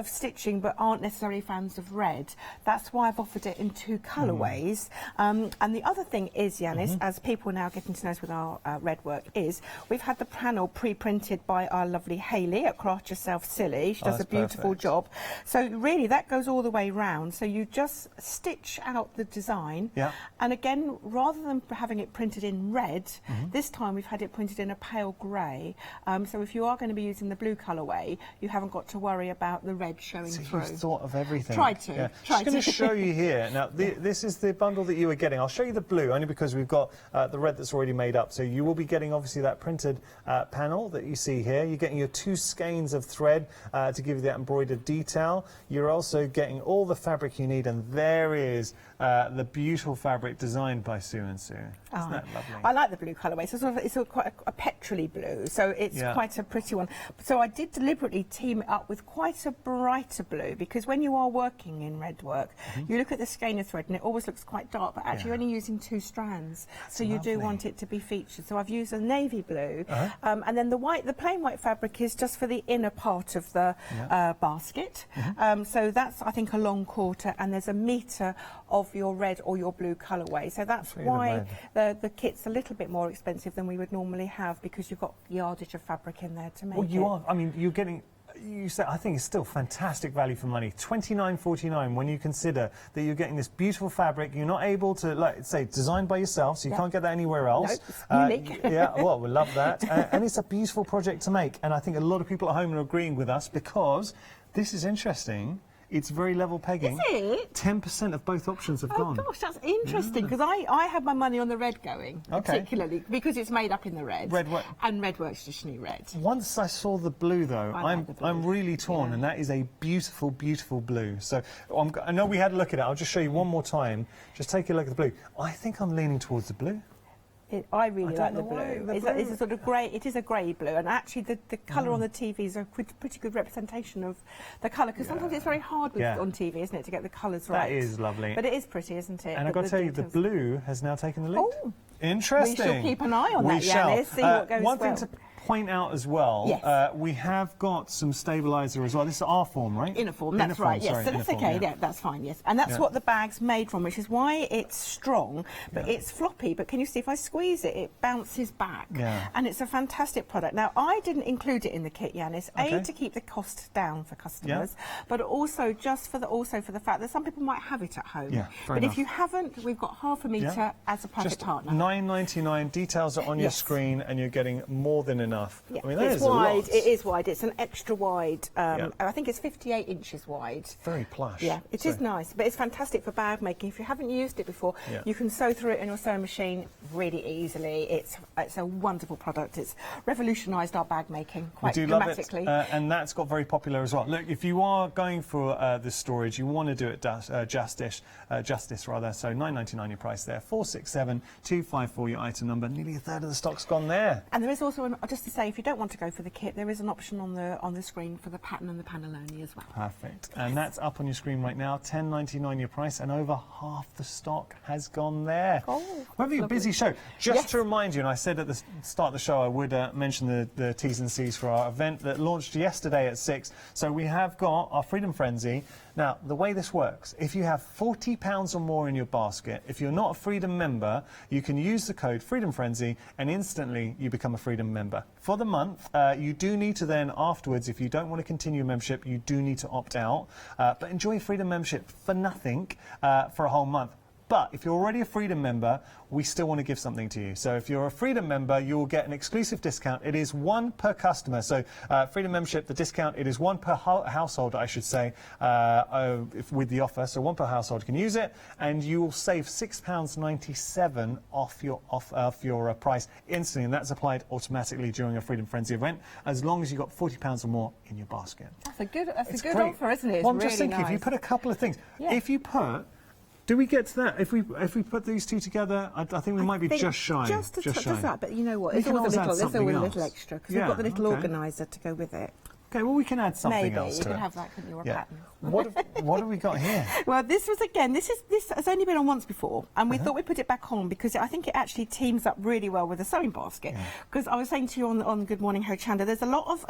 Speaker 5: stitching but aren't necessarily fans of red, that's why I've offered it in two colourways. And the other thing is, Yanis, as people now getting to know us with our Redwork, is we've had the panel pre-printed by our lovely Hayley at Craft Yourself Silly. She does a beautiful job. So really that goes all the way round. So you just stitch out the design. And again, rather than having it printed in red, this time we've had it printed in a pale grey. So if you are going to be using the blue colourway, you haven't got to worry about the red showing through.
Speaker 2: You've thought of everything.
Speaker 5: Tried to.
Speaker 2: Yeah. I'm going to show you here. Now, this is the bundle that you were getting. I'll show you the blue, only because we've got the red that's already made up. So you will be getting, obviously, that printed panel that you see here. You're getting your 2 skeins of thread to give you that embroidered detail. You're also getting all the fabric you need, and there is the beautiful fabric designed by Sue and Sue. Isn't that lovely?
Speaker 5: I like the blue colourway. So it's quite a petrol-y blue, so it's quite a pretty one. So I did deliberately team it up with quite a brighter blue, because when you are working in Redwork, you look at the skein of thread and it always looks quite dark, but actually you're only using 2 strands, so you do want it to be featured. So I've used a navy blue, and then the plain white fabric is just for the inner part of the basket. So that's, I think, a long quarter, and there's a metre of your red or your blue colourway. So that's why the kit's a little bit more expensive than we would normally have, because you've got yardage of fabric in there to make it.
Speaker 2: Well, you are. I mean, you're getting. You said, I think it's still fantastic value for money. $29.49 when you consider that you're getting this beautiful fabric. You're not able to, like, say, designed by yourself, so you can't get that anywhere else.
Speaker 5: No, it's unique.
Speaker 2: Well, we love that. And it's a beautiful project to make. And I think a lot of people at home are agreeing with us, because this is interesting. It's very level pegging.
Speaker 5: Is it?
Speaker 2: 10% of both options have gone.
Speaker 5: Oh gosh, that's interesting, because I had my money on the red going, particularly because it's made up in the red.
Speaker 2: Redwork.
Speaker 5: And Redwork's traditionally red.
Speaker 2: Once I saw the blue, though, I'm really torn, and that is a beautiful, beautiful blue. So I know we had a look at it. I'll just show you one more time. Just take a look at the blue. I think I'm leaning towards the blue.
Speaker 5: I really like the blue. It's a sort of grey. It is a grey blue, and actually the colour on the TV is a pretty good representation of the colour, because sometimes it's very hard on TV, isn't it, to get the colours right.
Speaker 2: That is lovely.
Speaker 5: But it is pretty, isn't it?
Speaker 2: And I've got to tell you, the blue has now taken the lead.
Speaker 5: Oh,
Speaker 2: interesting.
Speaker 5: We shall keep an eye on that,
Speaker 2: Yanis.
Speaker 5: See what goes
Speaker 2: one
Speaker 5: well.
Speaker 2: thing to point out as well, we have got some stabiliser as well. This is our form, right?
Speaker 5: Inner form, that's right, yes. So that's okay, that's fine, yes. And that's what the bag's made from, which is why it's strong, but it's floppy. But can you see, if I squeeze it, it bounces back. And it's a fantastic product. Now, I didn't include it in the kit, Yanis, to keep the cost down for customers, but also just for the fact that some people might have it at home. But if you haven't, we've got half a metre as a perfect partner.
Speaker 2: $9.99, details are on your screen, and you're getting more than enough.
Speaker 5: Yeah.
Speaker 2: I mean, that
Speaker 5: it's
Speaker 2: is
Speaker 5: wide.
Speaker 2: a lot.
Speaker 5: It is wide. It's an extra wide. I think it's 58 inches wide.
Speaker 2: Very plush.
Speaker 5: Yeah, it is nice, but it's fantastic for bag making. If you haven't used it before, you can sew through it in your sewing machine really easily. It's a wonderful product. It's revolutionised our bag making quite dramatically.
Speaker 2: Love it. And that's got very popular as well. Look, if you are going for this storage, you want to do it justice. So $9.99 your price there. 467254 your item number. Nearly a third of the stock's gone there.
Speaker 5: And there is also just to say, if you don't want to go for the kit, there is an option on the screen for the pattern and the panel only as well.
Speaker 2: Perfect. And that's up on your screen right now. $10.99 your price, and over half the stock has gone there.
Speaker 5: Oh,
Speaker 2: we're having a busy show. Just to remind you, and I said at the start of the show I would mention the T's and C's for our event that launched yesterday at 6. So we have got our Freedom Frenzy. Now, the way this works, if you have £40 or more in your basket, if you're not a Freedom member, you can use the code Freedom Frenzy, and instantly you become a Freedom member. For the month, you do need to then afterwards, if you don't want to continue membership, you do need to opt out. But enjoy Freedom membership for nothing for a whole month. But if you're already a Freedom member, we still want to give something to you. So if you're a Freedom member, you'll get an exclusive discount. It is one per customer. So Freedom membership, the discount, it is one per household, I should say, with the offer. So one per household can use it, and you will save £6.97 off your price instantly, and that's applied automatically during a Freedom Frenzy event, as long as you've got £40 or more in your basket.
Speaker 5: That's a good
Speaker 2: Great.
Speaker 5: offer, isn't it? It's
Speaker 2: Well, I'm
Speaker 5: really
Speaker 2: just thinking,
Speaker 5: nice.
Speaker 2: if you put a couple of things,
Speaker 5: Yeah.
Speaker 2: if you put, do we get to that? If we put these two together, I think we might be just shy.
Speaker 5: Just a touch of that, but you know what?
Speaker 2: We
Speaker 5: It's
Speaker 2: can
Speaker 5: always a
Speaker 2: always add
Speaker 5: little, there's always a
Speaker 2: something
Speaker 5: little
Speaker 2: else.
Speaker 5: extra because
Speaker 2: Yeah,
Speaker 5: we've got the little
Speaker 2: okay.
Speaker 5: organiser to go with it.
Speaker 2: Okay, well, we can add something
Speaker 5: Maybe
Speaker 2: else
Speaker 5: you
Speaker 2: to
Speaker 5: could
Speaker 2: it.
Speaker 5: have that, couldn't you? Or
Speaker 2: Yeah.
Speaker 5: pattern.
Speaker 2: What have we got here?
Speaker 5: Well, this has only been on once before, and we thought we'd put it back on because I think it actually teams up really well with a sewing basket. Because I was saying to you on Good Morning Hochanda, there's a lot of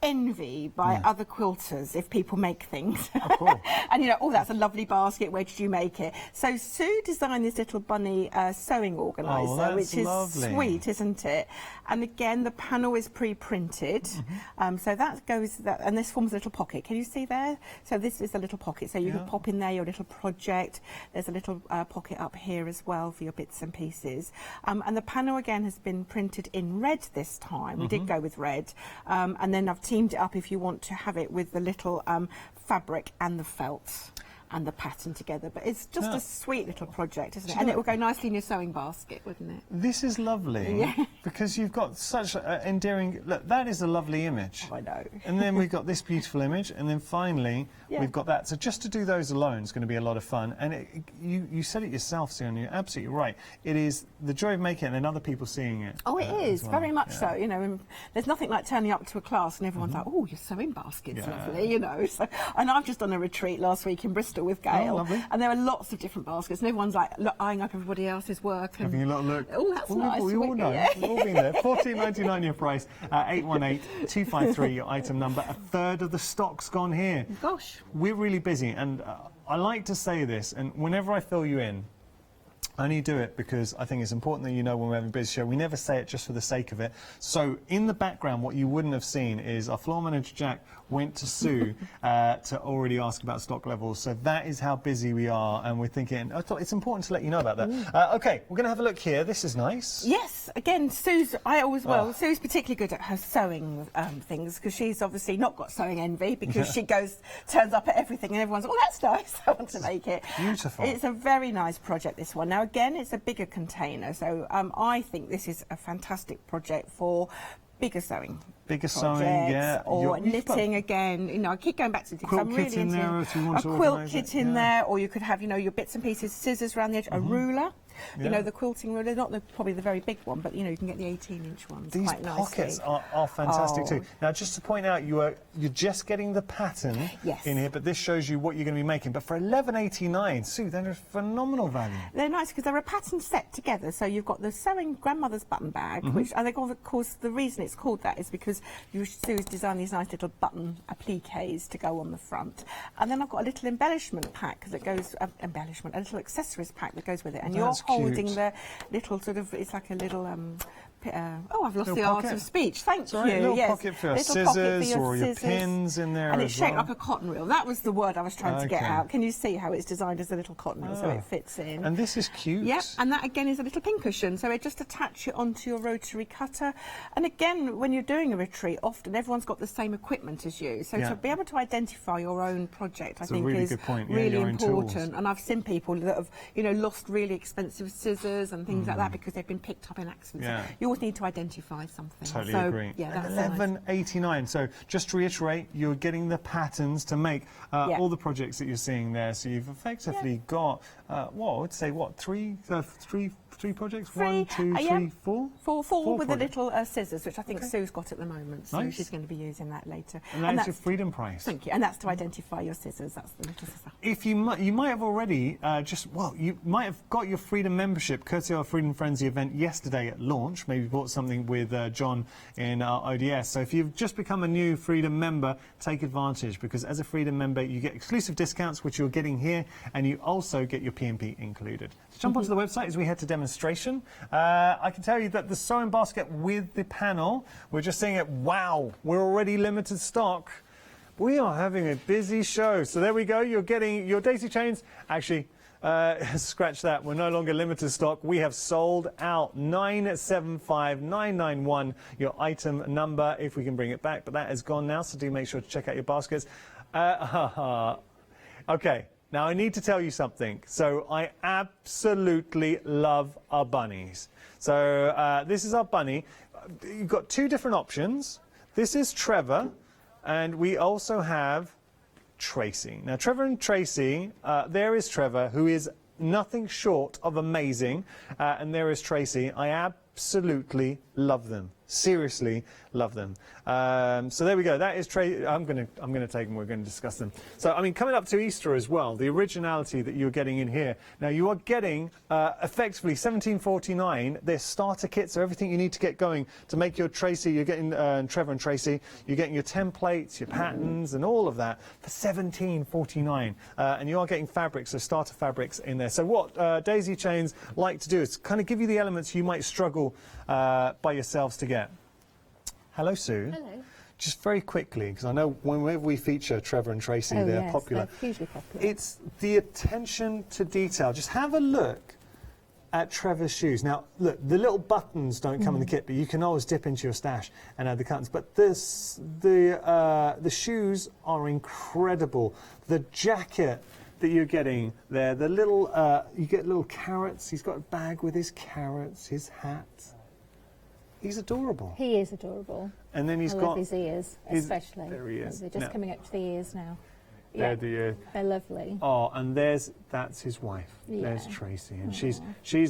Speaker 5: envy by other quilters if people make things.
Speaker 2: Cool.
Speaker 5: And you know, oh, that's a lovely basket, where did you make it? So Sue designed this little bunny sewing organiser,
Speaker 2: that's
Speaker 5: which is
Speaker 2: lovely.
Speaker 5: sweet, isn't it? And again, the panel is pre-printed, so that goes, and this forms a little pocket. Can you see there? So this is a little pocket, so you can pop in there your little project. There's a little pocket up here as well for your bits and pieces. And the panel again has been printed in red this time. We did go with red, and then I've teamed it up if you want to have it with the little fabric and the felt and the pattern together. But it's just a sweet little project, isn't it? And it will go nicely in your sewing basket, wouldn't it?
Speaker 2: This is lovely because you've got such endearing. Look, that is a lovely image.
Speaker 5: I know.
Speaker 2: And then we've got this beautiful image, and then finally we've got that. So just to do those alone is going to be a lot of fun. And you said it yourself, Sue, and you're absolutely right. It is the joy of making it and then other people seeing it.
Speaker 5: Oh, it is,
Speaker 2: well.
Speaker 5: very much so. You know, and there's nothing like turning up to a class and everyone's like, oh, your sewing basket's lovely, you know. So, and I've just done a retreat last week in Bristol with Gail,
Speaker 2: lovely.
Speaker 5: and there were lots of different baskets, and everyone's like eyeing up everybody else's work. And,
Speaker 2: Having a little look.
Speaker 5: oh, that's nice.
Speaker 2: We all know.
Speaker 5: Yeah.
Speaker 2: We've all been there. $14.99 your price. 818-253 your item number. A third of the stock's gone here.
Speaker 5: Gosh.
Speaker 2: We're really busy, and I like to say this, and whenever I fill you in, I only do it because I think it's important that you know when we're having a busy show. We never say it just for the sake of it. So in the background, what you wouldn't have seen is our floor manager, Jack, went to Sue to already ask about stock levels. So that is how busy we are, and we're thinking, I thought it's important to let you know about that. Okay, we're going to have a look here. This is nice.
Speaker 5: Yes, again, Sue's Sue's particularly good at her sewing things, because she's obviously not got sewing envy, because she turns up at everything and everyone's, oh, that's nice, I want to make it.
Speaker 2: Beautiful.
Speaker 5: It's a very nice project, this one. Now, again, it's a bigger container, so I think this is a fantastic project for bigger sewing.
Speaker 2: Bigger sewing, yeah.
Speaker 5: Or
Speaker 2: You've
Speaker 5: knitting again. You know, I keep going back to it because
Speaker 2: quilt
Speaker 5: I'm really
Speaker 2: kit in
Speaker 5: into
Speaker 2: there if you want
Speaker 5: a
Speaker 2: to
Speaker 5: quilt
Speaker 2: organise
Speaker 5: kit
Speaker 2: it,
Speaker 5: in
Speaker 2: yeah.
Speaker 5: there, or you could have, you know, your bits and pieces, scissors around the edge, a ruler.
Speaker 2: Yeah.
Speaker 5: You know, the quilting ruler, not probably the very big one, but you know, you can get the 18-inch ones.
Speaker 2: These
Speaker 5: quite
Speaker 2: pockets
Speaker 5: nicely.
Speaker 2: are fantastic
Speaker 5: Oh.
Speaker 2: too. Now, just to point out, you're just getting the pattern in here, but this shows you what you're going to be making. But for $11.89, Sue, they're a phenomenal value.
Speaker 5: They're nice because they're a pattern set together. So you've got the sewing grandmother's button bag, which, and of course, the reason it's called that is because Sue's designed these nice little button appliques to go on the front. And then I've got a little embellishment pack that goes, a little accessories pack that goes with it. And you're
Speaker 2: That's
Speaker 5: holding
Speaker 2: cute.
Speaker 5: the little sort of, it's like a little, I've lost
Speaker 2: Little
Speaker 5: the art
Speaker 2: pocket.
Speaker 5: of speech. Thank
Speaker 2: It's
Speaker 5: you.
Speaker 2: all right, little
Speaker 5: yes.
Speaker 2: pocket for your
Speaker 5: Little pocket for
Speaker 2: scissors or your pins in there
Speaker 5: And
Speaker 2: as
Speaker 5: it's shaped
Speaker 2: well.
Speaker 5: like a cotton reel. That was the word I was trying to get
Speaker 2: Okay.
Speaker 5: out. Can you see how it's designed as a little cotton reel so it fits in?
Speaker 2: And this is cute.
Speaker 5: Yep, and that again is a little pin cushion, so it just attach it onto your rotary cutter. And again, when you're doing a retreat, often everyone's got the same equipment as you, so
Speaker 2: Yeah.
Speaker 5: to be able to identify your own project,
Speaker 2: That's
Speaker 5: I
Speaker 2: a
Speaker 5: think
Speaker 2: really
Speaker 5: is
Speaker 2: good point. Yeah,
Speaker 5: really
Speaker 2: your own tools.
Speaker 5: important. And I've seen people that have, you know, lost really expensive scissors and things like that because they've been picked up in accidents.
Speaker 2: Yeah.
Speaker 5: You always need to identify something.
Speaker 2: Totally
Speaker 5: so,
Speaker 2: agree.
Speaker 5: Yeah, that's
Speaker 2: $11.89. So just to reiterate, you're getting the patterns to make all the projects that you're seeing there. So you've effectively got, well, I would say what, three projects?
Speaker 5: Three,
Speaker 2: 1, 2, 3,
Speaker 5: yeah.
Speaker 2: 4?
Speaker 5: Four with the
Speaker 2: projects.
Speaker 5: little scissors, which I think Sue's got at the moment. So
Speaker 2: Nice.
Speaker 5: she's going to be using that later.
Speaker 2: And that's your freedom price.
Speaker 5: Thank you. And that's to identify your scissors. That's the little scissor.
Speaker 2: If you might have already you might have got your Freedom membership courtesy of our Freedom Frenzy event yesterday at launch. Maybe bought something with John in our ODS. So if you've just become a new Freedom member, take advantage, because as a Freedom member you get exclusive discounts, which you're getting here, and you also get your P&P included. So jump onto the website as we head to demonstration. I can tell you that the sewing basket with the panel, we're just seeing it. Wow, we're already limited stock. We are having a busy show. So there we go. You're getting your daisy chains. Actually, Scratch that. We're no longer limited stock. We have sold out. 975991, your item number, if we can bring it back. But that is gone now, so do make sure to check out your baskets. Okay, now I need to tell you something. So I absolutely love our bunnies. So this is our bunny. You've got two different options. This is Trevor, and we also have Tracy. Now, Trevor and Tracy, there is Trevor, who is nothing short of amazing, and there is Tracy. I absolutely love them. Seriously love them. So there we go. That is I'm going to take them. We're going to discuss them. So I mean, coming up to Easter as well, the originality that you're getting in here. Now you are getting effectively $17.49. Their starter kits, so everything you need to get going to make your Tracy. You're getting Trevor and Tracy. You're getting your templates, your patterns, and all of that for $17.49. And you are getting fabrics, so starter fabrics in there. So what Daisy Chains like to do is kind of give you the elements you might struggle by yourselves to get. Hello, Sue.
Speaker 8: Hello.
Speaker 2: Just very quickly, because I know whenever we feature Trevor and Tracy, they're popular.
Speaker 8: They're hugely popular.
Speaker 2: It's the attention to detail. Just have a look at Trevor's shoes. Now, look, the little buttons don't come in the kit, but you can always dip into your stash and add the buttons. But the shoes are incredible. The jacket that you're getting there, the little, you get little carrots. He's got a bag with his carrots, his hat. He's adorable.
Speaker 8: He is adorable.
Speaker 2: And then he's
Speaker 8: I
Speaker 2: got
Speaker 8: love his ears, especially.
Speaker 2: There he is.
Speaker 8: They're just coming up to the ears now.
Speaker 2: They're the ears.
Speaker 8: They're lovely.
Speaker 2: Oh, and that's his wife.
Speaker 8: Yeah.
Speaker 2: There's Tracy, and she's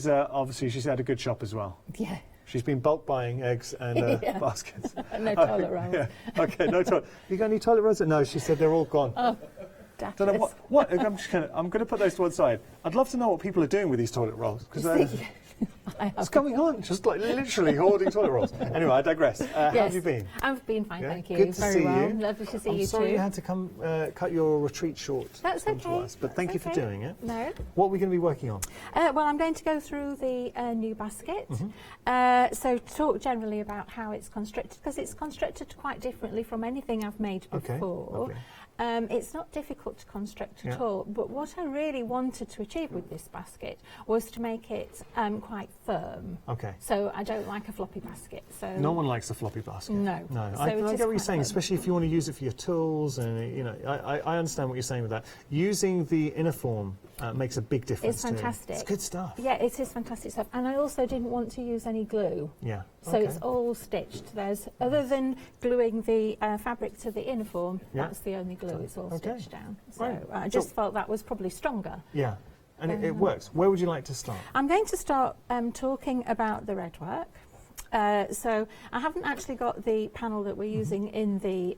Speaker 2: obviously she's had a good shop as well.
Speaker 8: Yeah.
Speaker 2: She's been bulk buying eggs and baskets.
Speaker 8: No toilet rolls.
Speaker 2: Yeah. Okay, no toilet. You got any toilet rolls? No, she said they're all gone.
Speaker 8: Oh,
Speaker 2: don't know what. I'm going to put those to one side. I'd love to know what people are doing with these toilet rolls, because what's going on? Just like literally hoarding toilet rolls. Anyway, I digress. How have you been?
Speaker 8: I've been fine, thank you.
Speaker 2: Good to see
Speaker 8: well.
Speaker 2: you.
Speaker 8: Lovely to see you too.
Speaker 2: I'm sorry you had to come cut your retreat short.
Speaker 8: That's okay.
Speaker 2: To us, but thank you for doing it.
Speaker 8: No.
Speaker 2: What are we going to be working on?
Speaker 8: Well, I'm going to go through the new basket. So talk generally about how it's constructed, because it's constructed quite differently from anything I've made before. It's not difficult to construct at all, but what I really wanted to achieve with this basket was to make it quite firm. Okay. So I don't like a floppy basket. So
Speaker 2: no one likes a floppy basket.
Speaker 8: No.
Speaker 2: No.
Speaker 8: So
Speaker 2: I get what you're saying,
Speaker 8: firm.
Speaker 2: especially if you want to use it for your tools, and you know, I understand what you're saying with that. Using the inner form makes a big difference.
Speaker 8: It's fantastic.
Speaker 2: It's good stuff.
Speaker 8: Yeah, it is fantastic stuff. And I also didn't want to use any glue.
Speaker 2: Yeah.
Speaker 8: So it's all stitched. There's, other than gluing the fabric to the inner form, that's the only glue. It's all stitched down. So I just felt that was probably stronger.
Speaker 2: Yeah. And it works. Where would you like to start?
Speaker 8: I'm going to start talking about the Redwork. So I haven't actually got the panel that we're using in the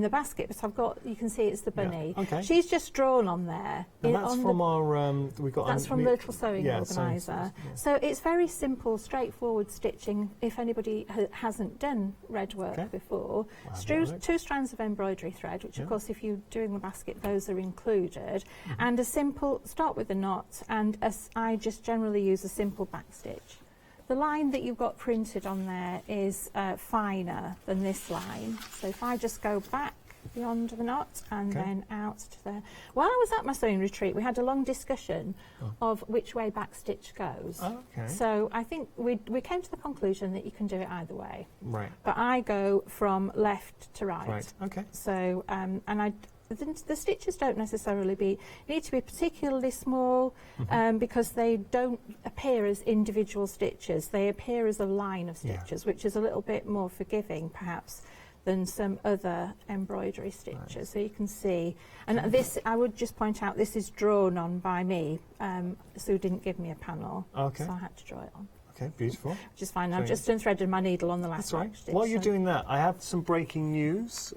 Speaker 8: basket, but I've got, you can see it's the bunny.
Speaker 2: Yeah. Okay.
Speaker 8: She's just drawn on there.
Speaker 2: And that's from our, we've got.
Speaker 8: That's from the little sewing organiser. So it's very simple, straightforward stitching. If anybody hasn't done Redwork before, two strands of embroidery thread, which of course if you're doing the basket, those are included, and a simple, start with a knot, and I just generally use a simple back stitch. The line that you've got printed on there is finer than this line. So if I just go back beyond the knot and then out to there. While I was at my sewing retreat, we had a long discussion of which way back stitch goes. So I think we came to the conclusion that you can do it either way. Right. But I go from left to right. Right. Okay. So and the stitches don't necessarily need to be particularly small because they don't appear as individual stitches. They appear as a line of stitches, which is a little bit more forgiving perhaps than some other embroidery stitches. Right. So you can see, and this, I would just point out, this is drawn on by me. Sue didn't give me a panel, so I had to draw it on.
Speaker 2: Okay, beautiful.
Speaker 8: Which is fine. I've just unthreaded my needle on the last stitch.
Speaker 2: While you're doing that, I have some breaking news.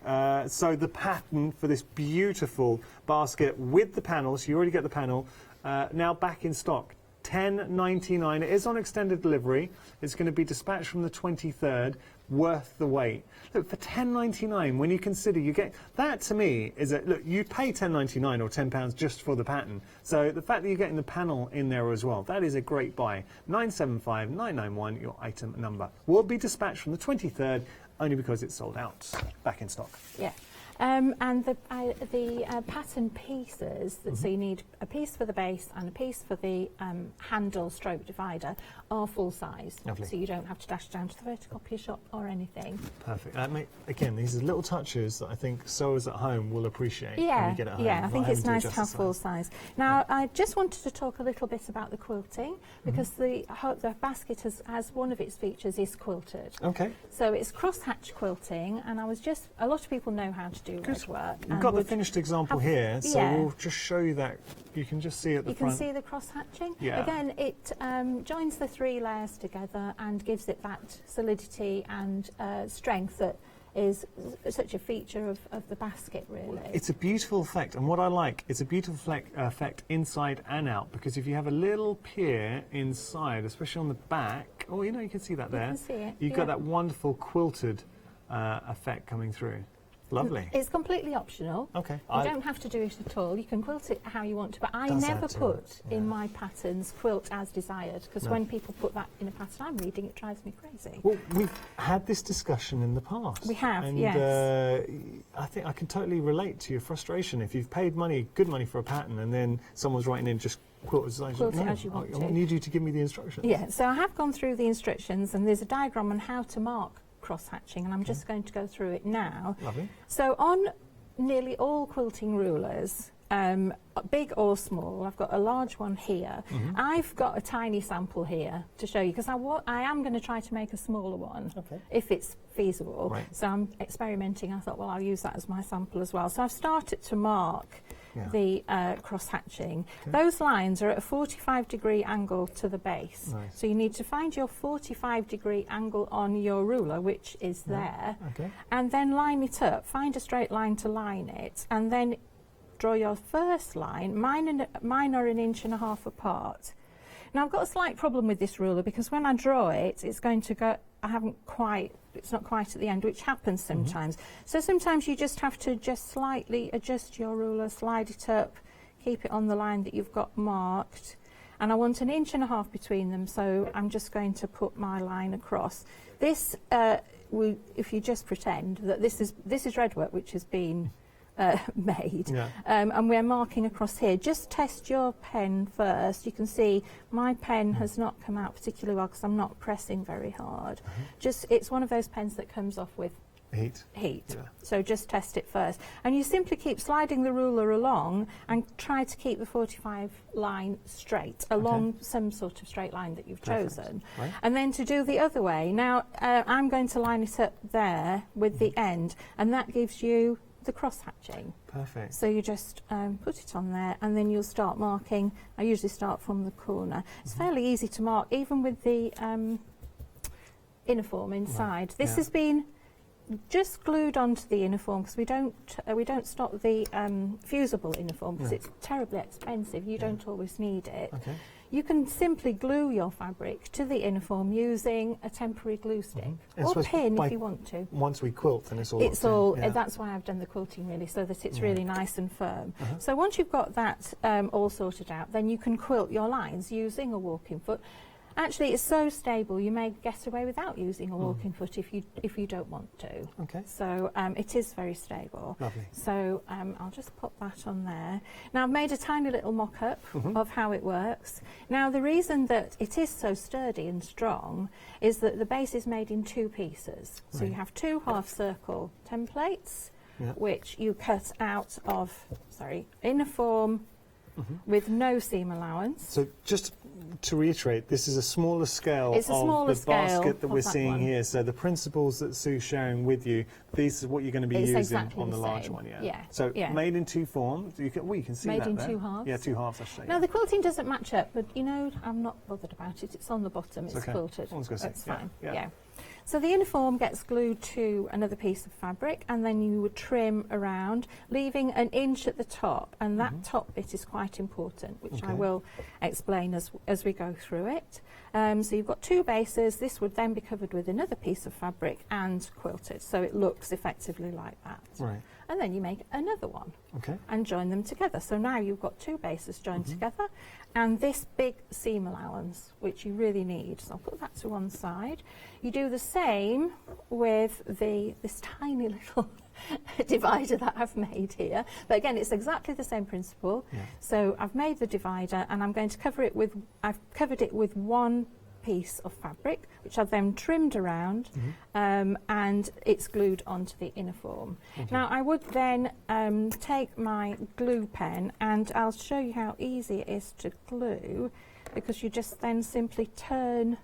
Speaker 2: So the pattern for this beautiful basket with the panels, you already get the panel, now back in stock. $10.99. It is on extended delivery. It's going to be dispatched from the 23rd. Worth the wait. Look, for $10.99, when you consider you get that, to me is a look. You pay $10.99 or £10 just for the pattern. So the fact that you're getting the panel in there as well, that is a great buy. 975991, your item number. Will be dispatched from the 23rd, only because it's sold out. Back in stock.
Speaker 8: Yeah. And the pattern pieces, so you need a piece for the base and a piece for the handle stroke divider, are full size.
Speaker 2: Lovely.
Speaker 8: So you don't have to dash down to the photocopy shop or anything.
Speaker 2: Perfect. Again, these are little touches that I think sewers at home will appreciate when
Speaker 8: Yeah,
Speaker 2: you get it at home.
Speaker 8: yeah, I think it's nice to have full
Speaker 2: size.
Speaker 8: size. Now, I just wanted to talk a little bit about the quilting, because the basket has one of its features is quilted.
Speaker 2: Okay.
Speaker 8: So it's crosshatch quilting, and a lot of people know how to do Redwork.
Speaker 2: We've got the finished example here, so we'll just show you that. You can just see at the front.
Speaker 8: You can see the cross-hatching.
Speaker 2: Yeah.
Speaker 8: Again, it joins the 3 layers together and gives it that solidity and strength that is such a feature of the basket, really.
Speaker 2: It's a beautiful effect, and what I like, it's a beautiful effect inside and out, because if you have a little pier inside, especially on the back, you can see that there.
Speaker 8: You can see it.
Speaker 2: You've got that wonderful quilted effect coming through. Lovely.
Speaker 8: It's completely optional.
Speaker 2: Okay.
Speaker 8: You don't have to do it at all. You can quilt it how you want to, but I never put in my patterns quilt as desired, because when people put that in a pattern I'm reading, it drives me crazy.
Speaker 2: Well, we've had this discussion in the past.
Speaker 8: We have,
Speaker 2: and,
Speaker 8: yes.
Speaker 2: I think I can totally relate to your frustration. If you've paid good money for a pattern, and then someone's writing in just quilt it as
Speaker 8: you want to.
Speaker 2: I need you to give me the instructions.
Speaker 8: Yeah, so I have gone through the instructions, and there's a diagram on how to mark cross-hatching, and I'm just going to go through it now.
Speaker 2: Lovely.
Speaker 8: So on nearly all quilting rulers, big or small, I've got a large one here. I've got a tiny sample here to show you, because I am going to try to make a smaller one if it's feasible. Right. So I'm experimenting. I thought, well, I'll use that as my sample as well. So I've started to mark the cross-hatching. Those lines are at a 45-degree angle to the base. Nice. So you need to find your 45-degree angle on your ruler, which is there, and then line it up. Find a straight line to line it, and then draw your first line. Mine are 1.5 inches apart. Now, I've got a slight problem with this ruler, because when I draw it, it's going to go, it's not quite at the end, which happens sometimes. So sometimes you just have to just slightly adjust your ruler, slide it up, keep it on the line that you've got marked. And I want 1.5 inches between them, so I'm just going to put my line across. This, if you just pretend that this is Redwork, which has been made, and we're marking across here. Just test your pen first. You can see my pen has not come out particularly well, because I'm not pressing very hard. It's one of those pens that comes off with heat. So just test it first, and you simply keep sliding the ruler along and try to keep the 45 line straight along some sort of straight line that you've chosen. And then to do the other way, now I'm going to line it up there with the end, and that gives you the cross-hatching.
Speaker 2: Perfect.
Speaker 8: So you just put it on there, and then you'll start marking. I usually start from the corner. It's fairly easy to mark, even with the inner form inside. This has been just glued onto the inner form, because we don't stock the fusible inner form, because it's terribly expensive. You don't always need it. You can simply glue your fabric to the inner form using a temporary glue stick or pin if you want to.
Speaker 2: Once we quilt, then it's all
Speaker 8: that's why I've done the quilting, really, so that it's really nice and firm. So once you've got that all sorted out, then you can quilt your lines using a walking foot. Actually, it's so stable, you may get away without using a walking foot if you don't want to. So it is very stable.
Speaker 2: Lovely.
Speaker 8: So I'll just pop that on there. Now, I've made a tiny little mock-up of how it works. Now, the reason that it is so sturdy and strong is that the base is made in 2 pieces. So you have 2 half-circle templates, which you cut out of, inner form with no seam allowance.
Speaker 2: So just to reiterate, this is a smaller scale
Speaker 8: of the
Speaker 2: basket that we're seeing here. So the principles that Sue's sharing with you, these are what you're going to be using on the large one. So made in 2 forms. You can see
Speaker 8: made
Speaker 2: that
Speaker 8: in
Speaker 2: there.
Speaker 8: 2 halves.
Speaker 2: Yeah, 2 halves. That's straight.
Speaker 8: Now the quilting doesn't match up, but I'm not bothered about it. It's on the bottom. It's quilted.
Speaker 2: That's
Speaker 8: fine. So the inner form gets glued to another piece of fabric, and then you would trim around, leaving 1 inch at the top, and that top bit is quite important, which I will explain as we go through it. So you've got 2 bases. This would then be covered with another piece of fabric and quilted, so it looks effectively like that. and then you make another one and join them together. So now you've got 2 bases joined together, and this big seam allowance, which you really need. So I'll put that to one side. You do the same with this tiny little divider that I've made here. But again, it's exactly the same principle. So I've made the divider, and I'm going to cover it with, I've covered it with 1 piece of fabric, which I've then trimmed around, and it's glued onto the inner form. Now I would then take my glue pen, and I'll show you how easy it is to glue, because you just then simply turn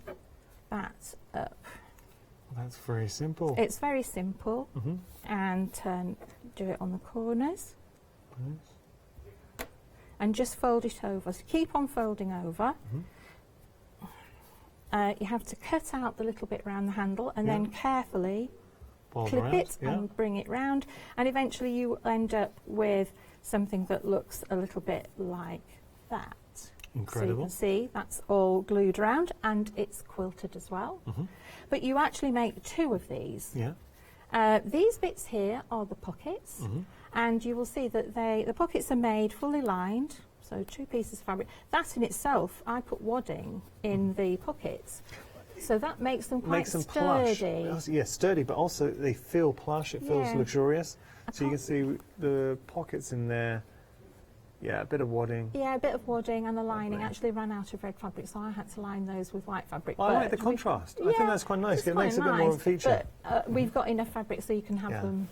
Speaker 8: that up.
Speaker 2: That's very simple.
Speaker 8: It's very simple, and do it on the corners, and just fold it over. So keep on folding over. You have to cut out the little bit around the handle, and then carefully clip it and bring it round, and eventually you end up with something that looks a little bit like that.
Speaker 2: Incredible.
Speaker 8: So you can see that's all glued round, and it's quilted as well. But you actually make 2 of these. These bits here are the pockets, and you will see that the pockets are made fully lined. So 2 pieces of fabric. That in itself, I put wadding in the pockets, so that makes them quite sturdy.
Speaker 2: Plush. Yes, sturdy, but also they feel plush. It feels luxurious. So you can see the pockets in there. Yeah, a bit of wadding. Yeah, a bit of wadding, and the lining actually ran out of red fabric, so I had to line those with white fabric. I like the contrast. I think that's quite nice. It makes a bit more of a feature.
Speaker 8: But we've got enough fabric so you can have them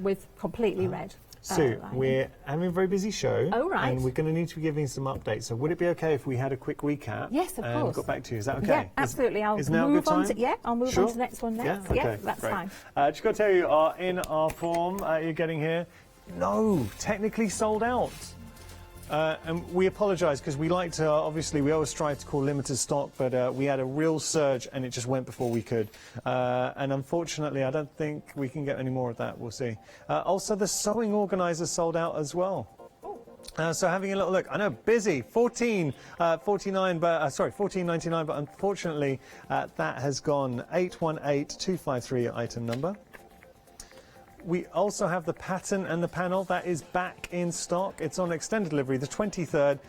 Speaker 8: with completely red.
Speaker 2: Sue, we're having a very busy show,
Speaker 8: and
Speaker 2: we're going to need to be giving some updates. So would it be okay if we had a quick recap?
Speaker 8: Yes, of course.
Speaker 2: And got back to you. Is that okay?
Speaker 8: Yeah, absolutely. I'll move on to I'll move on to the next one next.
Speaker 2: Yeah, okay,
Speaker 8: that's
Speaker 2: great.
Speaker 8: fine.
Speaker 2: Just got to tell you, in our form you're getting here, no, technically sold out. And we apologise, because we like to, obviously, we always try to call limited stock, but we had a real surge and it just went before we could. And unfortunately, I don't think we can get any more of that. We'll see. Also, the sewing organiser sold out as well. So having a little look, I know, busy, $14.49, but $14.99, but unfortunately, that has gone 818253 item number. We also have the pattern and the panel that is back in stock. It's on extended delivery, the 23rd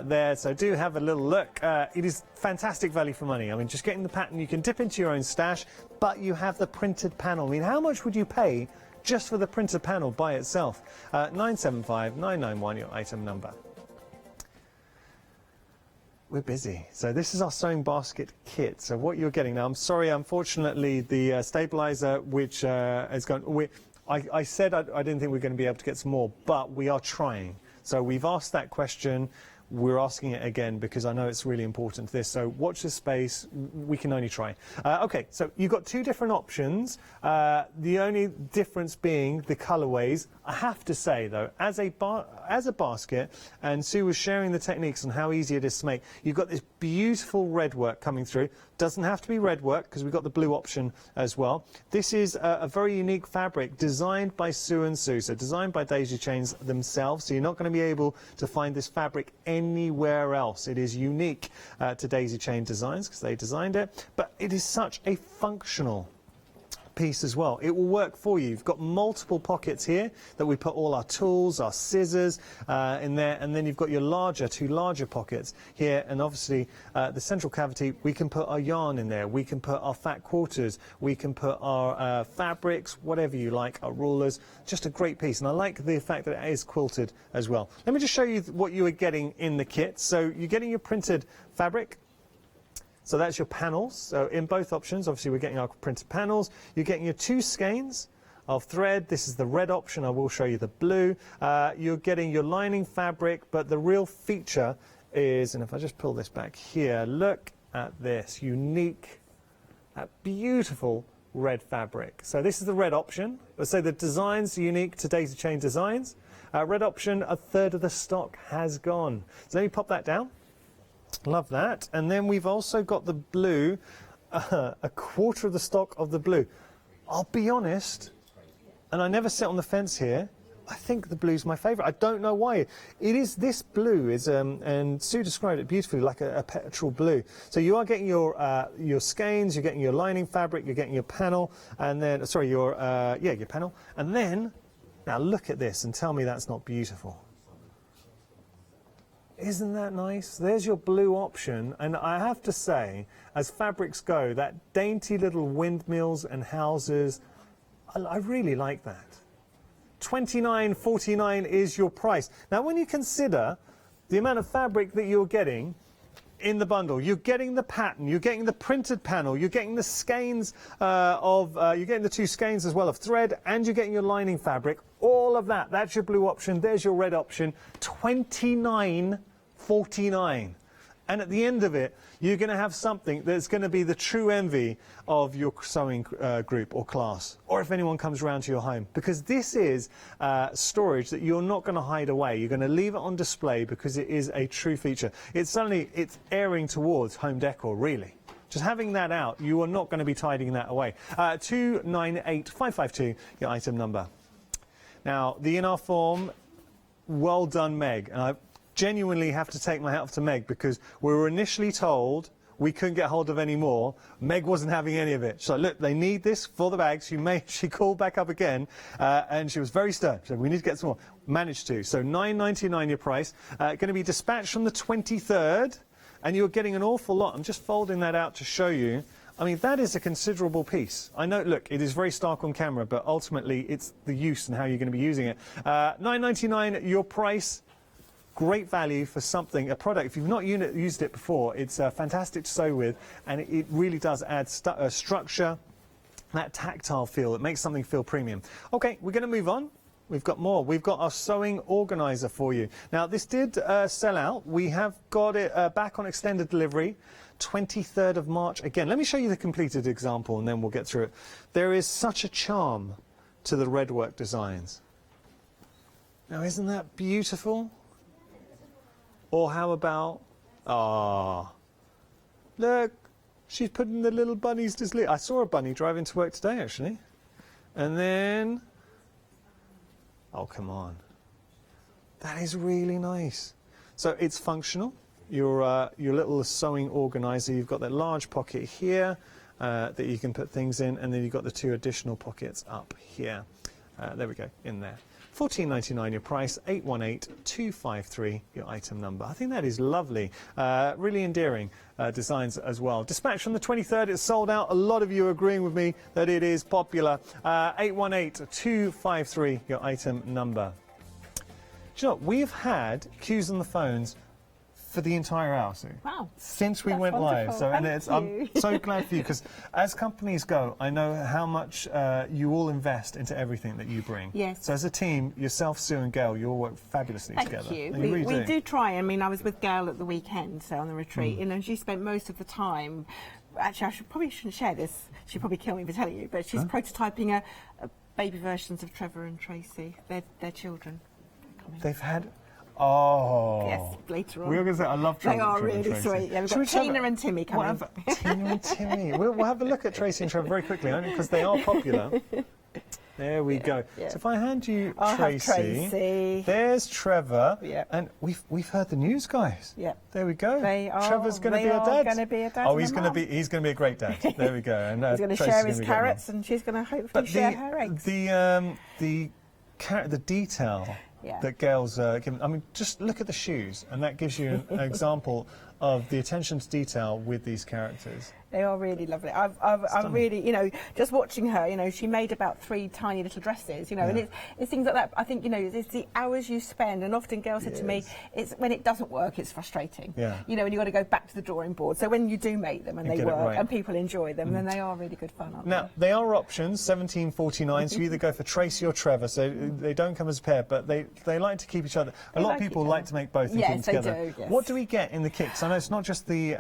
Speaker 2: there, so do have a little look. It is fantastic value for money. I mean, just getting the pattern, you can dip into your own stash, but you have the printed panel. I mean, how much would you pay just for the printed panel by itself? 975991, your item number. We're busy. So this is our sewing basket kit. So what you're getting now, I'm sorry, unfortunately, the stabilizer, which has gone, I said I didn't think we were going to be able to get some more, but we are trying. So we've asked that question. We're asking it again because I know it's really important to this. So watch this space. We can only try. Okay, so you've got 2 different options. The only difference being the colorways. I have to say, though, as a basket, and Sue was sharing the techniques on how easy it is to make, you've got this beautiful red work coming through. Doesn't have to be red work because we've got the blue option as well. This is a very unique fabric designed by Sue and Sue, so designed by Daisy Chains themselves. So you're not going to be able to find this fabric anywhere else. It is unique to Daisy Chain Designs because they designed it, but it is such a functional piece as well. It will work for you. You've got multiple pockets here that we put all our tools, our scissors in there, and then you've got your two larger pockets here, and obviously the central cavity, we can put our yarn in there, we can put our fat quarters, we can put our fabrics, whatever you like, our rulers. Just a great piece, and I like the fact that it is quilted as well. Let me just show you what you are getting in the kit. So you're getting your printed fabric. So that's your panels. So in both options, obviously we're getting our printed panels. You're getting your 2 skeins of thread. This is the red option. I will show you the blue. You're getting your lining fabric, but the real feature is, and if I just pull this back here, look at this unique, beautiful red fabric. So this is the red option. So the design's unique to Daisy Chain Designs. Red option, 1/3 of the stock has gone. So let me pop that down. Love that. And then we've also got the blue, 1/4 of the stock of the blue. I'll be honest, and I never sit on the fence here, I think the blue's my favourite. I don't know why. It is, this blue is, and Sue described it beautifully, like a petrol blue. So you are getting your skeins, you're getting your lining fabric, you're getting your panel, and then, sorry, your panel. And then, Now look at this and tell me that's not beautiful. Isn't that nice? There's your blue option, and I have to say, as fabrics go, that dainty little windmills and houses, I really like that. $29.49 is your price. Now when you consider the amount of fabric that you're getting in the bundle, you're getting the pattern, you're getting the printed panel, you're getting the skeins you're getting the 2 skeins as well of thread, and you're getting your lining fabric, all of that. That's your blue option, there's your red option, $29.49. And at the end of it, you're going to have something that's going to be the true envy of your sewing group or class, or if anyone comes around to your home, because this is storage that you're not going to hide away. You're going to leave it on display because it is a true feature. It's airing towards home decor, really. Just having that out, you are not going to be tidying that away. 298552, your item number. Now, the in our form, well done, Meg. And I genuinely have to take my hat off to Meg, because we were initially told we couldn't get hold of any more. Meg wasn't having any of it. So look, they need this for the bags. She called back up again, and she was very stern. She said, we need to get some more. Managed to. So $9.99 your price. Going to be dispatched from the 23rd, and you're getting an awful lot. I'm just folding that out to show you. I mean, that is a considerable piece. I know, look, it is very stark on camera, but ultimately it's the use and how you're going to be using it. $9.99 your price. Great value for something, a product. If you've not used it before, it's fantastic to sew with, and it really does add structure, that tactile feel. It makes something feel premium. Okay, we're going to move on. We've got more. We've got our sewing organizer for you. Now, this did sell out. We have got it back on extended delivery, 23rd of March. Again, let me show you the completed example, and then we'll get through it. There is such a charm to the Redwork designs. Now, isn't that beautiful? Or how about, look, she's putting the little bunnies to sleep. I saw a bunny driving to work today, actually. And then, oh, come on. That is really nice. So it's functional. Your little sewing organizer, you've got that large pocket here that you can put things in, and then you've got the 2 additional pockets up here. There we go, in there. $14.99 your price, 818253 your item number. I think that is lovely. Really endearing designs as well. Dispatch from the 23rd, it's sold out. A lot of you are agreeing with me that it is popular. 818253 your item number. Do you know what? We've had queues on the phones for the entire hour, Sue.
Speaker 5: Wow.
Speaker 2: Since we went live. So, and I'm so glad for you, because as companies go, I know how much you all invest into everything that you bring.
Speaker 5: Yes.
Speaker 2: So as a team, yourself, Sue and Gail, you all work fabulously together.
Speaker 5: Thank you.
Speaker 2: And
Speaker 5: We do try. I mean, I was with Gail at the weekend, so on the retreat, and she spent most of the time. Actually, probably shouldn't share this. She'd probably kill me for telling you, but she's prototyping a baby versions of Trevor and Tracy, their children.
Speaker 2: They've had. Oh.
Speaker 5: Yes, later on.
Speaker 2: We were going to say, I love Trevor.
Speaker 5: They are
Speaker 2: Trevor
Speaker 5: really sweet. Yeah, we've got Tina and Timmy coming.
Speaker 2: Tina and Timmy. We'll have a look at Tracy and Trevor very quickly, only because they are popular. There we go. Yeah. So if I hand you Tracy, there's Trevor, and we've heard the news, guys. Yeah. There we go. Trevor's going to be a dad. Oh, he's going to be a great dad. There we go. And
Speaker 5: he's going to share his carrots, and she's going to hopefully share her eggs.
Speaker 2: The detail. Yeah. That Gail's given. I mean, just look at the shoes, and that gives you an example of the attention to detail with these characters.
Speaker 5: They are really lovely. I'm really, you know, just watching her, you know, she made about 3 tiny little dresses, you know, and it's things like that. I think, you know, it's the hours you spend, and often Gail said to me, it's when it doesn't work, it's frustrating. Yeah. You know, and you've got to go back to the drawing board. So when you do make them and they work and people enjoy them, then they are really good fun, aren't they?
Speaker 2: Now, they are options, $17.49, so you either go for Tracy or Trevor, so they don't come as a pair, but they like to keep each other. A lot of people like to make both and keep them together.
Speaker 5: They do, yes.
Speaker 2: What do we get in the kits? I know it's not just the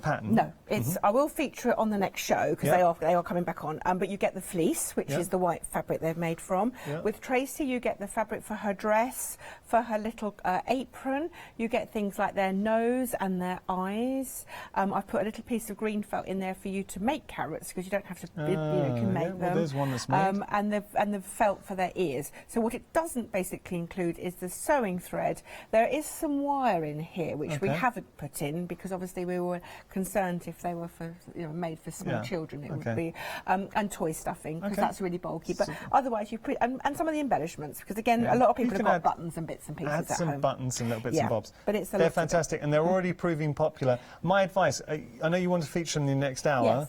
Speaker 2: pattern.
Speaker 5: No, it's I will feature it on the next show because they are coming back on. But you get the fleece, which is the white fabric they're made from. With Tracy, you get the fabric for her dress, for her little apron. You get things like their nose and their eyes. I've put a little piece of green felt in there for you to make carrots because you don't have to, you can make them.
Speaker 2: Well, there's one that's made.
Speaker 5: And the felt for their ears. So what it doesn't basically include is the sewing thread. There is some wire in here which we haven't put in, because obviously we were concerned if they were for, made for small children, it would be, and toy stuffing, because that's really bulky. But otherwise, you put, and some of the embellishments, because again, a lot of people have got buttons and bits and pieces
Speaker 2: add some
Speaker 5: at home.
Speaker 2: buttons and little bits and bobs.
Speaker 5: But it's
Speaker 2: they're fantastic, and they're already proving popular. My advice, I know you want to feature them in the next hour,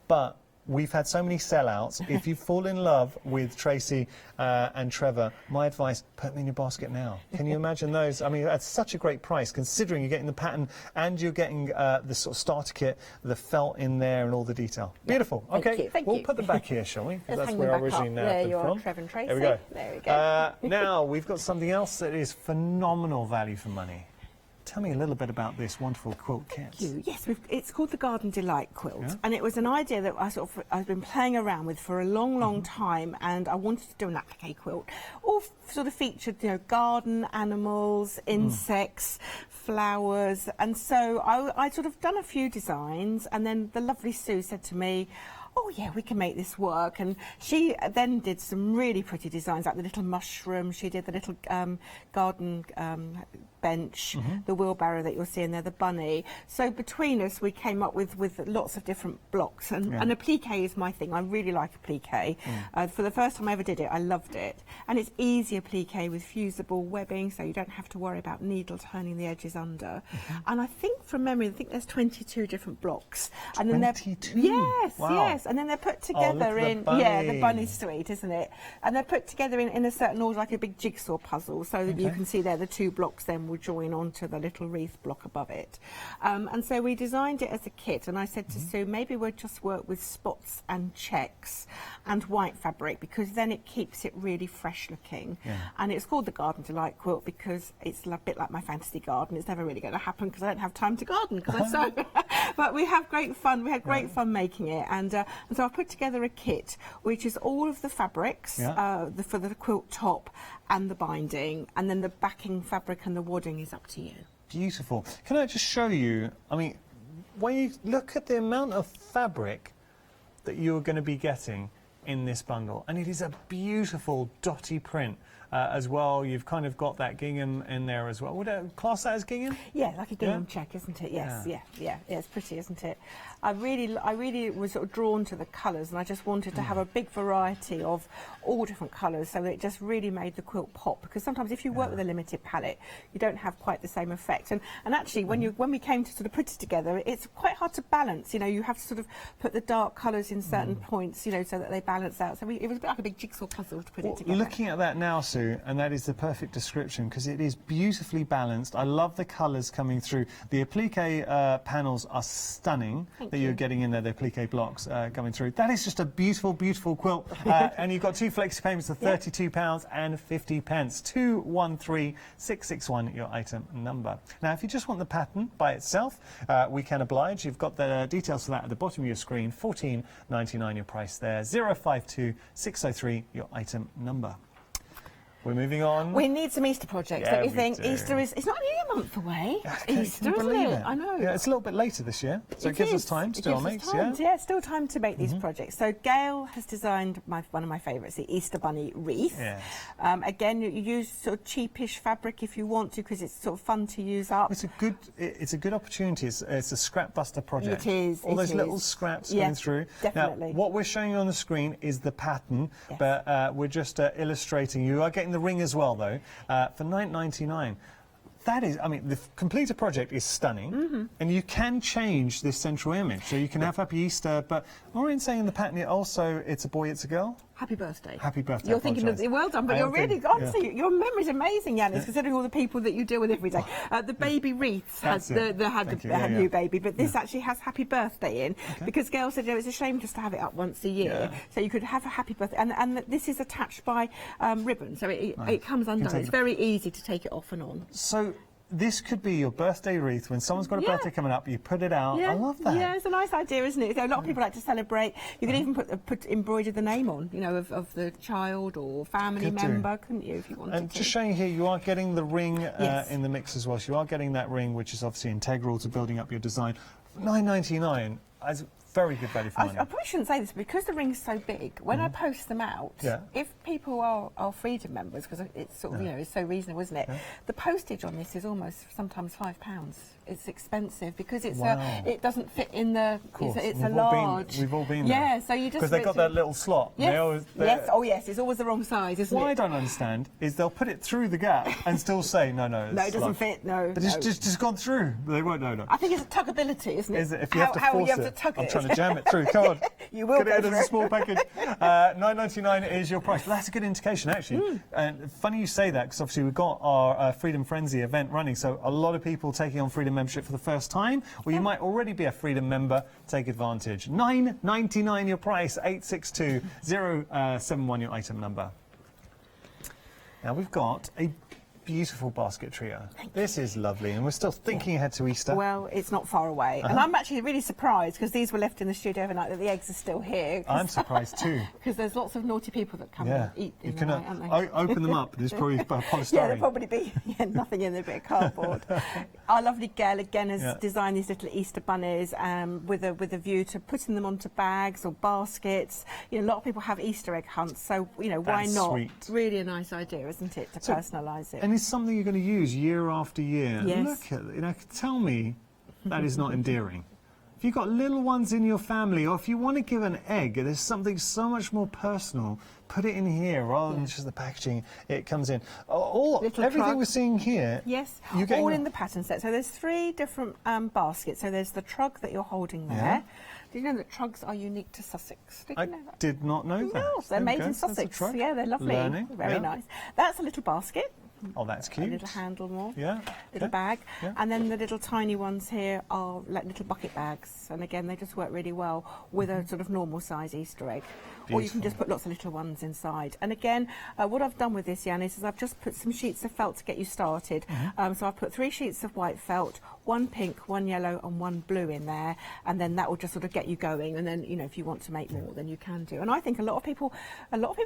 Speaker 2: but we've had so many sellouts. If you fall in love with Tracy and Trevor, my advice, put them in your basket now. Can you imagine those? I mean, that's such a great price, considering you're getting the pattern and you're getting the sort of starter kit, the felt in there and all the detail. Beautiful. Okay, we'll put them back here, shall we?
Speaker 5: Let's
Speaker 2: that's
Speaker 5: hang
Speaker 2: where
Speaker 5: them
Speaker 2: I originally
Speaker 5: back up. There you are,
Speaker 2: from.
Speaker 5: Trevor and Tracy.
Speaker 2: There we go.
Speaker 5: There we go.
Speaker 2: Now, we've got something else that is phenomenal value for money. Tell me a little bit about this wonderful quilt kit.
Speaker 5: Thank you. Yes, it's called the Garden Delight quilt, and it was an idea that I've been playing around with for a long time, and I wanted to do an applique quilt, all sort of featured, garden animals, insects, flowers, and so I sort of done a few designs, and then the lovely Sue said to me, oh yeah, we can make this work. And she then did some really pretty designs, like the little mushroom. She did the little garden bench, the wheelbarrow that you're seeing there, the bunny. So between us, we came up with lots of different blocks. And applique is my thing. I really like applique. For the first time I ever did it, I loved it. And it's easy applique with fusible webbing, so you don't have to worry about needle turning the edges under. And I think from memory, I think there's 22 different blocks. And then
Speaker 2: 22?
Speaker 5: Yes. And then they're put together in, the bunny's sweet, isn't it? And they're put together in a certain order, like a big jigsaw puzzle, so that you can see there the two blocks then will join onto the little wreath block above it. And so we designed it as a kit, and I said to Sue, maybe we'll just work with spots and checks and white fabric, because then it keeps it really fresh looking. And it's called the Garden Delight quilt because it's a bit like my fantasy garden. It's never really going to happen because I don't have time to garden because I sew. But we have great fun. We had great fun making it, and so I've put together a kit which is all of the fabrics for the quilt top and the binding, and then the backing fabric and the wadding is up to you.
Speaker 2: Beautiful. Can I just show you, I mean, when you look at the amount of fabric that you're going to be getting in this bundle, and it is a beautiful dotty print. As well, you've kind of got that gingham in there as well. Would I class that as gingham?
Speaker 5: Yeah, like a gingham check, isn't it? Yes, yeah, it's pretty, isn't it? I really was sort of drawn to the colours, and I just wanted to have a big variety of all different colours, so that it just really made the quilt pop. Because sometimes if you work with a limited palette, you don't have quite the same effect. And actually, when we came to sort of put it together, it's quite hard to balance. You have to sort of put the dark colours in certain points, so that they balance out. So it was a bit like a big jigsaw puzzle to put it together.
Speaker 2: Looking at that now, Sue, and that is the perfect description, because it is beautifully balanced. I love the colours coming through. The applique panels are stunning. You're getting in there, the applique blocks coming through. That is just a beautiful, beautiful quilt. And you've got two flexi payments of £32 and 50 pence. 213661, your item number. Now, if you just want the pattern by itself, we can oblige. You've got the details for that at the bottom of your screen. £14.99 your price there. 052603, your item number. We're moving on.
Speaker 5: We need some Easter projects, don't you think? Easter it's not only a month away. Easter, isn't it? I know.
Speaker 2: Yeah, it's a little bit later this year, so it gives us time to do our makes.
Speaker 5: Yeah, still time to make these projects. So Gail has designed one of my favourites, the Easter Bunny wreath. Yes. Again, you use sort of cheapish fabric if you want to, because it's sort of fun to use up.
Speaker 2: It's a good opportunity. It's a scrap buster project.
Speaker 5: It is.
Speaker 2: All those little scraps coming through.
Speaker 5: Definitely.
Speaker 2: Now, what we're showing you on the screen is the pattern, but we're just illustrating. You are getting the ring as well, though, for £9.99. That is, I mean, the completed project is stunning, and you can change this central image. So you can have Happy Easter, but Maureen's saying in the pattern also it's a boy, it's a girl.
Speaker 5: Happy birthday.
Speaker 2: Happy birthday.
Speaker 5: You're thinking of well done, but you're really, honestly, your memory's amazing, Yanis, considering all the people that you deal with every day. The baby wreaths had new baby, but this actually has happy birthday in, because Gail said it's a shame just to have it up once a year, so you could have a happy birthday, and this is attached by ribbon, so it comes undone. It's very easy to take it off and on.
Speaker 2: So this could be your birthday wreath. When someone's got a birthday coming up, you put it out. I love that.
Speaker 5: Yeah, it's a nice idea, isn't it? A lot of people like to celebrate. You could even embroider the name on, of the child or family member, couldn't you, if you wanted to?
Speaker 2: And just showing here, you are getting the ring in the mix as well. So you are getting that ring, which is obviously integral to building up your design. £9.99. Very good value for money.
Speaker 5: I probably shouldn't say this, because the ring's so big, when I post them out, if people are Freedom members, because it's sort of, you know, it's so reasonable, isn't it? The postage on this is almost sometimes £5. It's expensive because it's it doesn't fit in the. It's a large.
Speaker 2: We've all been there.
Speaker 5: Yeah, so you just
Speaker 2: because they've got that little slot.
Speaker 5: Yes. Yes. Oh yes, it's always the wrong size, isn't it?
Speaker 2: What I don't understand is they'll put it through the gap and still say no, no,
Speaker 5: it doesn't fit. No,
Speaker 2: but it's just gone through. They won't know. No.
Speaker 5: I think it's a tuggability, isn't it?
Speaker 2: Is it? If you have to force
Speaker 5: you have to tug it.
Speaker 2: I'm trying to jam it through. Come on.
Speaker 5: You will.
Speaker 2: Get it as a small package. $9.99 is your price. Well, that's a good indication, actually. And funny you say that, because obviously we've got our Freedom Frenzy event running, so a lot of people taking on Freedom membership for the first time, or you might already be a Freedom member. Take advantage. $9.99 your price. 862-071 your item number. Now we've got a beautiful basket trio. This is lovely, and we're still thinking ahead to Easter.
Speaker 5: Well, it's not far away, and I'm actually really surprised, because these were left in the studio overnight, that the eggs are still here.
Speaker 2: I'm surprised too.
Speaker 5: Because there's lots of naughty people that come and eat them. You can
Speaker 2: aren't they? Open them up. There's probably polystyrene.
Speaker 5: Yeah, there'll probably be nothing in there, a bit of cardboard. Our lovely Gail again has designed these little Easter bunnies with a view to putting them onto bags or baskets. You know, a lot of people have Easter egg hunts, so you know, why not?
Speaker 2: Sweet.
Speaker 5: Really a nice idea, isn't it, to personalise it?
Speaker 2: And it's something you're going to use year after year.
Speaker 5: Yes.
Speaker 2: Look at it. You know, tell me that is not endearing. If you've got little ones in your family, or if you want to give an egg, there's something so much more personal. Put it in here rather than just the packaging. It comes in. Everything we're seeing here.
Speaker 5: Yes, all in the pattern set. So there's 3 different baskets. So there's the trug that you're holding there. Do you know that trugs are unique to Sussex?
Speaker 2: I did not know that.
Speaker 5: No, they're made in Sussex. Yeah, they're lovely. Very nice. That's a little basket.
Speaker 2: Oh, that's cute.
Speaker 5: A little handle more.
Speaker 2: Yeah.
Speaker 5: Little bag. Yeah. And then the little tiny ones here are like little bucket bags. And again, they just work really well with a sort of normal size Easter egg. Beautiful. Or you can just put lots of little ones inside. And again, what I've done with this, Yanis, is I've just put some sheets of felt to get you started. So I've put 3 sheets of white felt, 1 pink, 1 yellow and 1 blue in there. And then that will just sort of get you going. And then, you know, if you want to make more, then you can do. And I think a lot of people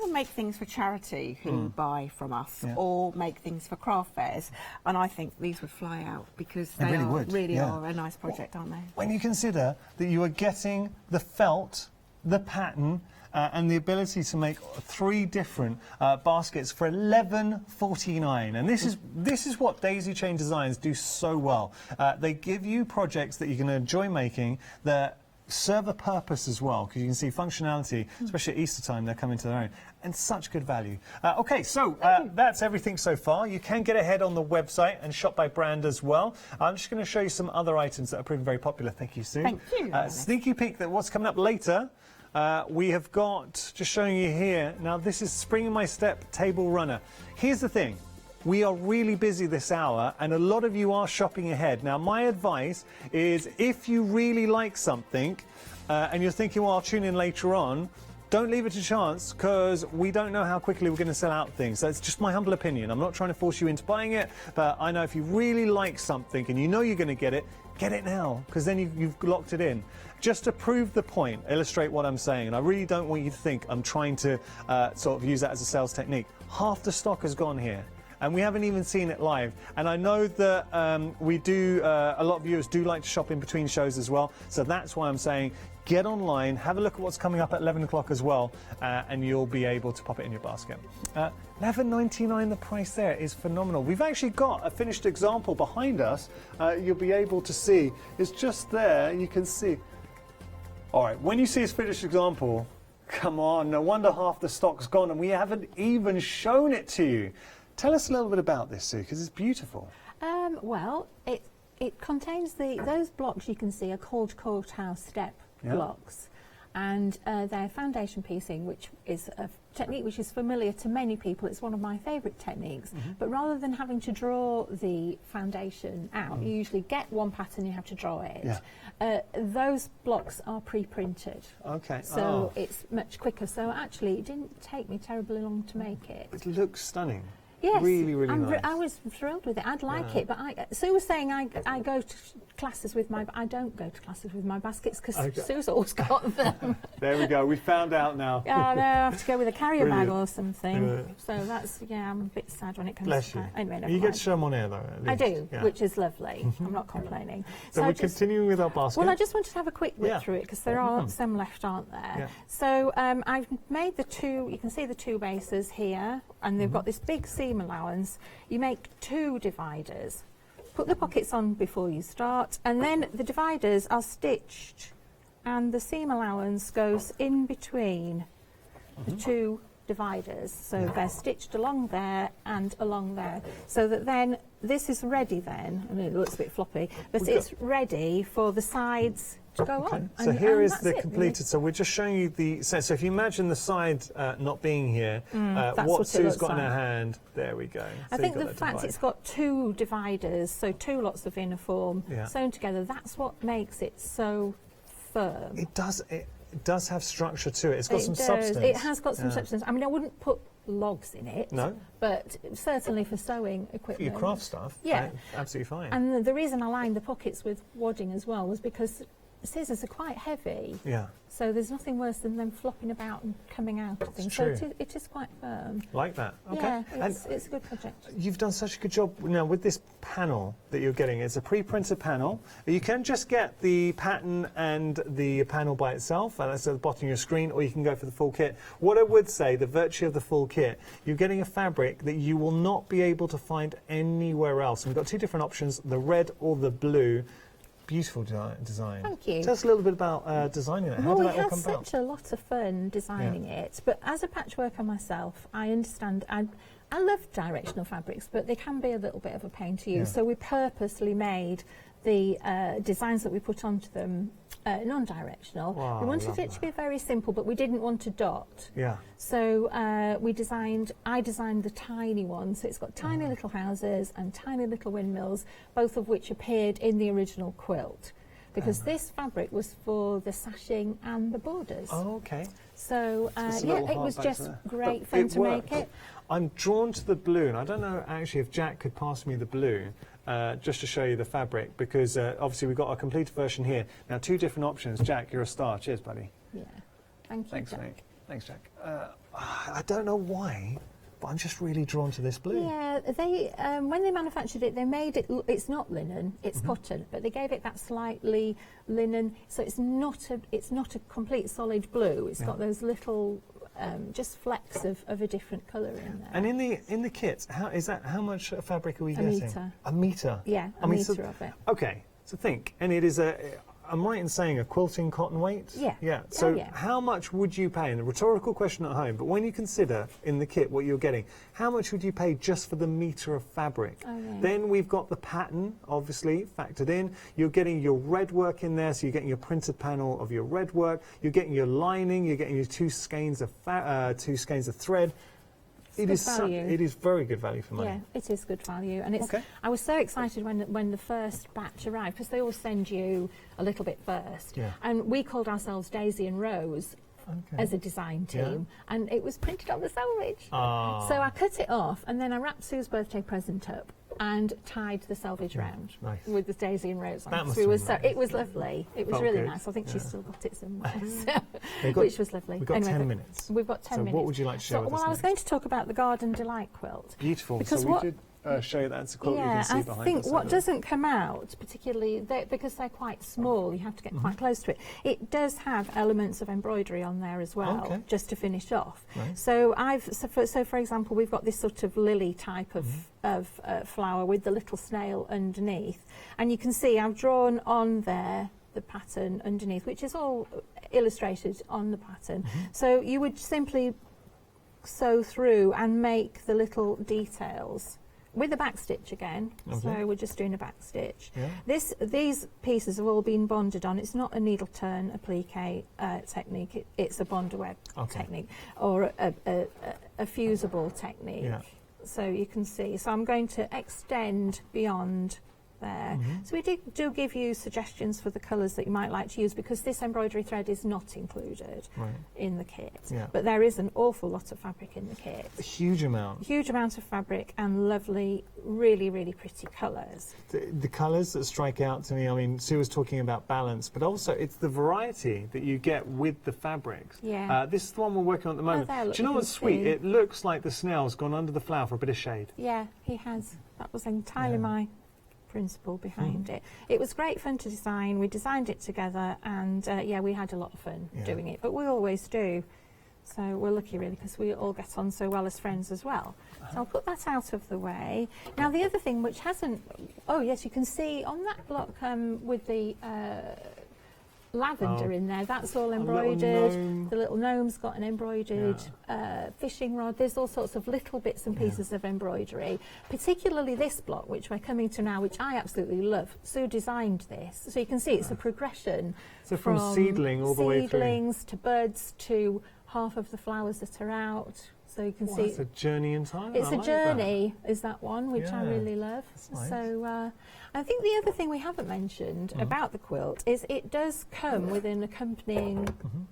Speaker 5: make things for charity who buy from us or make things for craft fairs. And I think these would fly out, because they really are a nice project, aren't they?
Speaker 2: When you consider that you are getting the felt, the pattern, and the ability to make 3 different baskets for $11.49, and this is what Daisy Chain Designs do so well. They give you projects that you can enjoy making that serve a purpose as well, because you can see functionality, especially at Easter time. They're coming to their own, and such good value. Okay, so that's everything so far. You can get ahead on the website and shop by brand as well. I'm just going to show you some other items that are proving very popular. Thank you, Sue.
Speaker 5: Thank you.
Speaker 2: Sneaky peek at what's coming up later. We have got, just showing you here, now this is Spring in My Step Table Runner. Here's the thing, we are really busy this hour and a lot of you are shopping ahead. Now my advice is, if you really like something and you're thinking, well, I'll tune in later on, don't leave it to chance, because we don't know how quickly we're going to sell out things. So it's just my humble opinion. I'm not trying to force you into buying it, but I know if you really like something and you know you're going to get it now, because then you've locked it in. Just to prove the point, illustrate what I'm saying, and I really don't want you to think I'm trying to sort of use that as a sales technique. Half the stock has gone here, and we haven't even seen it live. And I know that a lot of viewers do like to shop in between shows as well, so that's why I'm saying get online, have a look at what's coming up at 11 o'clock as well, and you'll be able to pop it in your basket. $11.99, the price there is phenomenal. We've actually got a finished example behind us. You'll be able to see. It's just there, you can see. All right, when you see this finished example, come on, no wonder half the stock's gone and we haven't even shown it to you. Tell us a little bit about this, Sue, because it's beautiful.
Speaker 8: Well, it contains those blocks you can see are called courthouse step blocks, and they're foundation piecing, which is a technique which is familiar to many people. It's one of my favourite techniques, but rather than having to draw the foundation out, you usually get one pattern, you have to draw it. Those blocks are pre-printed, so it's much quicker. So actually it didn't take me terribly long to make it.
Speaker 2: It looks stunning.
Speaker 8: Yes,
Speaker 2: really nice.
Speaker 8: I was thrilled with it. I'd like it, but Sue was saying I go classes with my... I don't go to classes with my baskets because Sue's always got them.
Speaker 2: There we go. We found out now.
Speaker 8: Yeah, no, I have to go with a carrier bag
Speaker 2: Brilliant.
Speaker 8: or something.
Speaker 2: Yeah.
Speaker 8: So that's, yeah, I'm a bit sad when it comes
Speaker 2: Bless
Speaker 8: to
Speaker 2: you.
Speaker 8: that. Anyway, never
Speaker 2: You
Speaker 8: mind.
Speaker 2: get to show them on air, though, at least.
Speaker 8: I do,
Speaker 2: Yeah.
Speaker 8: which is lovely. I'm not complaining.
Speaker 2: So we're continuing with our basket.
Speaker 8: Well, I just wanted to have a quick look
Speaker 2: Yeah.
Speaker 8: through it because there are some left, aren't there?
Speaker 2: Yeah.
Speaker 8: So I've made the two, you can see the two bases here, and they've got this big seam allowance. You make two dividers. Put the pockets on before you start, and then the dividers are stitched, and the seam allowance goes in between the two dividers. So they're stitched along there and along there, so that then this is ready then, I mean, it looks a bit floppy, but it's ready for the sides to go on.
Speaker 2: So here is
Speaker 8: that's
Speaker 2: the
Speaker 8: it,
Speaker 2: completed. So we're just showing you the set. So if you imagine the side not being here,
Speaker 8: that's
Speaker 2: what
Speaker 8: what it
Speaker 2: Sue's
Speaker 8: looks
Speaker 2: got in her
Speaker 8: like.
Speaker 2: hand, there we go.
Speaker 8: I
Speaker 2: So
Speaker 8: think
Speaker 2: you've
Speaker 8: the
Speaker 2: got that
Speaker 8: fact
Speaker 2: divide.
Speaker 8: it's got two dividers, so two lots of inner form
Speaker 2: Yeah.
Speaker 8: sewn together, that's what makes it so firm.
Speaker 2: It does have structure to it. It's got some
Speaker 8: does.
Speaker 2: substance.
Speaker 8: It has got some
Speaker 2: Yeah.
Speaker 8: substance. I mean, I wouldn't put logs in it.
Speaker 2: No.
Speaker 8: But certainly for sewing
Speaker 2: For
Speaker 8: equipment.
Speaker 2: your craft stuff,
Speaker 8: Yeah.
Speaker 2: absolutely fine.
Speaker 8: And the reason I lined the pockets with wadding as well was because scissors are quite heavy.
Speaker 2: Yeah.
Speaker 8: So there's nothing worse than them flopping about and coming out of things.
Speaker 2: true.
Speaker 8: So it is quite firm.
Speaker 2: Like that. Okay.
Speaker 8: Yeah,
Speaker 2: And
Speaker 8: it's a good project.
Speaker 2: you've done such a good job now with this panel that you're getting. It's a pre-printed panel. You can just get the pattern and the panel by itself, and that's at the bottom of your screen, or you can go for the full kit. What I would say, the virtue of the full kit, you're getting a fabric that you will not be able to find anywhere else. And we've got two different options, the red or the blue. Beautiful design.
Speaker 8: Thank you.
Speaker 2: Tell us a little bit about designing it. How
Speaker 8: Well,
Speaker 2: did
Speaker 8: we
Speaker 2: that all
Speaker 8: had
Speaker 2: come about?
Speaker 8: such a lot of fun designing it, but as a patchworker myself, I understand. I love directional fabrics, but they can be a little bit of a pain to use.
Speaker 2: Yeah.
Speaker 8: So we purposely made the designs that we put onto them non-directional.
Speaker 2: Wow,
Speaker 8: We
Speaker 2: I
Speaker 8: wanted
Speaker 2: love
Speaker 8: it to be very simple, but we didn't want a dot.
Speaker 2: Yeah.
Speaker 8: So I designed the tiny one, so it's got tiny little houses and tiny little windmills, both of which appeared in the original quilt. Because this fabric was for the sashing and the borders.
Speaker 2: Oh, okay.
Speaker 8: So
Speaker 2: Just a
Speaker 8: yeah,
Speaker 2: little
Speaker 8: it was
Speaker 2: hardback
Speaker 8: just
Speaker 2: there.
Speaker 8: great
Speaker 2: But
Speaker 8: fun
Speaker 2: it
Speaker 8: to make
Speaker 2: worked.
Speaker 8: it.
Speaker 2: I'm drawn to the blue, and I don't know actually if Jack could pass me the blue just to show you the fabric, because obviously we've got a completed version here. Now, two different options. Jack, you're a star. Cheers, buddy.
Speaker 8: Yeah, thank you.
Speaker 2: Thanks,
Speaker 8: Jack.
Speaker 2: mate. Thanks, Jack. I don't know why, but I'm just really drawn to this blue.
Speaker 8: Yeah, they when they manufactured it, they made it. It's not linen; it's
Speaker 2: Mm-hmm.
Speaker 8: cotton, but they gave it that slightly linen, so it's not a complete solid blue. It's got those little just flecks of a different colour in there.
Speaker 2: And in the kit, how much fabric are we getting?
Speaker 8: Metre.
Speaker 2: A metre.
Speaker 8: Yeah, a metre of it.
Speaker 2: Okay, so think, and it is I'm right in saying a quilting cotton weight?
Speaker 8: Yeah.
Speaker 2: Yeah.
Speaker 8: Oh,
Speaker 2: So
Speaker 8: yeah.
Speaker 2: how much would you pay? And a rhetorical question at home, but when you consider in the kit what you're getting, how much would you pay just for the metre of fabric?
Speaker 8: Oh, yeah.
Speaker 2: Then we've got the pattern, obviously, factored in. You're getting your red work in there, so you're getting your printed panel of your red work. You're getting your lining. You're getting your two skeins of thread.
Speaker 8: Good value.
Speaker 2: It is very good value for money.
Speaker 8: Yeah, it is good value, and it's.
Speaker 2: Okay.
Speaker 8: I was so excited when the first batch arrived, because they all send you a little bit first,
Speaker 2: Yeah.
Speaker 8: and we called ourselves Daisy and Rose as a design team, and it was printed on the selvage.
Speaker 2: Ah.
Speaker 8: So I cut it off, and then I wrapped Sue's birthday present up and tied the selvage round
Speaker 2: nice.
Speaker 8: with the Daisy and Rose on.
Speaker 2: That must
Speaker 8: So
Speaker 2: have
Speaker 8: was
Speaker 2: been
Speaker 8: so
Speaker 2: nice.
Speaker 8: it was lovely. It was
Speaker 2: Felt
Speaker 8: really
Speaker 2: good.
Speaker 8: nice. I think she's still got it somewhere,
Speaker 2: We've got-
Speaker 8: which was lovely.
Speaker 2: We've got
Speaker 8: Anyway,
Speaker 2: 10
Speaker 8: but
Speaker 2: minutes.
Speaker 8: We've got 10
Speaker 2: So
Speaker 8: minutes.
Speaker 2: what would you like to share with
Speaker 8: well,
Speaker 2: us
Speaker 8: I was
Speaker 2: next?
Speaker 8: going to talk about the Garden Delight quilt.
Speaker 2: Beautiful.
Speaker 8: Because
Speaker 2: so we
Speaker 8: what-
Speaker 2: did show you that's a quilt you
Speaker 8: Yeah,
Speaker 2: can see
Speaker 8: I
Speaker 2: behind
Speaker 8: think
Speaker 2: us.
Speaker 8: what doesn't come out, particularly because they're quite small, you have to get quite close to it. It does have elements of embroidery on there as well,
Speaker 2: Okay.
Speaker 8: just to finish off.
Speaker 2: Right.
Speaker 8: So for example, we've got this sort of lily type of flower with the little snail underneath, and you can see I've drawn on there the pattern underneath, which is all illustrated on the pattern. So you would simply sew through and make the little details with a back stitch again.
Speaker 2: Okay.
Speaker 8: So we're just doing a back stitch.
Speaker 2: Yeah.
Speaker 8: These pieces have all been bonded on. It's not a needle turn applique technique. It's a bond web technique, or a fusible technique.
Speaker 2: Yeah.
Speaker 8: So you can see. So I'm going to extend beyond there. So we do give you suggestions for the colours that you might like to use, because this embroidery thread is not included in the kit. But there is an awful lot of fabric in the kit.
Speaker 2: A huge amount.
Speaker 8: Huge amount of fabric and lovely, really, really pretty colours.
Speaker 2: The colours that strike out to me, I mean, Sue was talking about balance, but also it's the variety that you get with the fabrics.
Speaker 8: Yeah.
Speaker 2: This is the one we're working on at the moment. Do you know what's sweet? It looks like the snail's gone under the flower for a bit of shade.
Speaker 8: Yeah, he has. That was entirely my principle behind it. It was great fun to design. We designed it together, and yeah, we had a lot of fun doing it, but we always do. So we're lucky, really, because we all get on so well as friends as well. So I'll put that out of the way. Now, the other thing which hasn't... Oh, yes, you can see on that block with the lavender in there, that's all embroidered. The little gnome's got an embroidered fishing rod. There's all sorts of little bits and pieces of embroidery, particularly this block, which we're coming to now, which I absolutely love. Sue designed this, so you can see it's a progression.
Speaker 2: So from seedling all the way through.
Speaker 8: Seedlings to buds to half of the flowers that are out. So you can see
Speaker 2: it's a journey in time.
Speaker 8: It's a journey, is that one, which I really love.
Speaker 2: Nice.
Speaker 8: So I think the other thing we haven't mentioned about the quilt is it does come with an accompanying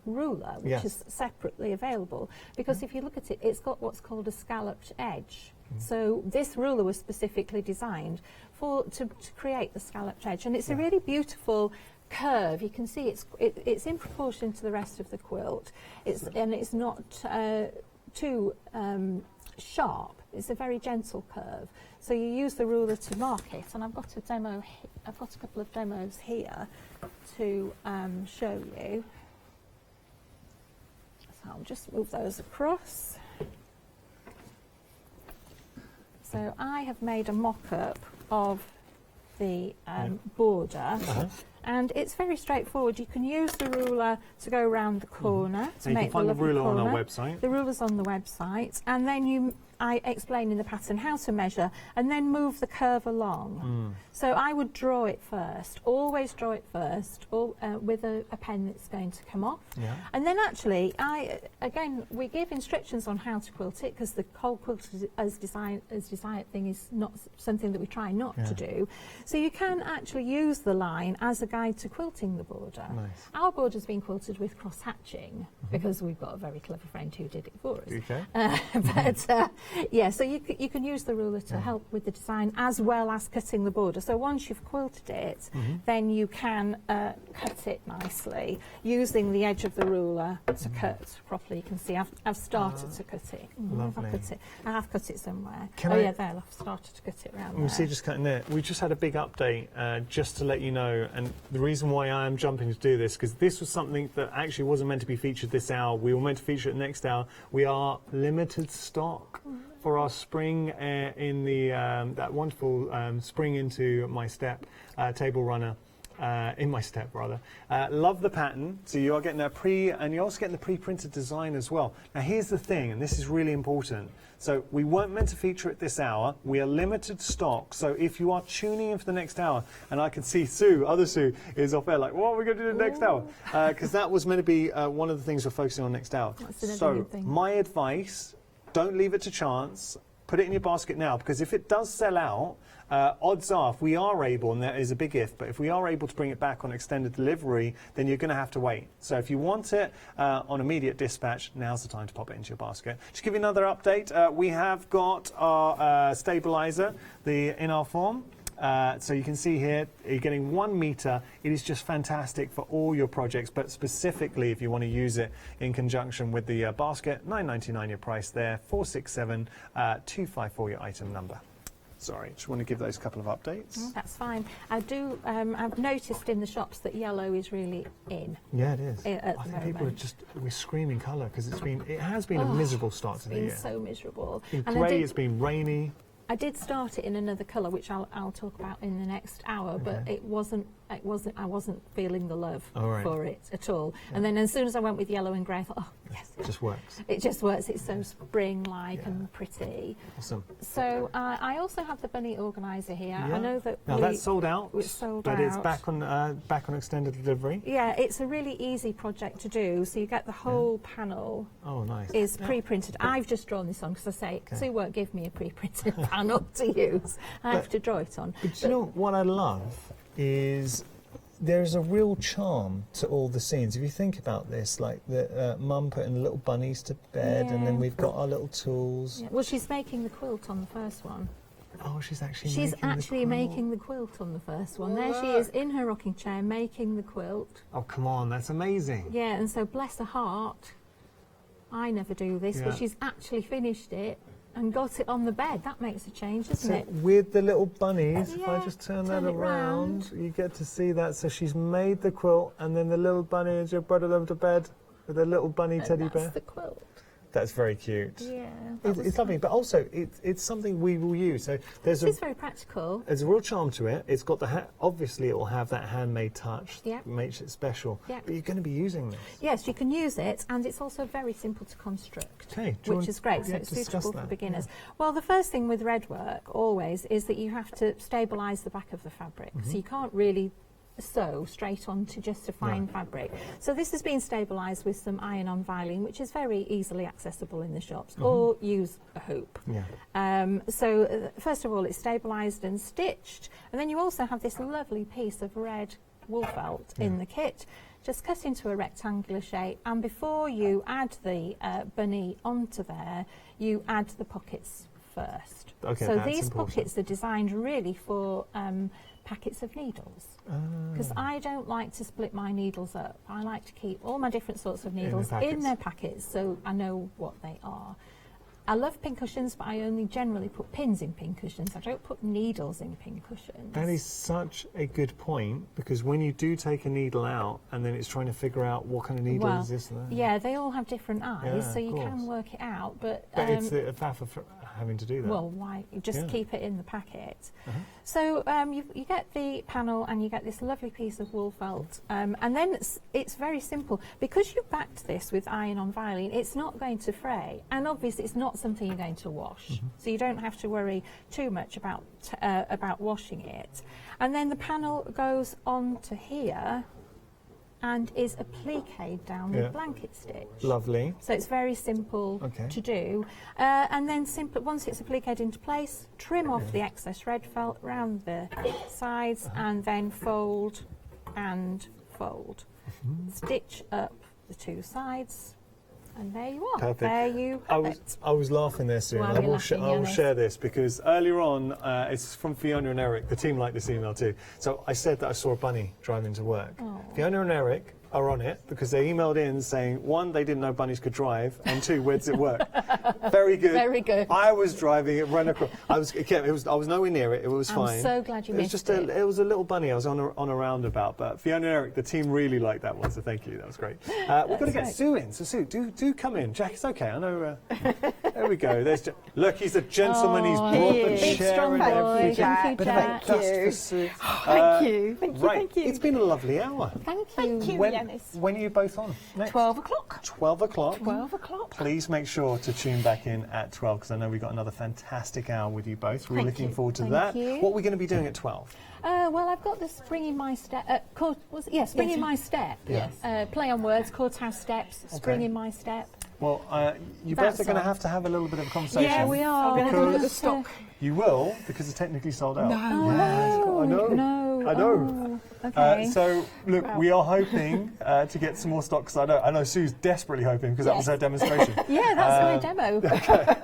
Speaker 8: ruler, which is separately available. Because if you look at it, it's got what's called a scalloped edge. So this ruler was specifically designed to create the scalloped edge, and it's a really beautiful curve. You can see it's in proportion to the rest of the quilt. And it's not too sharp. It's a very gentle curve. So you use the ruler to mark it, and I've got a demo. I've got a couple of demos here to show you. So I'll just move those across. So I have made a mock-up of the border. And it's very straightforward. You can use the ruler to go around the corner to make the lovely corner. You can find the ruler on our website. The ruler's on the website, and then I explain in the pattern how to measure and then move the curve along. So I would draw it first, always draw it first, with a pen that's going to come off. And then actually, we give instructions on how to quilt it, because the whole quilt as designed thing is not something that we try not to do. So you can actually use the line as a guide to quilting the border. Our border's been quilted with cross hatching because we've got a very clever friend who did it for us. Yeah, so you can use the ruler to help with the design as well as cutting the border. So once you've quilted it, then you can cut it nicely using the edge of the ruler to cut properly. You can see I've started to cut it. I have cut it somewhere. Yeah, there, I've started to cut it around there.
Speaker 2: You see, just cutting there. We just had a big update just to let you know, and the reason why I am jumping to do this, because this was something that actually wasn't meant to be featured this hour. We were meant to feature it next hour. We are limited stock for our spring in the that wonderful spring into my step table runner. In my step, rather. Love the pattern. So you are getting a and you're also getting the pre-printed design as well. Now here's the thing, and this is really important. So we weren't meant to feature it this hour. We are limited stock. So if you are tuning in for the next hour, and I can see other Sue is off air like, what are we going to do the next hour? Because that was meant to be one of the things we're focusing on next hour. So my advice, don't leave it to chance. Put it in your basket now, because if it does sell out, odds are, if we are able, and there is a big if, but if we are able to bring it back on extended delivery, then you're going to have to wait. So if you want it on immediate dispatch, now's the time to pop it into your basket. Just give you another update. We have got our stabilizer in our form. So you can see here, you're getting 1 metre. It is just fantastic for all your projects, but specifically if you want to use it in conjunction with the basket, $9.99 your price there, 467-254 your item number. Sorry, just want to give those couple of updates.
Speaker 8: That's fine. I do. I've noticed in the shops that yellow is really in.
Speaker 2: Yeah, it is. I think people we're screaming colour, because it has been a miserable start to the year.
Speaker 8: It's been so miserable.
Speaker 2: It's been grey, it's been rainy.
Speaker 8: I did start it in another colour, which I'll talk about in the next hour, but it wasn't I wasn't feeling the love
Speaker 2: All
Speaker 8: for it at all. And then as soon as I went with yellow and grey, I thought, oh yes,
Speaker 2: It just works.
Speaker 8: it just works. It's so spring-like and pretty.
Speaker 2: Awesome.
Speaker 8: So I also have the bunny organiser here.
Speaker 2: Yeah.
Speaker 8: I know that
Speaker 2: Now that's sold out,
Speaker 8: it's sold
Speaker 2: but
Speaker 8: out.
Speaker 2: it's back on extended delivery.
Speaker 8: Yeah, it's a really easy project to do. So you get the whole panel
Speaker 2: Oh, nice.
Speaker 8: is pre-printed. I've just drawn this on because I say Sue won't give me a pre-printed panel to use. I have to draw it on.
Speaker 2: But you know what I love is there's a real charm to all the scenes. If you think about this, like the mum putting the little bunnies to bed, and then we've got our little tools.
Speaker 8: Yeah. Well, she's making the quilt on the first one.
Speaker 2: Oh, she's actually
Speaker 8: making the quilt on the first one. There she is in her rocking chair making the quilt.
Speaker 2: Oh, come on, that's amazing.
Speaker 8: Yeah, and so bless her heart, I never do this, but she's actually finished it and got it on the bed. That makes a change, doesn't it?
Speaker 2: With the little bunnies, if I just turn that
Speaker 8: it
Speaker 2: around, you get to see that. So she's made the quilt, and then the little bunny has just brought them to bed with a little bunny teddy bear.
Speaker 8: That's the quilt.
Speaker 2: That's very cute.
Speaker 8: Yeah.
Speaker 2: It's lovely, but also it's something we will use. So
Speaker 8: This is very practical.
Speaker 2: There's a real charm to it. It's got obviously it will have that handmade touch.
Speaker 8: Yeah.
Speaker 2: Makes it special.
Speaker 8: Yeah.
Speaker 2: But you're going to be using this.
Speaker 8: Yes, you can use it, and it's also very simple to construct,
Speaker 2: Okay.
Speaker 8: which is great. So it's suitable for beginners. Well, the first thing with Redwork always is that you have to stabilise the back of the fabric. So you can't really sew straight onto just a fine fabric. So this has been stabilised with some iron-on viling, which is very easily accessible in the shops, or use a hoop.
Speaker 2: Yeah.
Speaker 8: So first of all, it's stabilised and stitched, and then you also have this lovely piece of red wool felt in the kit. Just cut into a rectangular shape, and before you add the bunny onto there, you add the pockets first.
Speaker 2: Okay,
Speaker 8: so
Speaker 2: that's
Speaker 8: these
Speaker 2: important.
Speaker 8: pockets are designed really for packets of needles, because I don't like to split my needles up. I like to keep all my different sorts of needles in their packets, so I know what they are. I love pincushions, but I only generally put pins in pincushions. I don't put needles in pincushions.
Speaker 2: That is such a good point, because when you do take a needle out and then it's trying to figure out what kind of needle is this and that.
Speaker 8: Yeah, they all have different eyes,
Speaker 2: Yeah,
Speaker 8: so you
Speaker 2: of
Speaker 8: can
Speaker 2: course.
Speaker 8: work it out. But
Speaker 2: it's the faff of having to do that.
Speaker 8: well, why? You just keep it in the packet.
Speaker 2: Uh-huh.
Speaker 8: So you get the panel and you get this lovely piece of wool felt. And then it's very simple. Because you backed this with iron-on viling, it's not going to fray. And obviously it's not something you're going to wash. So you don't have to worry too much about washing it. And then the panel goes on to here and is appliqued down with blanket stitch.
Speaker 2: Lovely.
Speaker 8: So it's very simple to do. And then once it's appliqued into place, trim off the excess red felt around the sides and then fold and fold. Stitch up the two sides. And there you are.
Speaker 2: Perfect.
Speaker 8: There you have it.
Speaker 2: I was laughing there, Sue.
Speaker 8: Why
Speaker 2: and
Speaker 8: are you
Speaker 2: I
Speaker 8: laughing,
Speaker 2: will
Speaker 8: Yanis?
Speaker 2: share this because earlier on, it's from Fiona and Eric. The team liked this email too. So I said that I saw a bunny driving to work.
Speaker 8: Oh.
Speaker 2: Fiona and Eric are on it because they emailed in saying, one, they didn't know bunnies could drive, and two, where does it work? Very good.
Speaker 8: Very good.
Speaker 2: I was driving it, ran across. I was nowhere near it. It was fine.
Speaker 8: I'm so glad you
Speaker 2: it was
Speaker 8: missed
Speaker 2: just
Speaker 8: it.
Speaker 2: it was a little bunny. I was on a roundabout, but Fiona and Eric, the team really liked that one. So thank you. That was great. We've got to get
Speaker 8: right.
Speaker 2: Sue in. So Sue, do come in. Jack, it's okay. I know. There we go. Look, he's a gentleman. He's brought the
Speaker 8: Big
Speaker 2: chair
Speaker 8: strong
Speaker 2: and
Speaker 8: boy.
Speaker 2: everything.
Speaker 8: Thank you, Jack.
Speaker 2: Just for Sue.
Speaker 5: Thank you.
Speaker 2: Right. It's been a lovely hour.
Speaker 8: Thank you.
Speaker 5: Thank you, Yanis.
Speaker 2: When are you both on? Next?
Speaker 5: 12 o'clock.
Speaker 2: 12 o'clock.
Speaker 5: 12 o'clock.
Speaker 2: Please make sure to tune back in at 12 because I know we've got another fantastic hour with you both. We're looking forward to that.
Speaker 8: you.
Speaker 2: What are we going to be doing at 12?
Speaker 8: Well, I've got the Spring in My Step. Spring in My Step.
Speaker 2: Yes.
Speaker 8: Play on words, courthouse steps, Spring in My Step.
Speaker 2: Well, you both
Speaker 8: That's
Speaker 2: are going to
Speaker 8: on.
Speaker 2: have a little bit of a conversation.
Speaker 8: Yeah, we are.
Speaker 5: I'm going to
Speaker 2: Because-
Speaker 5: look at the stock.
Speaker 2: You will, because it's technically sold out.
Speaker 5: No.
Speaker 8: Oh,
Speaker 2: I know.
Speaker 8: No.
Speaker 2: I know.
Speaker 8: Oh, okay.
Speaker 2: So, look, we are hoping to get some more stock. Because I know Sue's desperately hoping because that was her demonstration.
Speaker 8: Yeah, that's my demo.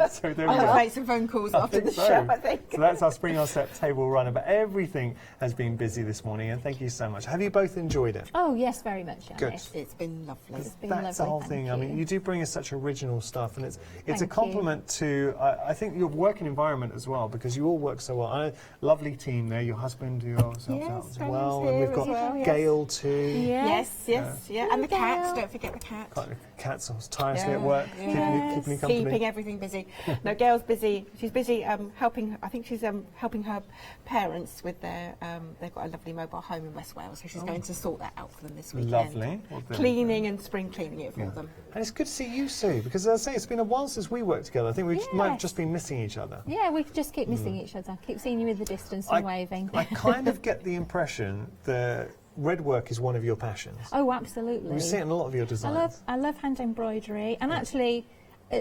Speaker 2: So there we
Speaker 5: I'm
Speaker 2: go.
Speaker 5: going to make some phone calls after the
Speaker 2: so.
Speaker 5: show, I think.
Speaker 2: So that's our Spring on Step table runner. But everything has been busy this morning, and thank you so much. Have you both enjoyed it?
Speaker 8: Oh, yes, very much, Yanis.
Speaker 2: Good.
Speaker 5: It's been lovely.
Speaker 8: It's been
Speaker 2: That's the
Speaker 8: lovely,
Speaker 2: whole
Speaker 8: thank
Speaker 2: thing. I mean,
Speaker 8: you.
Speaker 2: you do bring us such original stuff, and it's a
Speaker 8: Thank
Speaker 2: compliment to I think your working environment as well, because you all work so well. Lovely team there. Your husband, yourself.
Speaker 8: Yeah,
Speaker 2: out as
Speaker 5: Graham's
Speaker 2: well.
Speaker 5: here
Speaker 2: And we've
Speaker 5: as
Speaker 2: got
Speaker 5: well, yes.
Speaker 2: Gail too.
Speaker 5: Yes, yeah. And the cats, don't forget the cats.
Speaker 2: Cats are tirelessly at work, keeping you company.
Speaker 5: Keeping everything busy. No, Gail's busy. She's busy helping. I think she's helping her parents with their. They've got a lovely mobile home in West Wales, so she's going to sort that out for them this weekend.
Speaker 2: Lovely.
Speaker 5: Cleaning and spring cleaning it for them.
Speaker 2: And it's good to see you, Sue, because as I say, it's been a while since we worked together. I think we might have just been missing each other.
Speaker 8: Yeah, we just keep missing each other. Keep seeing you in the distance and waving.
Speaker 2: I kind of get the impression that Redwork is one of your passions.
Speaker 8: Oh, absolutely.
Speaker 2: We see it in a lot of your designs.
Speaker 8: I love hand embroidery, and actually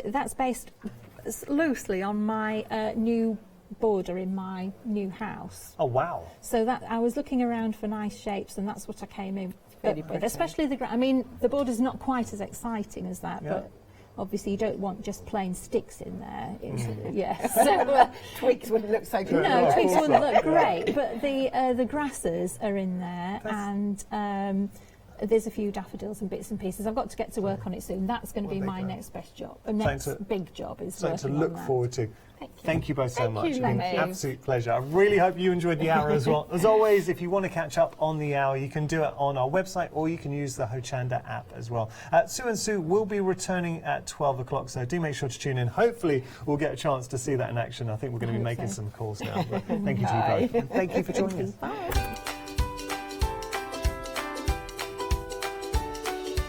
Speaker 8: that's based loosely on my new border in my new house.
Speaker 2: Oh, wow.
Speaker 8: So that I was looking around for nice shapes, and that's what I came in with, especially
Speaker 5: the
Speaker 8: I mean, the border's not quite as exciting as that, but obviously you don't want just plain sticks in there. It's, so,
Speaker 5: twigs wouldn't look so good.
Speaker 8: No, twigs wouldn't look great, but the grasses are in there, and there's a few daffodils and bits and pieces. I've got to get to work on it soon. That's going to be my next best job. Next big job is
Speaker 2: something to look forward to. Thank you both so much.
Speaker 8: It's been
Speaker 2: an absolute pleasure. I really hope you enjoyed the hour as well. As always, if you want to catch up on the hour, you can do it on our website, or you can use the Hochanda app as well. Sue and Sue will be returning at 12 o'clock, so do make sure to tune in. Hopefully, we'll get a chance to see that in action. I think we're going to be making some calls now. But thank you to you both. And thank you for joining us.
Speaker 8: Bye.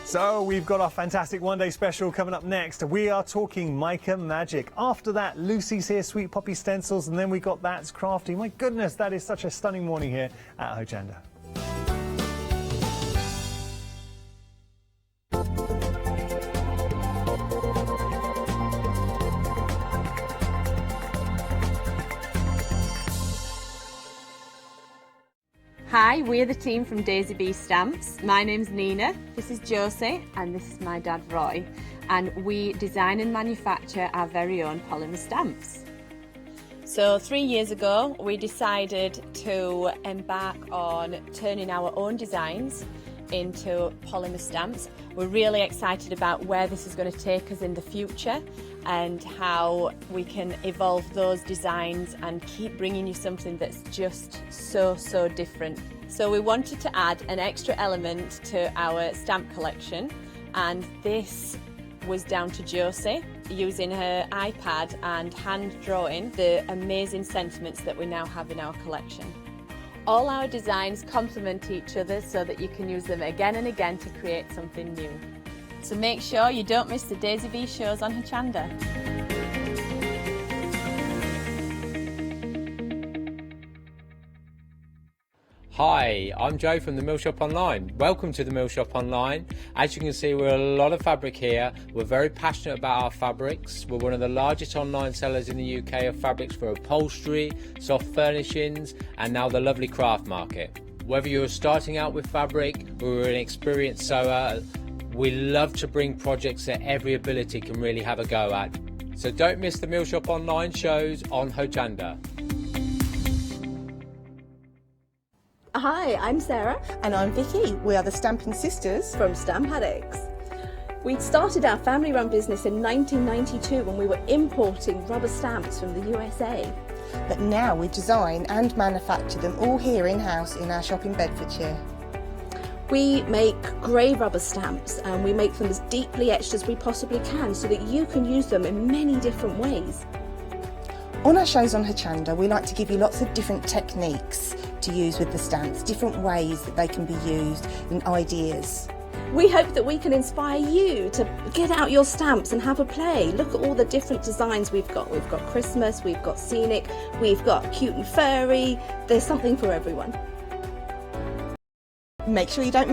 Speaker 2: So we've got our fantastic one-day special coming up next. We are talking Mica magic. After that, Lucy's here, Sweet Poppy stencils, and then we got That's Crafty. My goodness, that is such a stunning morning here at Hochanda.
Speaker 9: Hi, we're the team from Daisy Bee Stamps. My name's Nina, this is Josie, and this is my dad Roy. And we design and manufacture our very own polymer stamps. So 3 years ago, we decided to embark on turning our own designs into polymer stamps. We're really excited about where this is going to take us in the future and how we can evolve those designs and keep bringing you something that's just so different. So we wanted to add an extra element to our stamp collection, and this was down to Josie using her iPad and hand drawing the amazing sentiments that we now have in our collection. All our designs complement each other so that you can use them again and again to create something new. So make sure you don't miss the Daisy Bee shows on Hochanda.
Speaker 10: Hi, I'm Joe from the Mill Shop Online. Welcome to the Mill Shop Online. As you can see, we're a lot of fabric here. We're very passionate about our fabrics. We're one of the largest online sellers in the UK of fabrics for upholstery, soft furnishings, and now the lovely craft market. Whether you're starting out with fabric or you're an experienced sewer, we love to bring projects that every ability can really have a go at. So don't miss the Mill Shop Online shows on Hochanda.
Speaker 11: Hi, I'm Sarah. And I'm Vicky. We are the Stamping Sisters from Stamp Addicts. We started our family-run business in 1992 when we were importing rubber stamps from the USA.
Speaker 12: But now we design and manufacture them all here in-house in our shop in Bedfordshire.
Speaker 11: We make grey rubber stamps, and we make them as deeply etched as we possibly can so that you can use them in many different ways.
Speaker 12: On our shows on Hochanda, we like to give you lots of different techniques to use with the stamps, different ways that they can be used and ideas.
Speaker 11: We hope that we can inspire you to get out your stamps and have a play. Look at all the different designs we've got. We've got Christmas, we've got scenic, we've got cute and furry. There's something for everyone.
Speaker 12: Make sure you don't miss